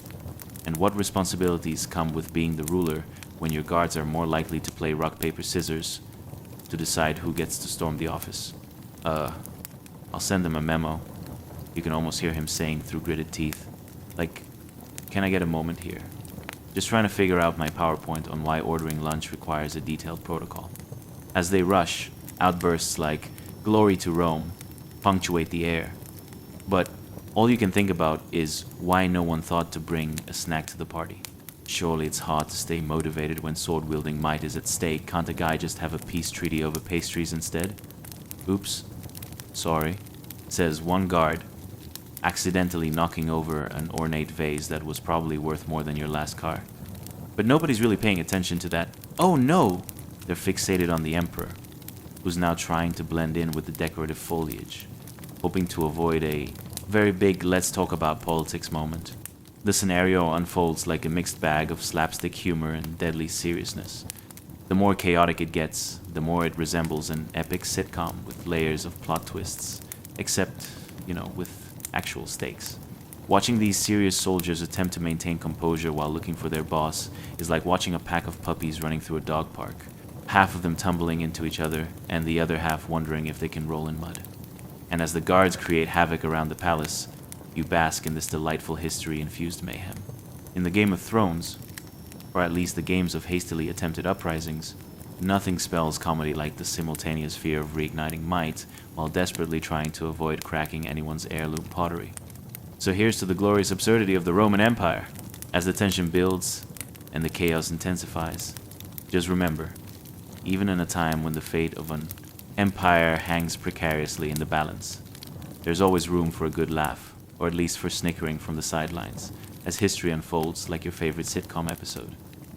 And what responsibilities come with being the ruler when your guards are more likely to play rock, paper, scissors to decide who gets to storm the office? I'll send him a memo. You can almost hear him saying through gritted teeth, like, can I get a moment here? Just trying to figure out my PowerPoint on why ordering lunch requires a detailed protocol. As they rush, outbursts like, glory to Rome, punctuate the air. But all you can think about is why no one thought to bring a snack to the party. Surely it's hard to stay motivated when sword-wielding might is at stake. Can't a guy just have a peace treaty over pastries instead? Oops. Sorry, says one guard, accidentally knocking over an ornate vase that was probably worth more than your last car. But nobody's really paying attention to that. Oh no! They're fixated on the emperor, who's now trying to blend in with the decorative foliage, hoping to avoid a very big let's talk about politics moment. The scenario unfolds like a mixed bag of slapstick humor and deadly seriousness. The more chaotic it gets, the more it resembles an epic sitcom with layers of plot twists, except, with actual stakes. Watching these serious soldiers attempt to maintain composure while looking for their boss is like watching a pack of puppies running through a dog park, half of them tumbling into each other and the other half wondering if they can roll in mud. And as the guards create havoc around the palace, you bask in this delightful history-infused mayhem. In the Game of Thrones, or at least the games of hastily attempted uprisings, nothing spells comedy like the simultaneous fear of reigniting might while desperately trying to avoid cracking anyone's heirloom pottery. So here's to the glorious absurdity of the Roman Empire. As the tension builds and the chaos intensifies, just remember, even in a time when the fate of an empire hangs precariously in the balance, there's always room for a good laugh, or at least for snickering from the sidelines, as history unfolds like your favorite sitcom episode.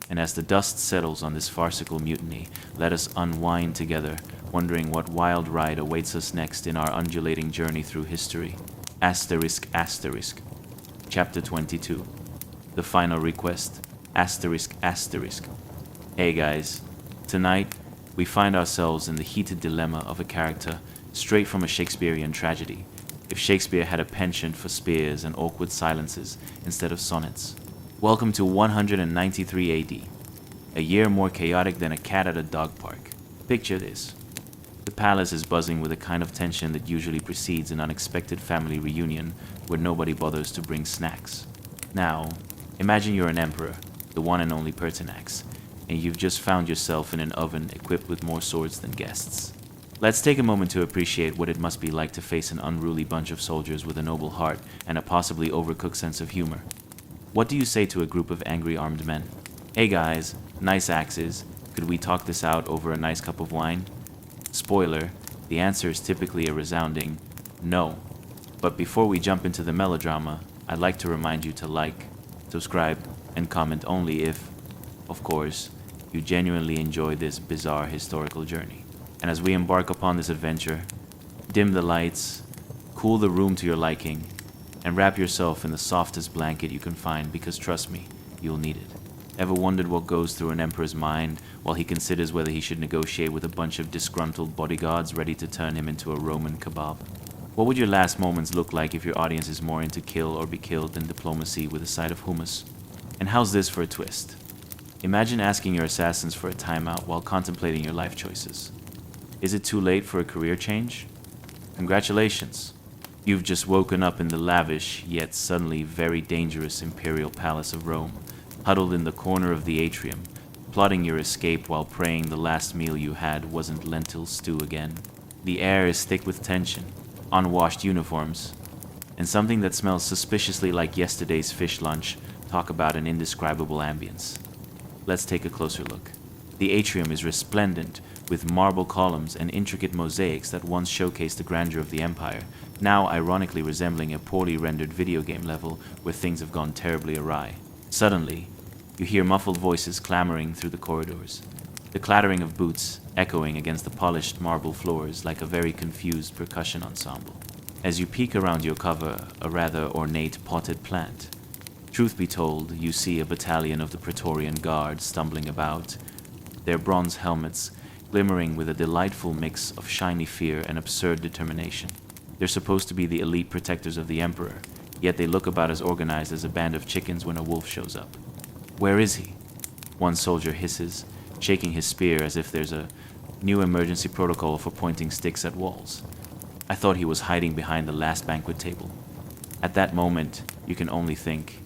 And as the dust settles on this farcical mutiny, let us unwind together, wondering what wild ride awaits us next in our undulating journey through history. Asterisk, asterisk. Chapter 22. The Final Request. Asterisk, asterisk. Hey guys, tonight we find ourselves in the heated dilemma of a character straight from a Shakespearean tragedy, if Shakespeare had a penchant for spears and awkward silences instead of sonnets. Welcome to 193 AD, a year more chaotic than a cat at a dog park. Picture this. The palace is buzzing with the kind of tension that usually precedes an unexpected family reunion where nobody bothers to bring snacks. Now, imagine you're an emperor, the one and only Pertinax, and you've just found yourself in an oven equipped with more swords than guests. Let's take a moment to appreciate what it must be like to face an unruly bunch of soldiers with a noble heart and a possibly overcooked sense of humor. What do you say to a group of angry armed men? Hey guys, nice axes, could we talk this out over a nice cup of wine? Spoiler, the answer is typically a resounding no. But before we jump into the melodrama, I'd like to remind you to like, subscribe, and comment only if, of course, you genuinely enjoy this bizarre historical journey. And as we embark upon this adventure, dim the lights, cool the room to your liking, and wrap yourself in the softest blanket you can find because trust me, you'll need it. Ever wondered what goes through an emperor's mind while he considers whether he should negotiate with a bunch of disgruntled bodyguards ready to turn him into a Roman kebab? What would your last moments look like if your audience is more into kill or be killed than diplomacy with a side of hummus? And how's this for a twist? Imagine asking your assassins for a timeout while contemplating your life choices. Is it too late for a career change? Congratulations. You've just woken up in the lavish, yet suddenly very dangerous imperial palace of Rome, huddled in the corner of the atrium, plotting your escape while praying the last meal you had wasn't lentil stew again. The air is thick with tension, unwashed uniforms, and something that smells suspiciously like yesterday's fish lunch. Talk about an indescribable ambience. Let's take a closer look. The atrium is resplendent with marble columns and intricate mosaics that once showcased the grandeur of the empire, now ironically resembling a poorly rendered video game level where things have gone terribly awry. Suddenly, you hear muffled voices clamoring through the corridors, the clattering of boots echoing against the polished marble floors like a very confused percussion ensemble. As you peek around your cover, a rather ornate potted plant, Truth be told, you see a battalion of the Praetorian Guard stumbling about, their bronze helmets glimmering with a delightful mix of shiny fear and absurd determination. They're supposed to be the elite protectors of the Emperor, yet they look about as organized as a band of chickens when a wolf shows up. Where is he? One soldier hisses, shaking his spear as if there's a new emergency protocol for pointing sticks at walls. I thought he was hiding behind the last banquet table. At that moment, you can only think,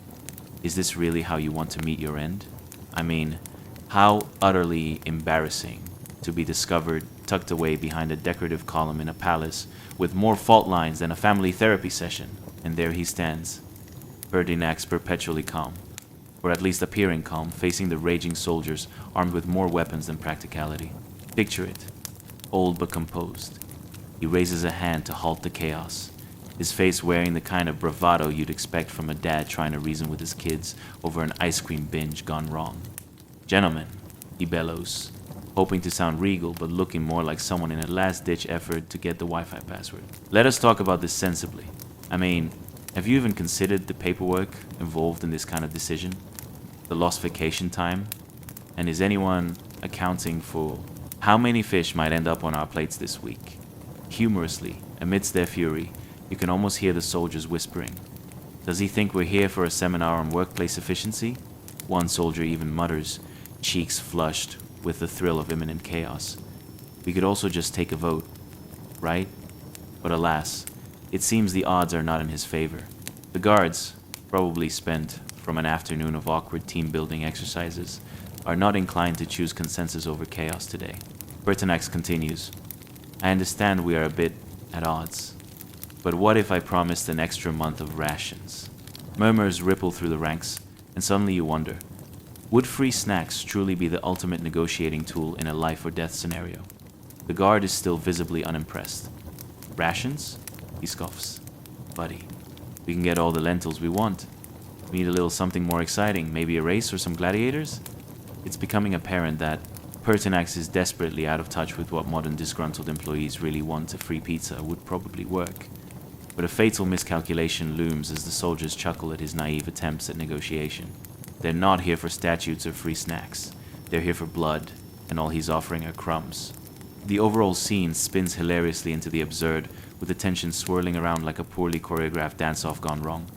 is this really how you want to meet your end? I mean, how utterly embarrassing to be discovered tucked away behind a decorative column in a palace with more fault lines than a family therapy session. And there he stands, Pertinax perpetually calm, or at least appearing calm, facing the raging soldiers armed with more weapons than practicality. Picture it, old but composed. He raises a hand to halt the chaos, his face wearing the kind of bravado you'd expect from a dad trying to reason with his kids over an ice cream binge gone wrong. Gentlemen, he bellows, hoping to sound regal but looking more like someone in a last-ditch effort to get the Wi-Fi password. Let us talk about this sensibly. I mean, have you even considered the paperwork involved in this kind of decision? The lost vacation time? And is anyone accounting for how many fish might end up on our plates this week? Humorously, amidst their fury, you can almost hear the soldiers whispering. Does he think we're here for a seminar on workplace efficiency? One soldier even mutters, cheeks flushed with the thrill of imminent chaos. We could also just take a vote, right? But alas, it seems the odds are not in his favor. The guards, probably spent from an afternoon of awkward team-building exercises, are not inclined to choose consensus over chaos today. Pertinax continues, I understand we are a bit at odds, but what if I promised an extra month of rations? Murmurs ripple through the ranks, and suddenly you wonder, would free snacks truly be the ultimate negotiating tool in a life-or-death scenario? The guard is still visibly unimpressed. Rations? He scoffs. Buddy, we can get all the lentils we want. We need a little something more exciting, maybe a race or some gladiators? It's becoming apparent that Pertinax is desperately out of touch with what modern disgruntled employees really want. A free pizza would probably work. But a fatal miscalculation looms as the soldiers chuckle at his naive attempts at negotiation. They're not here for statutes or free snacks. They're here for blood, and all he's offering are crumbs. The overall scene spins hilariously into the absurd, with the tension swirling around like a poorly choreographed dance-off gone wrong.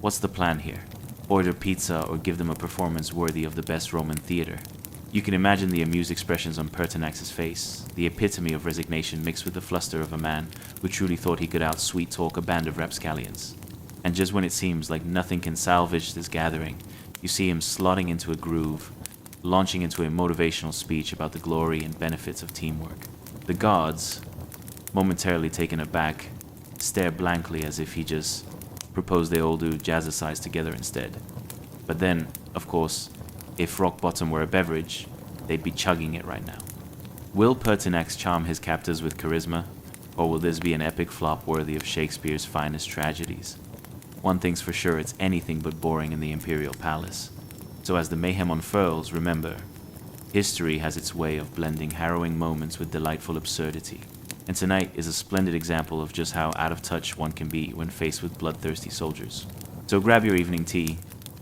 What's the plan here? Order pizza or give them a performance worthy of the best Roman theater? You can imagine the amused expressions on Pertinax's face, the epitome of resignation mixed with the fluster of a man who truly thought he could out-sweet-talk a band of rapscallions. And just when it seems like nothing can salvage this gathering, you see him slotting into a groove, launching into a motivational speech about the glory and benefits of teamwork. The gods, momentarily taken aback, stare blankly as if he just proposed they all do jazzercise together instead. But then, of course, if rock bottom were a beverage, they'd be chugging it right now. Will Pertinax charm his captors with charisma, or will this be an epic flop worthy of Shakespeare's finest tragedies? One thing's for sure, it's anything but boring in the Imperial Palace. So as the mayhem unfurls, remember, history has its way of blending harrowing moments with delightful absurdity. And tonight is a splendid example of just how out of touch one can be when faced with bloodthirsty soldiers. So grab your evening tea,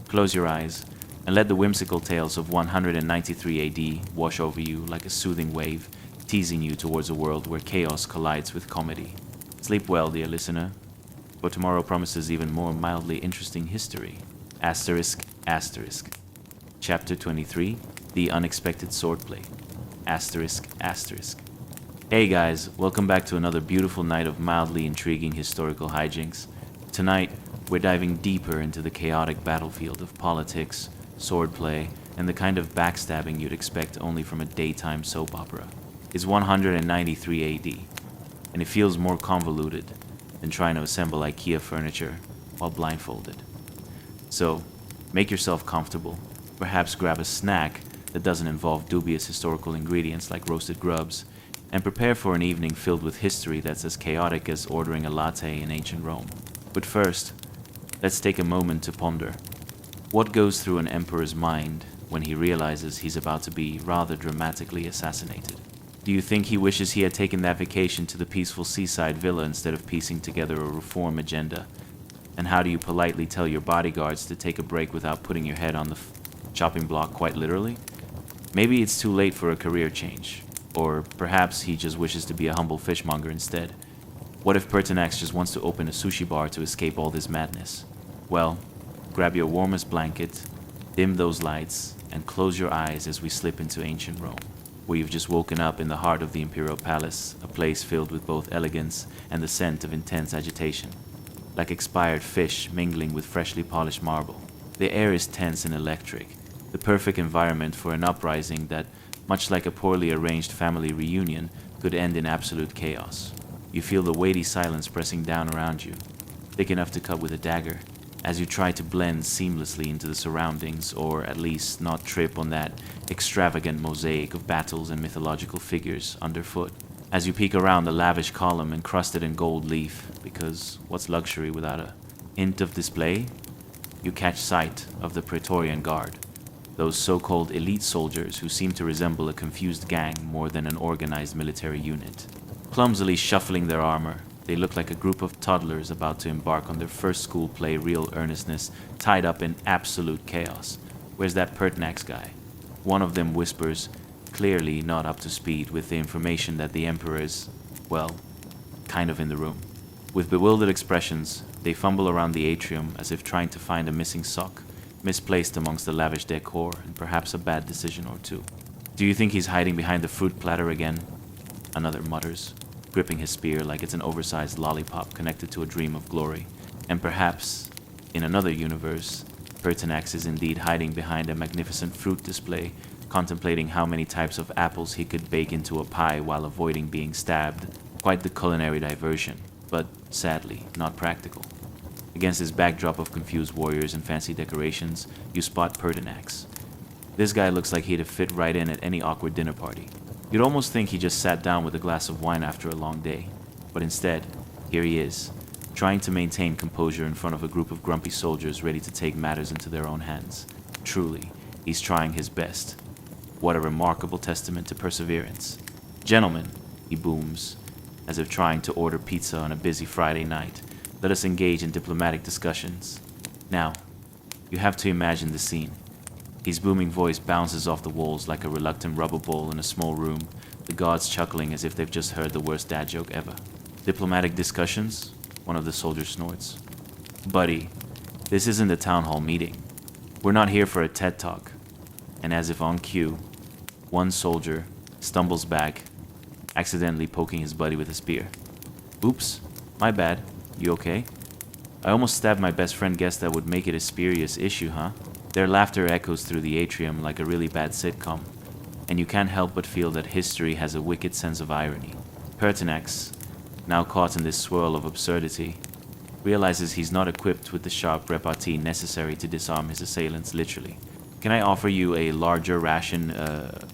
close your eyes, and let the whimsical tales of 193 AD wash over you like a soothing wave, teasing you towards a world where chaos collides with comedy. Sleep well, dear listener, for tomorrow promises even more mildly interesting history. Asterisk, asterisk. Chapter 23, The Unexpected Swordplay. Asterisk, asterisk. Hey guys, welcome back to another beautiful night of mildly intriguing historical hijinks. Tonight, we're diving deeper into the chaotic battlefield of politics, swordplay, and the kind of backstabbing you'd expect only from a daytime soap opera. It's 193 AD, and it feels more convoluted than trying to assemble IKEA furniture while blindfolded. So, make yourself comfortable, perhaps grab a snack that doesn't involve dubious historical ingredients like roasted grubs, and prepare for an evening filled with history that's as chaotic as ordering a latte in ancient Rome. But first, let's take a moment to ponder. What goes through an emperor's mind when he realizes he's about to be rather dramatically assassinated? Do you think he wishes he had taken that vacation to the peaceful seaside villa instead of piecing together a reform agenda And how do you politely tell your bodyguards to take a break without putting your head on the chopping block quite literally? Maybe it's too late for a career change. Or perhaps he just wishes to be a humble fishmonger instead. What if Pertinax just wants to open a sushi bar to escape all this madness? Well, grab your warmest blanket, dim those lights, and close your eyes as we slip into ancient Rome, where you've just woken up in the heart of the imperial palace, a place filled with both elegance and the scent of intense agitation. Like expired fish mingling with freshly polished marble. The air is tense and electric, the perfect environment for an uprising that, much like a poorly arranged family reunion, could end in absolute chaos. You feel the weighty silence pressing down around you, thick enough to cut with a dagger, as you try to blend seamlessly into the surroundings, or at least not trip on that extravagant mosaic of battles and mythological figures underfoot. As you peek around the lavish column encrusted in gold leaf, because what's luxury without a hint of display? You catch sight of the Praetorian Guard, those so-called elite soldiers who seem to resemble a confused gang more than an organized military unit. Clumsily shuffling their armor, they look like a group of toddlers about to embark on their first school play real earnestness, tied up in absolute chaos. Where's that Pertinax guy? One of them whispers, clearly not up to speed with the information that the Emperor is, well, kind of in the room. With bewildered expressions, they fumble around the atrium as if trying to find a missing sock, misplaced amongst the lavish decor and perhaps a bad decision or two. Do you think he's hiding behind the fruit platter again? Another mutters, gripping his spear like it's an oversized lollipop connected to a dream of glory. And perhaps, in another universe, Pertinax is indeed hiding behind a magnificent fruit display, contemplating how many types of apples he could bake into a pie while avoiding being stabbed. Quite the culinary diversion, but sadly, not practical. Against this backdrop of confused warriors and fancy decorations, you spot Pertinax. This guy looks like he'd have fit right in at any awkward dinner party. You'd almost think he just sat down with a glass of wine after a long day. But instead, here he is, trying to maintain composure in front of a group of grumpy soldiers ready to take matters into their own hands. Truly, he's trying his best. What a remarkable testament to perseverance. Gentlemen, he booms, as if trying to order pizza on a busy Friday night. Let us engage in diplomatic discussions. Now, you have to imagine the scene. His booming voice bounces off the walls like a reluctant rubber ball in a small room, the guards chuckling as if they've just heard the worst dad joke ever. Diplomatic discussions? One of the soldiers snorts. Buddy, this isn't a town hall meeting. We're not here for a TED talk. And as if on cue, one soldier stumbles back, accidentally poking his buddy with a spear. Oops, my bad. You okay? I almost stabbed my best friend guest that would make it a spurious issue, huh? Their laughter echoes through the atrium like a really bad sitcom, and you can't help but feel that history has a wicked sense of irony. Pertinax, now caught in this swirl of absurdity, realizes he's not equipped with the sharp repartee necessary to disarm his assailants literally. Can I offer you a larger ration, a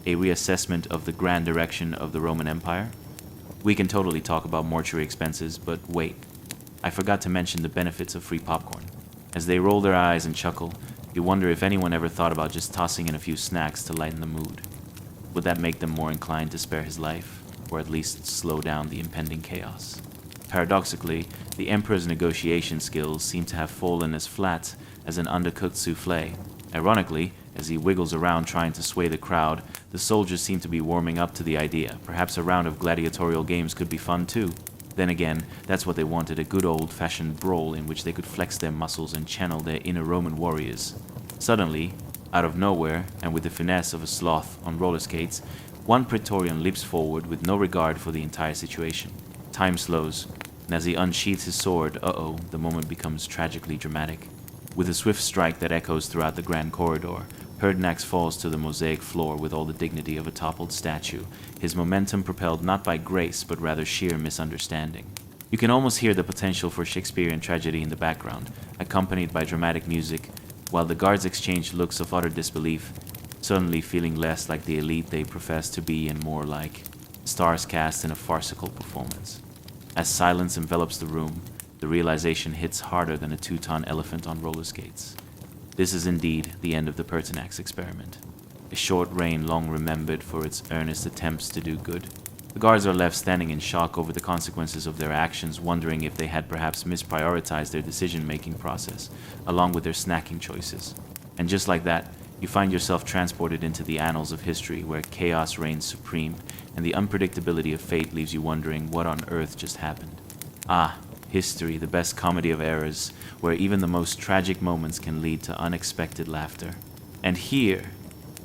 reassessment of the grand direction of the Roman Empire? We can totally talk about mortuary expenses, but wait. I forgot to mention the benefits of free popcorn. As they roll their eyes and chuckle, you wonder if anyone ever thought about just tossing in a few snacks to lighten the mood. Would that make them more inclined to spare his life, or at least slow down the impending chaos? Paradoxically, the Emperor's negotiation skills seem to have fallen as flat as an undercooked souffle. Ironically, as he wiggles around trying to sway the crowd, the soldiers seem to be warming up to the idea. Perhaps a round of gladiatorial games could be fun too. Then again, that's what they wanted, a good old-fashioned brawl in which they could flex their muscles and channel their inner Roman warriors. Suddenly, out of nowhere, and with the finesse of a sloth on roller skates, one Praetorian leaps forward with no regard for the entire situation. Time slows, and as he unsheathes his sword, the moment becomes tragically dramatic. With a swift strike that echoes throughout the grand corridor, Pertinax falls to the mosaic floor with all the dignity of a toppled statue, his momentum propelled not by grace but rather sheer misunderstanding. You can almost hear the potential for Shakespearean tragedy in the background, accompanied by dramatic music, while the guards exchange looks of utter disbelief, suddenly feeling less like the elite they profess to be and more like stars cast in a farcical performance. As silence envelops the room, the realization hits harder than a 2-ton elephant on roller skates. This is indeed the end of the Pertinax experiment. A short reign long remembered for its earnest attempts to do good. The guards are left standing in shock over the consequences of their actions, wondering if they had perhaps misprioritized their decision-making process, along with their snacking choices. And just like that, you find yourself transported into the annals of history where chaos reigns supreme and the unpredictability of fate leaves you wondering what on earth just happened. Ah, history, the best comedy of errors, where even the most tragic moments can lead to unexpected laughter. And here,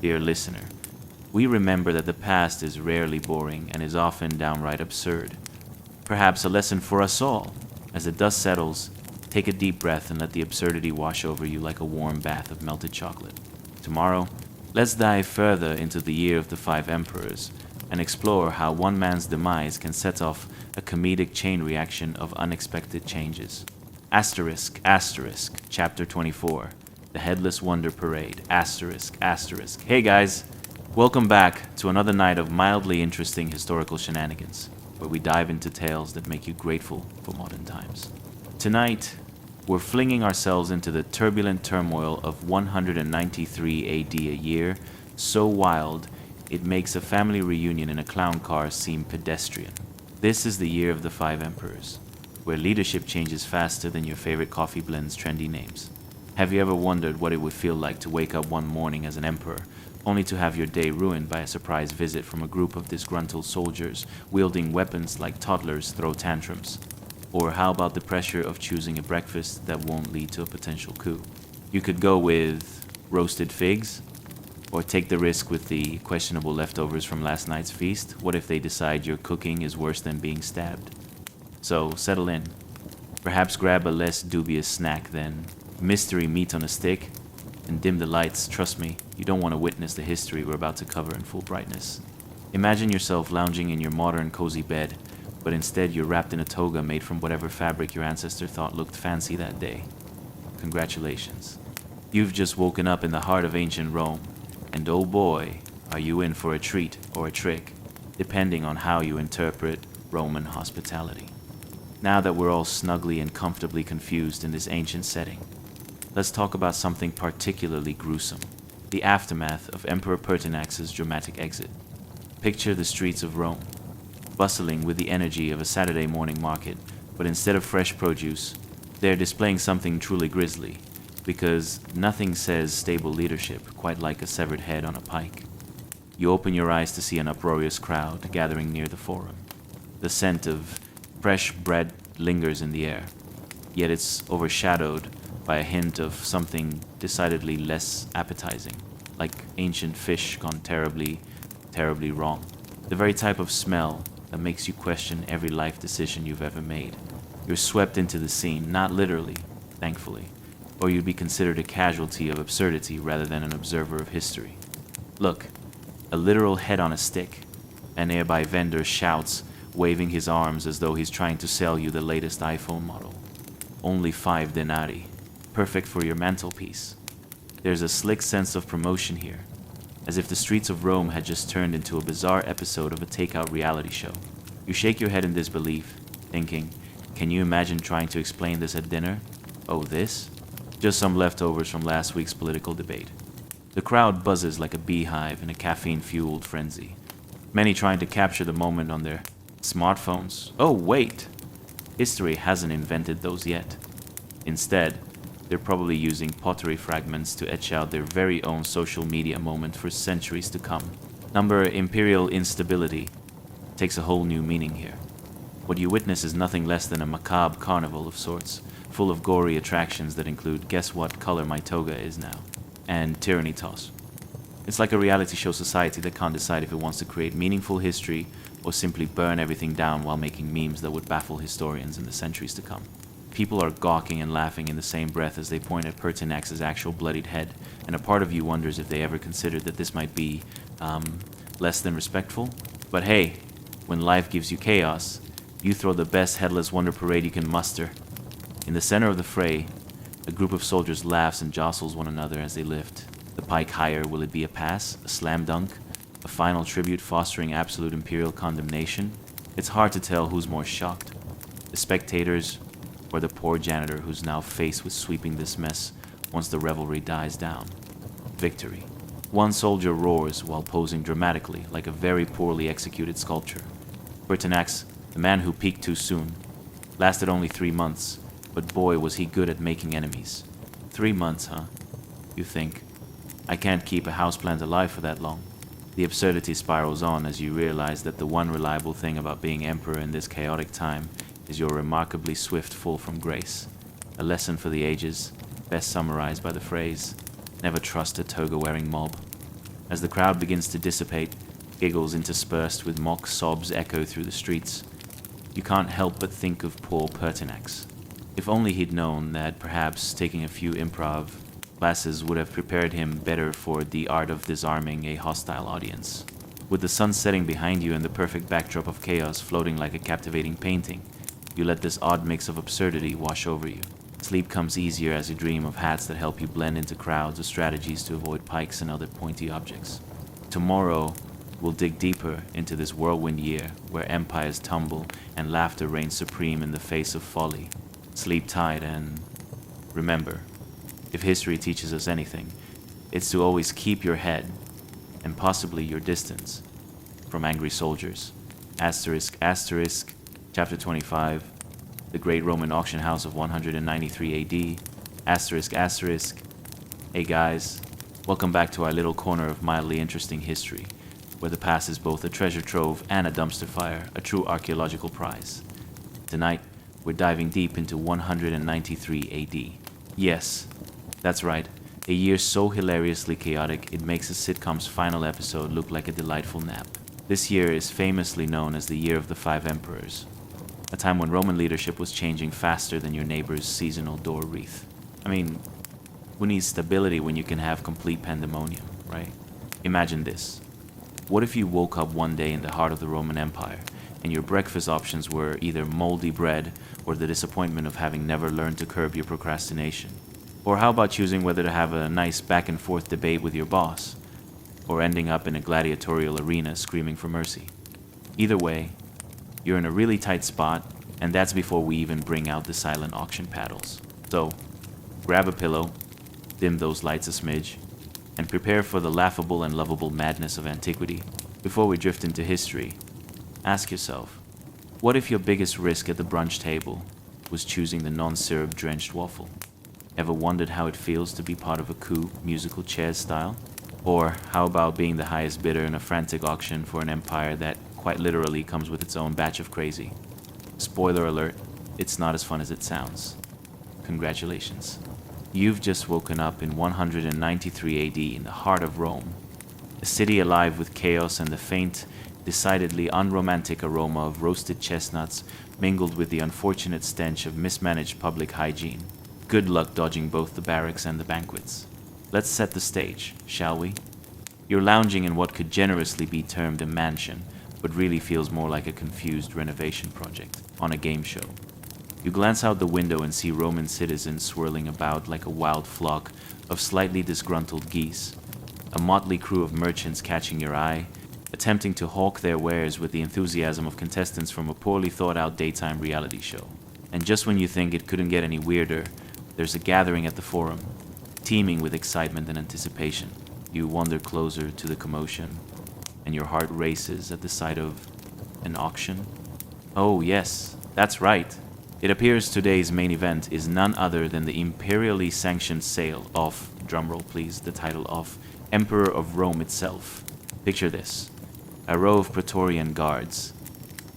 dear listener, we remember that the past is rarely boring and is often downright absurd. Perhaps a lesson for us all. As the dust settles, take a deep breath and let the absurdity wash over you like a warm bath of melted chocolate. Tomorrow, let's dive further into the year of the 5 emperors and explore how one man's demise can set off a comedic chain reaction of unexpected changes. Asterisk, asterisk, Chapter 24, The Headless Wonder Parade, asterisk, asterisk. Hey guys, welcome back to another night of mildly interesting historical shenanigans, where we dive into tales that make you grateful for modern times. Tonight, we're flinging ourselves into the turbulent turmoil of 193 AD, a year so wild it makes a family reunion in a clown car seem pedestrian. This is the year of the 5 emperors, where leadership changes faster than your favorite coffee blend's trendy names. Have you ever wondered what it would feel like to wake up one morning as an emperor, only to have your day ruined by a surprise visit from a group of disgruntled soldiers wielding weapons like toddlers throw tantrums? Or how about the pressure of choosing a breakfast that won't lead to a potential coup? You could go with roasted figs, or take the risk with the questionable leftovers from last night's feast. What if they decide your cooking is worse than being stabbed? So settle in. Perhaps grab a less dubious snack than mystery meat on a stick, and dim the lights. Trust me, you don't want to witness the history we're about to cover in full brightness. Imagine yourself lounging in your modern cozy bed, but instead you're wrapped in a toga made from whatever fabric your ancestor thought looked fancy that day. Congratulations. You've just woken up in the heart of ancient Rome, and oh boy, are you in for a treat or a trick, depending on how you interpret Roman hospitality. Now that we're all snugly and comfortably confused in this ancient setting, let's talk about something particularly gruesome, the aftermath of Emperor Pertinax's dramatic exit. Picture the streets of Rome, bustling with the energy of a Saturday morning market, but instead of fresh produce, they're displaying something truly grisly, because nothing says stable leadership quite like a severed head on a pike. You open your eyes to see an uproarious crowd gathering near the forum. The scent of fresh bread lingers in the air, yet it's overshadowed by a hint of something decidedly less appetizing, like ancient fish gone terribly, terribly wrong. The very type of smell that makes you question every life decision you've ever made. You're swept into the scene, not literally, thankfully, or you'd be considered a casualty of absurdity rather than an observer of history. Look, a literal head on a stick. A nearby vendor shouts, waving his arms as though he's trying to sell you the latest iPhone model. Only 5 denarii, perfect for your mantelpiece. There's a slick sense of promotion here, as if the streets of Rome had just turned into a bizarre episode of a takeout reality show. You shake your head in disbelief, thinking, can you imagine trying to explain this at dinner? Oh, this? Just some leftovers from last week's political debate. The crowd buzzes like a beehive in a caffeine-fueled frenzy, many trying to capture the moment on their smartphones. Oh, wait! History hasn't invented those yet. Instead, they're probably using pottery fragments to etch out their very own social media moment for centuries to come. Number imperial instability takes a whole new meaning here. What you witness is nothing less than a macabre carnival of sorts, full of gory attractions that include guess what color my toga is now, and tyranny toss. It's like a reality show society that can't decide if it wants to create meaningful history or simply burn everything down while making memes that would baffle historians in the centuries to come. People are gawking and laughing in the same breath as they point at Pertinax's actual bloodied head, and a part of you wonders if they ever considered that this might be, less than respectful. But hey, when life gives you chaos, you throw the best headless wonder parade you can muster. In the center of the fray, a group of soldiers laughs and jostles one another as they lift the pike higher. Will it be a pass, a slam dunk, a final tribute fostering absolute imperial condemnation? It's hard to tell who's more shocked, the spectators or the poor janitor who's now faced with sweeping this mess once the revelry dies down. Victory. One soldier roars while posing dramatically like a very poorly executed sculpture. Pertinax, the man who peaked too soon, lasted only 3 months, but boy was he good at making enemies. 3 months, huh? You think. I can't keep a houseplant alive for that long. The absurdity spirals on as you realize that the one reliable thing about being emperor in this chaotic time is your remarkably swift fall from grace. A lesson for the ages, best summarized by the phrase, never trust a toga-wearing mob. As the crowd begins to dissipate, giggles interspersed with mock sobs echo through the streets. You can't help but think of poor Pertinax. If only he'd known that perhaps taking a few improv classes would have prepared him better for the art of disarming a hostile audience. With the sun setting behind you and the perfect backdrop of chaos floating like a captivating painting, you let this odd mix of absurdity wash over you. Sleep comes easier as you dream of hats that help you blend into crowds or strategies to avoid pikes and other pointy objects. Tomorrow, we'll dig deeper into this whirlwind year where empires tumble and laughter reigns supreme in the face of folly. Sleep tight and remember, if history teaches us anything, it's to always keep your head, and possibly your distance, from angry soldiers. Asterisk, asterisk, chapter 25, the Great Roman Auction House of 193 AD, asterisk, asterisk. Hey guys, welcome back to our little corner of mildly interesting history, where the past is both a treasure trove and a dumpster fire, a true archaeological prize. Tonight, we're diving deep into 193 AD. Yes, that's right, a year so hilariously chaotic it makes a sitcom's final episode look like a delightful nap. This year is famously known as the Year of the Five Emperors, a time when Roman leadership was changing faster than your neighbor's seasonal door wreath. I mean, who needs stability when you can have complete pandemonium, right? Imagine this. What if you woke up one day in the heart of the Roman Empire and your breakfast options were either moldy bread or the disappointment of having never learned to curb your procrastination? Or how about choosing whether to have a nice back and forth debate with your boss, or ending up in a gladiatorial arena screaming for mercy? Either way, you're in a really tight spot, and that's before we even bring out the silent auction paddles. So, grab a pillow, dim those lights a smidge, and prepare for the laughable and lovable madness of antiquity. Before we drift into history, ask yourself, what if your biggest risk at the brunch table was choosing the non-syrup drenched waffle? Ever wondered how it feels to be part of a coup musical chairs style? Or how about being the highest bidder in a frantic auction for an empire that quite literally comes with its own batch of crazy? Spoiler alert, it's not as fun as it sounds. Congratulations. You've just woken up in 193 AD in the heart of Rome, a city alive with chaos and the faint, decidedly unromantic aroma of roasted chestnuts mingled with the unfortunate stench of mismanaged public hygiene. Good luck dodging both the barracks and the banquets. Let's set the stage, shall we? You're lounging in what could generously be termed a mansion, but really feels more like a confused renovation project on a game show. You glance out the window and see Roman citizens swirling about like a wild flock of slightly disgruntled geese, a motley crew of merchants catching your eye, attempting to hawk their wares with the enthusiasm of contestants from a poorly thought-out daytime reality show. And just when you think it couldn't get any weirder, there's a gathering at the forum, teeming with excitement and anticipation. You wander closer to the commotion, and your heart races at the sight of an auction. Oh yes, that's right. It appears today's main event is none other than the imperially sanctioned sale of, drumroll please, the title of Emperor of Rome itself. Picture this, a row of Praetorian guards,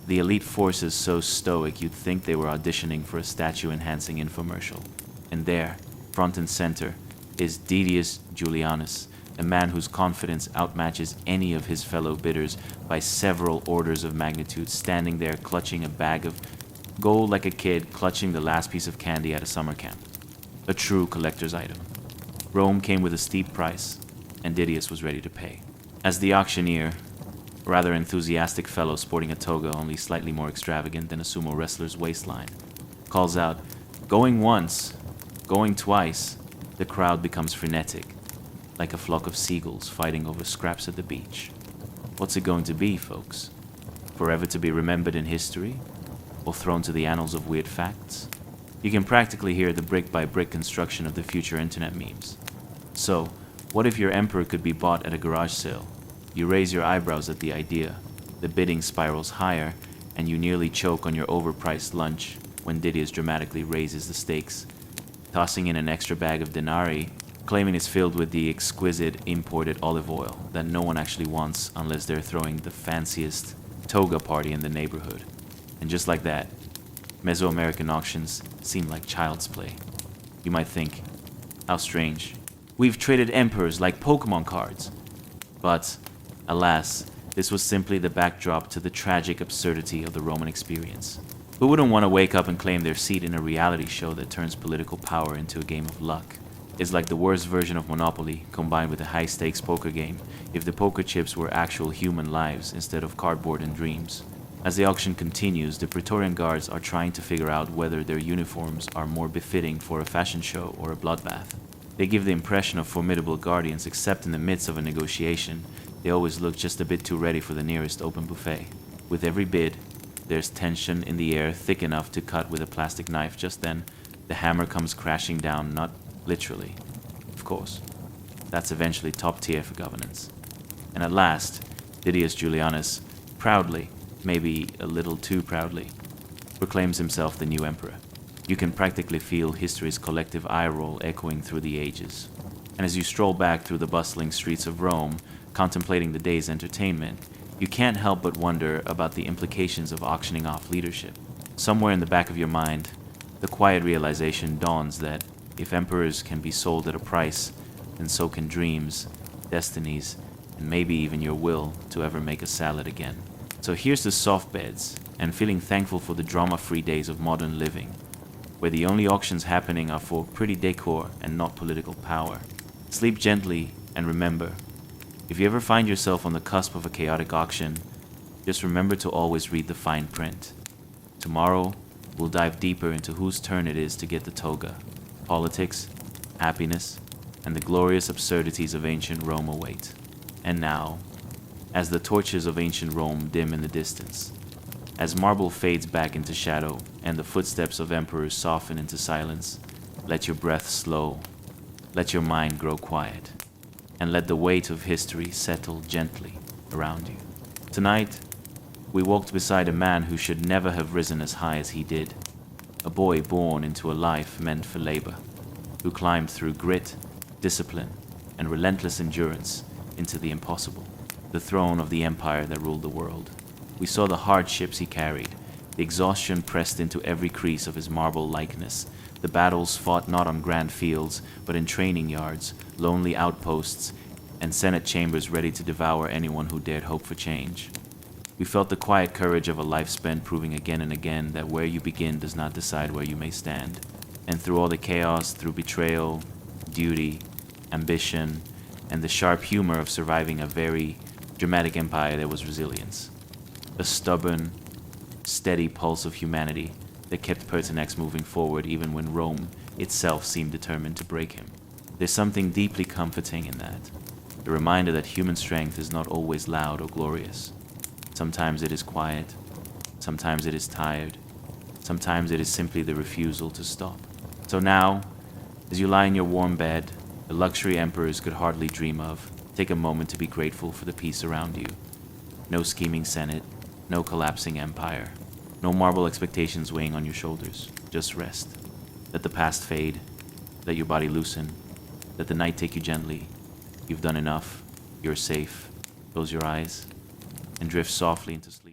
the elite forces so stoic you'd think they were auditioning for a statue-enhancing infomercial. And there, front and center, is Didius Julianus, a man whose confidence outmatches any of his fellow bidders by several orders of magnitude, standing there clutching a bag of gold like a kid clutching the last piece of candy at a summer camp. A true collector's item. Rome came with a steep price, and Didius was ready to pay. As the auctioneer, a rather enthusiastic fellow sporting a toga only slightly more extravagant than a sumo wrestler's waistline, calls out, "Going once, going twice," the crowd becomes frenetic, like a flock of seagulls fighting over scraps at the beach. What's it going to be, folks? Forever to be remembered in history? Or thrown to the annals of weird facts? You can practically hear the brick-by-brick construction of the future internet memes. So, what if your emperor could be bought at a garage sale? You raise your eyebrows at the idea. The bidding spirals higher, and you nearly choke on your overpriced lunch when Didius dramatically raises the stakes, tossing in an extra bag of denarii, claiming it's filled with the exquisite imported olive oil that no one actually wants unless they're throwing the fanciest toga party in the neighborhood. And just like that, Mesoamerican auctions seem like child's play. You might think, how strange. We've traded emperors like Pokemon cards. But, alas, this was simply the backdrop to the tragic absurdity of the Roman experience. Who wouldn't want to wake up and claim their seat in a reality show that turns political power into a game of luck? It's like the worst version of Monopoly combined with a high-stakes poker game if the poker chips were actual human lives instead of cardboard and dreams. As the auction continues, the Praetorian Guards are trying to figure out whether their uniforms are more befitting for a fashion show or a bloodbath. They give the impression of formidable guardians, except in the midst of a negotiation, they always look just a bit too ready for the nearest open buffet. With every bid, there's tension in the air thick enough to cut with a plastic knife. Just then, the hammer comes crashing down, not literally, of course. That's eventually top tier for governance. And at last, Didius Julianus proudly, maybe a little too proudly, proclaims himself the new emperor. You can practically feel history's collective eye roll echoing through the ages. And as you stroll back through the bustling streets of Rome, contemplating the day's entertainment, you can't help but wonder about the implications of auctioning off leadership. Somewhere in the back of your mind, the quiet realization dawns that if emperors can be sold at a price, then so can dreams, destinies, and maybe even your will to ever make a salad again. So here's to soft beds, and feeling thankful for the drama-free days of modern living, where the only auctions happening are for pretty decor and not political power. Sleep gently, and remember, if you ever find yourself on the cusp of a chaotic auction, just remember to always read the fine print. Tomorrow, we'll dive deeper into whose turn it is to get the toga. Politics, happiness, and the glorious absurdities of ancient Rome await. And now, as the torches of ancient Rome dim in the distance, as marble fades back into shadow and the footsteps of emperors soften into silence, let your breath slow, let your mind grow quiet, and let the weight of history settle gently around you. Tonight, we walked beside a man who should never have risen as high as he did, a boy born into a life meant for labor, who climbed through grit, discipline, and relentless endurance into the impossible, the throne of the empire that ruled the world. We saw the hardships he carried, the exhaustion pressed into every crease of his marble likeness, the battles fought not on grand fields, but in training yards, lonely outposts, and Senate chambers ready to devour anyone who dared hope for change. We felt the quiet courage of a life spent proving again and again that where you begin does not decide where you may stand. And through all the chaos, through betrayal, duty, ambition, and the sharp humor of surviving a very dramatic empire, there was resilience. A stubborn, steady pulse of humanity that kept Pertinax moving forward even when Rome itself seemed determined to break him. There's something deeply comforting in that. The reminder that human strength is not always loud or glorious. Sometimes it is quiet, sometimes it is tired, sometimes it is simply the refusal to stop. So now, as you lie in your warm bed, the luxury emperors could hardly dream of, take a moment to be grateful for the peace around you. No scheming senate, no collapsing empire, no marble expectations weighing on your shoulders. Just rest. Let the past fade, let your body loosen, let the night take you gently. You've done enough, you're safe. Close your eyes and drift softly into sleep.